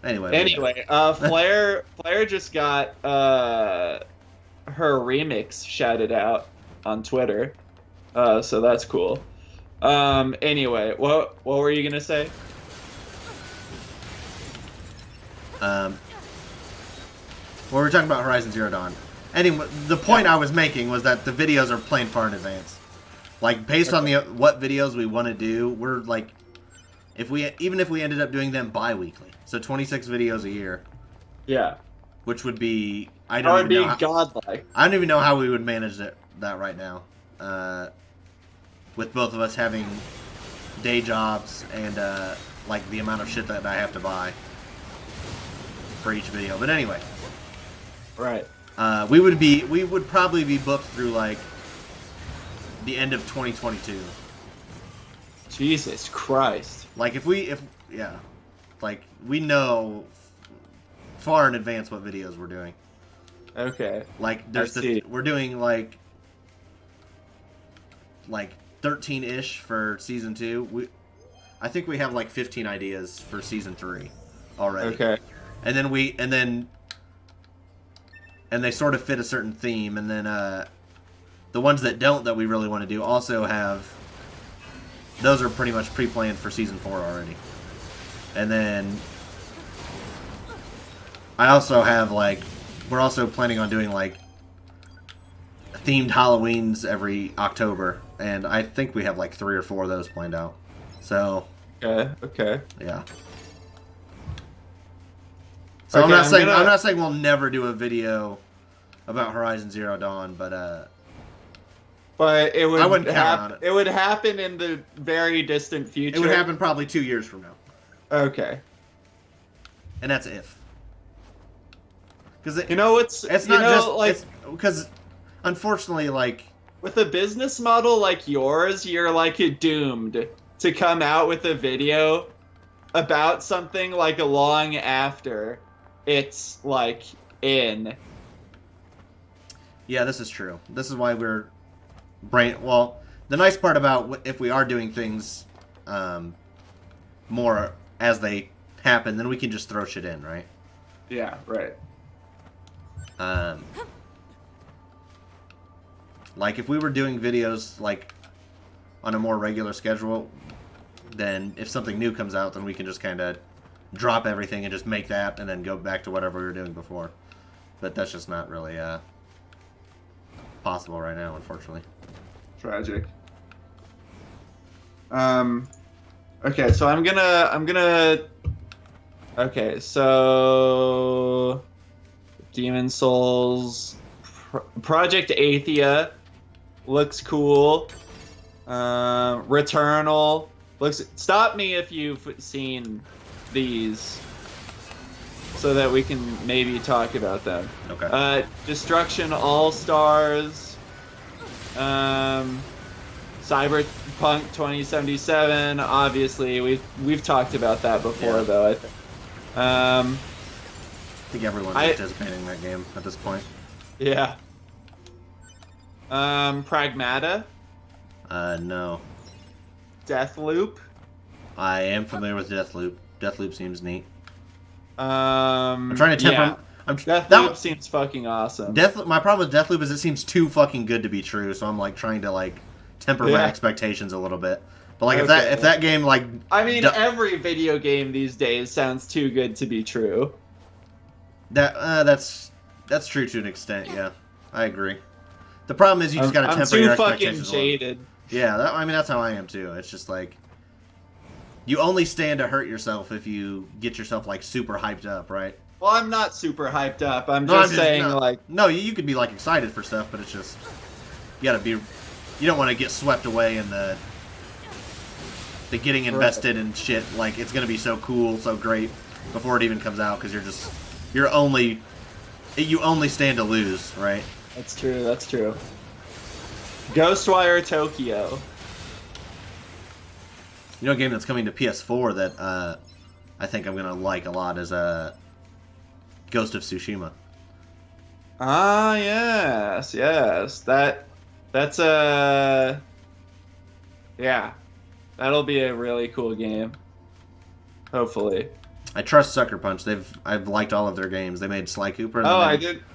Anyway,
Flair just got her remix shouted out on Twitter, so that's cool. Anyway, what were you gonna say?
Well, we were talking about Horizon Zero Dawn. Anyway, the point I was making was that the videos are planned far in advance. Like, based on what videos we want to do, we're like, even if we ended up doing them bi-weekly, so 26 videos a year.
Yeah.
Which would be
godlike.
I don't even know how we would manage that right now. With both of us having day jobs and like the amount of shit that I have to buy for each video. But anyway,
right.
We would probably be booked through like the end of 2022.
Jesus Christ!
Like like we know far in advance what videos we're doing.
Okay.
Like we're doing like 13-ish for season 2. I think we have like 15 ideas for season 3 already.
Okay.
And then they sort of fit a certain theme, and then the ones that don't that we really want to do also have, those are pretty much pre-planned for season 4 already. And then I also have we're also planning on doing like themed Halloweens every October, and I think we have like 3 or 4 of those planned out. So
okay.
Yeah. So I'm not saying we'll never do a video about Horizon Zero Dawn, but
it would
I wouldn't count on it.
It would happen in the very distant future.
It would happen probably 2 years from now.
Okay.
And that's if. Because
it's not just
because unfortunately, like,
with a business model like yours, you're like doomed to come out with a video about something like long after it's like in.
Yeah, this is true. This is why we're well, the nice part about if we are doing things more as they happen, then we can just throw shit in, right?
Yeah, right.
Like if we were doing videos like on a more regular schedule, then if something new comes out, then we can just kind of drop everything and just make that and then go back to whatever we were doing before. But that's just not really possible right now, unfortunately.
Tragic. Okay, so I'm gonna okay, so Demon Souls Project Athia looks cool. Returnal looks. Stop me if you've seen these, so that we can maybe talk about them.
Okay.
Destruction All Stars. Cyberpunk 2077. Obviously, we've talked about that before, though. I
think everyone's anticipating that game at this point.
Yeah. Pragmata.
No.
Deathloop.
I am familiar with Deathloop. Deathloop seems neat.
I'm
trying to temper.
Yeah. Deathloop seems fucking awesome.
My problem with Deathloop is it seems too fucking good to be true, so I'm like trying to temper my expectations a little bit. But like if that game
I mean every video game these days sounds too good to be true.
That's true to an extent, yeah. I agree. The problem is you just gotta temper your expectations.
I'm too fucking jaded.
Yeah, that's how I am too. It's just like you only stand to hurt yourself if you get yourself super hyped up, right?
Well, I'm not super hyped up. I'm just saying
no, you could be excited for stuff, but it's just you gotta be. You don't want to get swept away in the getting invested in shit. Like it's gonna be so cool, so great before it even comes out because you only stand to lose, right?
That's true. That's true. Ghostwire Tokyo.
You know, a game that's coming to PS4 that I think I'm gonna like a lot is Ghost of Tsushima.
Ah, yes, yes. That's yeah. That'll be a really cool game. Hopefully.
I trust Sucker Punch. I've liked all of their games. They made Sly Cooper. And
Oh,
they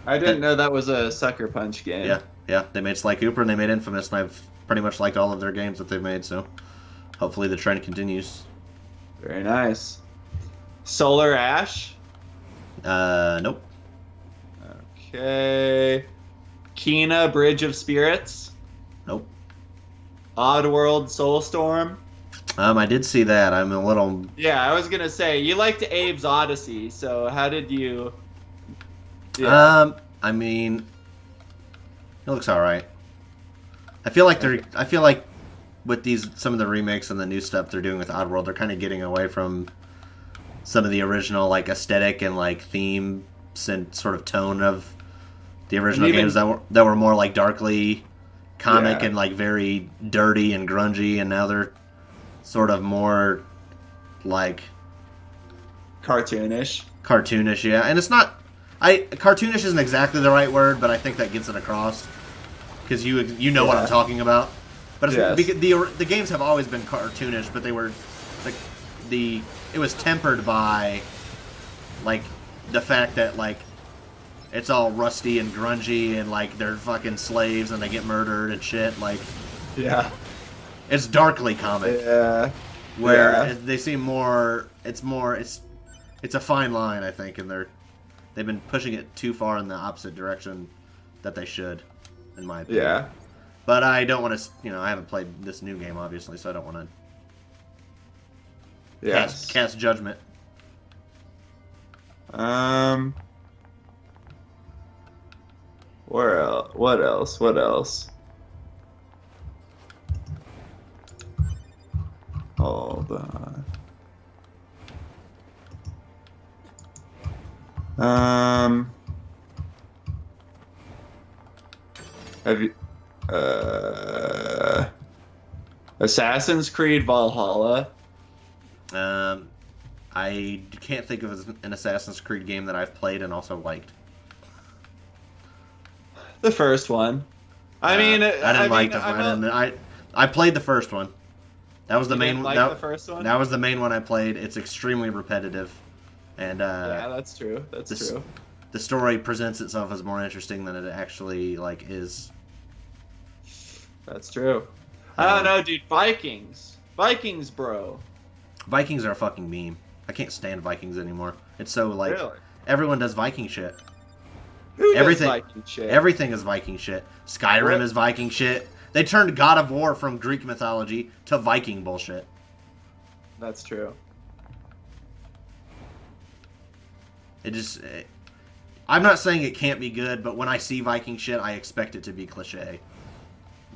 I
made,
didn't know that was a Sucker Punch game.
Yeah. They made Sly Cooper and they made Infamous, and I've pretty much liked all of their games that they've made. So hopefully the trend continues.
Very nice. Solar Ash.
Nope.
Okay. Kena Bridge of Spirits.
Nope.
Oddworld Soulstorm.
I did see that. I'm a little.
Yeah, I was gonna say you liked Abe's Odyssey, so how did you?
I mean, it looks all right. I feel like with some of the remakes and the new stuff they're doing with Oddworld, they're kind of getting away from some of the original like aesthetic and like theme and sort of tone of the original games that were more like darkly comic and like very dirty and grungy, and now they're sort of more like
cartoonish.
Yeah, and it's not. Cartoonish isn't exactly the right word, but I think that gets it across because you know what I'm talking about. But it's, because the games have always been cartoonish, but they were like it was tempered by like the fact that like it's all rusty and grungy and like they're fucking slaves and they get murdered and shit. Like it's darkly comic.
Yeah.
Where they seem more. It's a fine line, I think, and they've been pushing it too far in the opposite direction that they should, in my opinion.
Yeah.
But I don't want to, I haven't played this new game, obviously, so I don't want to cast judgment.
Where else? What else? What else? Hold on. Have you Assassin's Creed Valhalla?
I can't think of an Assassin's Creed game that I've played and also liked.
The first one. I mean,
I played the first one. That was the main one.
The first one?
That was the main one I played. It's extremely repetitive, and
yeah, that's true. That's true.
The story presents itself as more interesting than it actually is.
That's true. I don't know, dude. Vikings, bro.
Vikings are a fucking meme. I can't stand Vikings anymore. It's so like
really?
Everyone does Viking shit.
Everything does Viking shit?
Everything is Viking shit. Skyrim is Viking shit. They turned God of War from Greek mythology to Viking bullshit.
That's true.
I'm not saying it can't be good, but when I see Viking shit, I expect it to be cliche.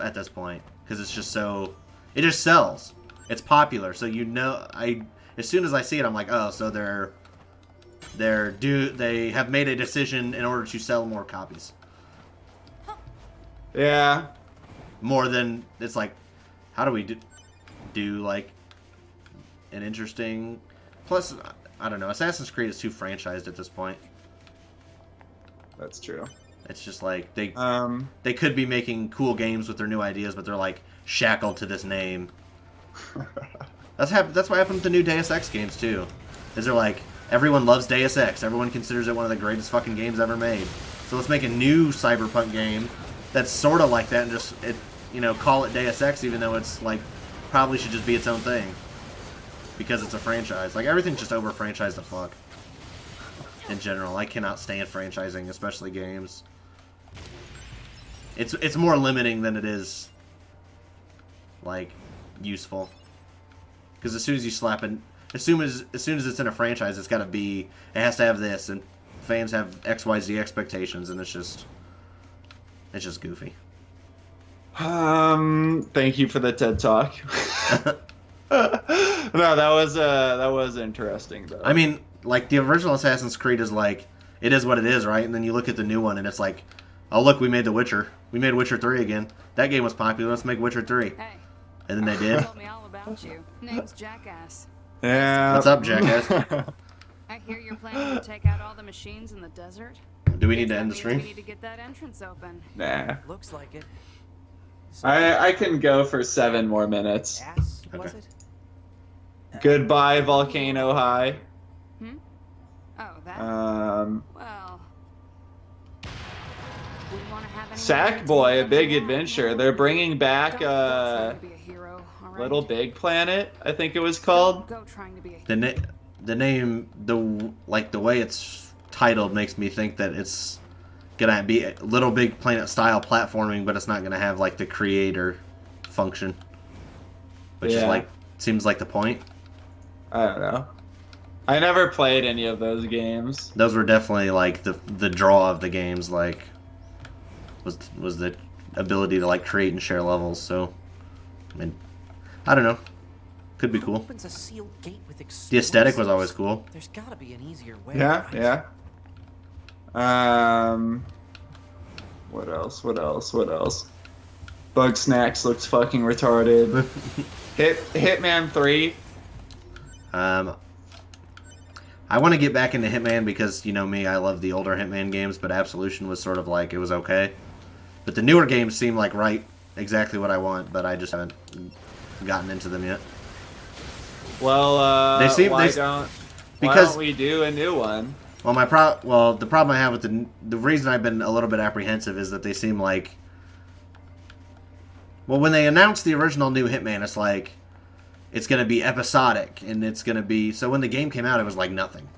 At this point, because it's just so, it just sells. It's popular, so as soon as I see it, I'm like, oh, so they have made a decision in order to sell more copies.
Yeah.
More than it's like, how do we do like an interesting? Plus, I don't know. Assassin's Creed is too franchised at this point.
That's true.
It's just like they could be making cool games with their new ideas, but they're like shackled to this name. That's what happened with the new Deus Ex games too. Is they're like everyone loves Deus Ex, everyone considers it one of the greatest fucking games ever made. So let's make a new cyberpunk game that's sort of like that and just call it Deus Ex, even though it's like probably should just be its own thing because it's a franchise. Like everything's just over franchised to fuck. In general, I cannot stand franchising, especially games. It's more limiting than it is like useful. Because as soon as you slap it, as soon as it's in a franchise, it has to have this, and fans have XYZ expectations, and it's just goofy.
Thank you for the TED Talk. No, that was interesting though.
I mean, like the original Assassin's Creed is like it is what it is, right? And then you look at the new one, and it's like, oh look, we made The Witcher. We made Witcher 3 again. that game was popular. Let's make Witcher 3.
Hey.
And then they did.
Told me all about you. Name's Jackass.
Yeah.
What's up, Jackass?
I hear you're planning to take out all the machines in the desert.
Do we need to
Guess
end
that
the
means
stream?
We need to get that entrance open.
Nah.
Looks like it.
I can go for 7 more minutes.
Ass, was
Okay.
it?
Goodbye, Volcano High.
Hmm? Oh, that. Well. We wanna have anyone
Sackboy, a
take
big
over
adventure.
that?
They're bringing back
Don't try to be a hero, all right?
Little Big Planet, I think it was called.
Go trying to be a hero.
The name, the way it's titled makes me think that it's gonna be a Little Big Planet style platforming, but it's not gonna have like the creator function, which is
Yeah.
like seems like the point.
I don't know. I never played any of those games.
Those were definitely like the draw of the games, like was the ability to like create and share levels. So, I mean, I don't know, could be cool.
Opens a sealed gate with
The aesthetic was
explosives.
always cool.
There's gotta be an easier way.
Yeah,
right?
yeah. What else? Bug Snacks looks fucking retarded. Hitman 3.
I want to get back into Hitman because, you know me, I love the older Hitman games, but Absolution was sort of like, it was okay. But the newer games seem like exactly what I want, but I just haven't gotten into them yet.
Well, why don't we do a new one?
Well, the problem I have with the reason I've been a little bit apprehensive is that they seem like, well, when they announced the original new Hitman, it's like, it's going to be episodic, and it's going to be... So when the game came out, it was like nothing.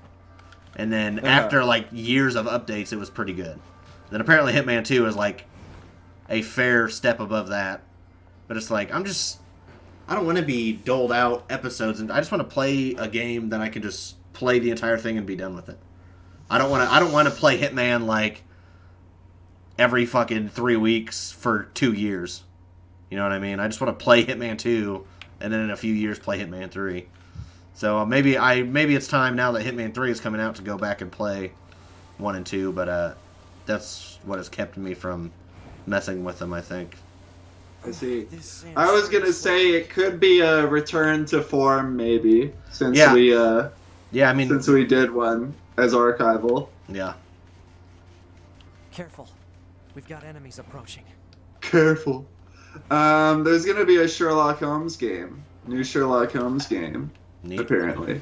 And then after like years of updates, it was pretty good. Then apparently Hitman 2 is like a fair step above that. But it's like, I don't want to be doled out episodes, and I just want to play a game that I can just play the entire thing and be done with it. I don't want to play Hitman like every fucking 3 weeks for 2 years. You know what I mean? I just want to play Hitman 2... and then in a few years play Hitman 3. So maybe it's time now that Hitman 3 is coming out to go back and play 1 and 2, but that's what has kept me from messing with them, I think.
I see. I was gonna say it could be a return to form, maybe, since we did one as archival.
Yeah.
Careful. We've got enemies approaching.
Careful. There's gonna be a Sherlock Holmes game. New Sherlock Holmes game.
Neat.
Apparently.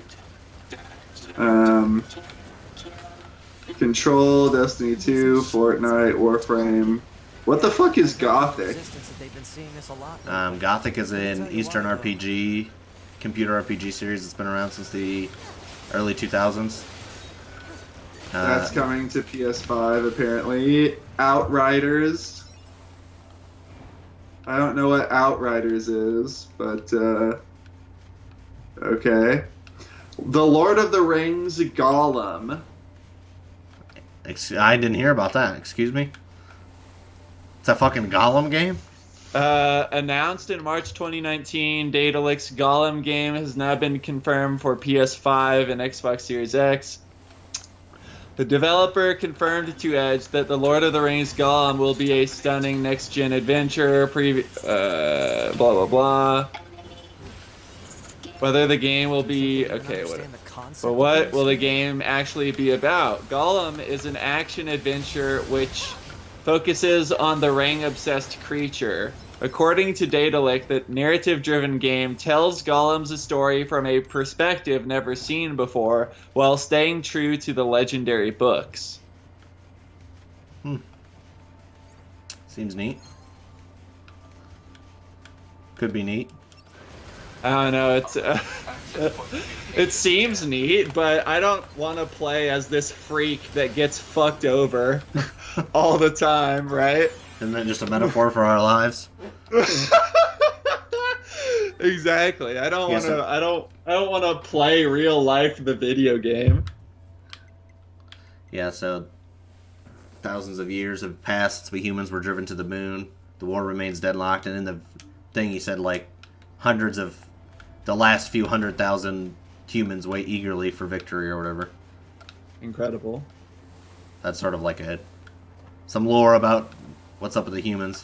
Control, Destiny 2, Fortnite, Warframe. What the fuck is Gothic?
Gothic is an Eastern RPG, computer RPG series that's been around since the early 2000s.
That's coming to PS5 apparently. Outriders. I don't know what Outriders is, but okay. The Lord of the Rings Gollum.
I didn't hear about that. Excuse me? It's a fucking Gollum game?
Announced in March 2019, Daedalus Gollum game has now been confirmed for PS5 and Xbox Series X. The developer confirmed to Edge that The Lord of the Rings Gollum will be a stunning next-gen adventure, blah blah blah. Whether the game will be... Okay, whatever. But what will the game actually be about? Gollum is an action-adventure which focuses on the ring-obsessed creature. According to Daedalic, the narrative-driven game tells Gollum's story from a perspective never seen before, while staying true to the legendary books.
Seems neat. Could be neat.
I don't know, it's... it seems neat, but I don't want to play as this freak that gets fucked over all the time, right?
Isn't that just a metaphor for our lives?
Exactly. I don't want to play real life the video game.
Yeah, so thousands of years have passed since we humans were driven to the moon. The war remains deadlocked, and in the thing he said like the last few 100,000 humans wait eagerly for victory or whatever.
Incredible.
That's sort of like some lore about what's up with the humans.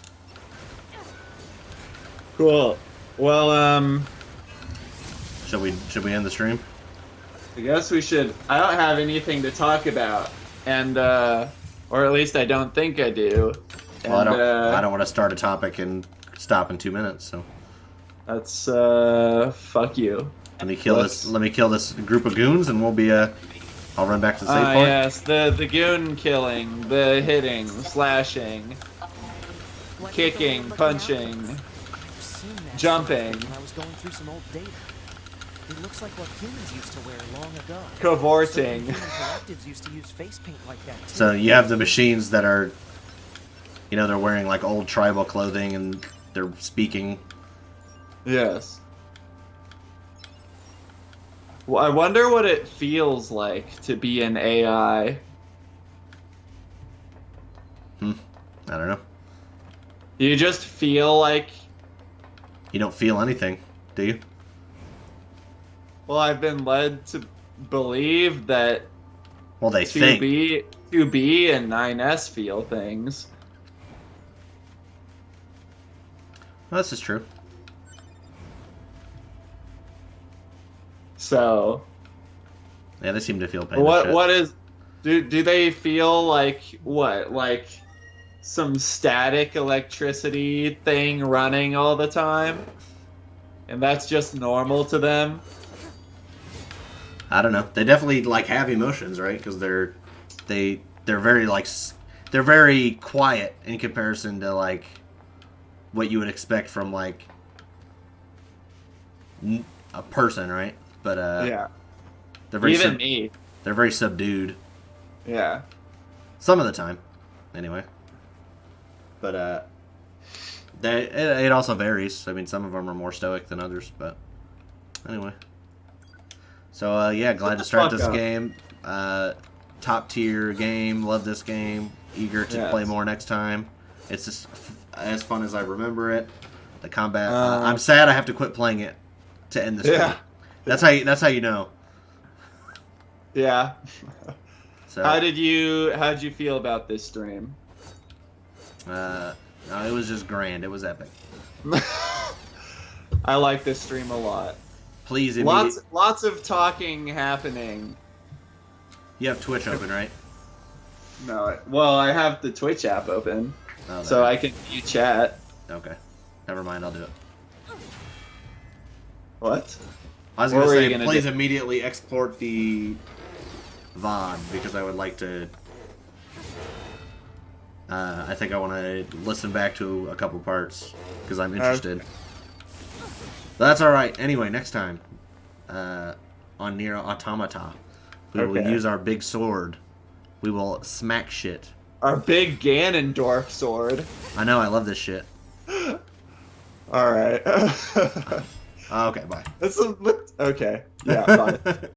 Cool. Well,
Should we end the stream?
I guess we should. I don't have anything to talk about, and or at least I don't think I do. And,
Well, I don't want to start a topic and stop in 2 minutes. So
that's fuck you.
let me kill this group of goons, and we'll be I'll run back to the save point.
Yes, the goon killing, the hitting, slashing, kicking, punching, jumping,
When I was going through some old data. It looks like what humans used to wear long ago.
cavorting.
Human collectives used to use face paint like that too.
So you have the machines that are, they're wearing like old tribal clothing and they're speaking.
Yes. Well, I wonder what it feels like to be an AI.
I don't know.
Do you just feel like...
You don't feel anything, do you?
Well, I've been led to believe that
Well, they think.
2B and 9S feel things.
Well, this is true.
So...
Yeah, they seem to feel pain. and shit.
What is... Do they feel like, what? Like some static electricity thing running all the time? And that's just normal to them?
I don't know. They definitely like have emotions, right? Because they're very they're very quiet in comparison to like what you would expect from like a person, right? But
Yeah.
they're very
Even me.
They're very subdued.
Yeah.
Some of the time, anyway. But it also varies. I mean, some of them are more stoic than others, but anyway. So yeah, glad to start this game. Top tier game. Love this game. Eager to play more next time. It's just as fun as I remember it. The combat. I'm sad I have to quit playing it to end this game. That's how you know.
Yeah.
So
How'd you feel about this stream?
no, it was just grand. It was epic.
I like this stream a lot.
Please,
Lots of talking happening.
You have Twitch open, right?
No, well, I have the Twitch app open,
Oh,
so I can view chat.
Okay, never mind. I'll do it.
What?
I was
What
gonna
were you
say,
gonna
please
do?
immediately export the VOD because I would like to. I think I want to listen back to a couple parts because I'm interested. But that's all right. Anyway, next time on Nier Automata, we will use our big sword. We will smack shit.
Our big Ganondorf sword.
I know. I love this shit.
All right.
Okay. Bye.
Okay. Yeah. Bye.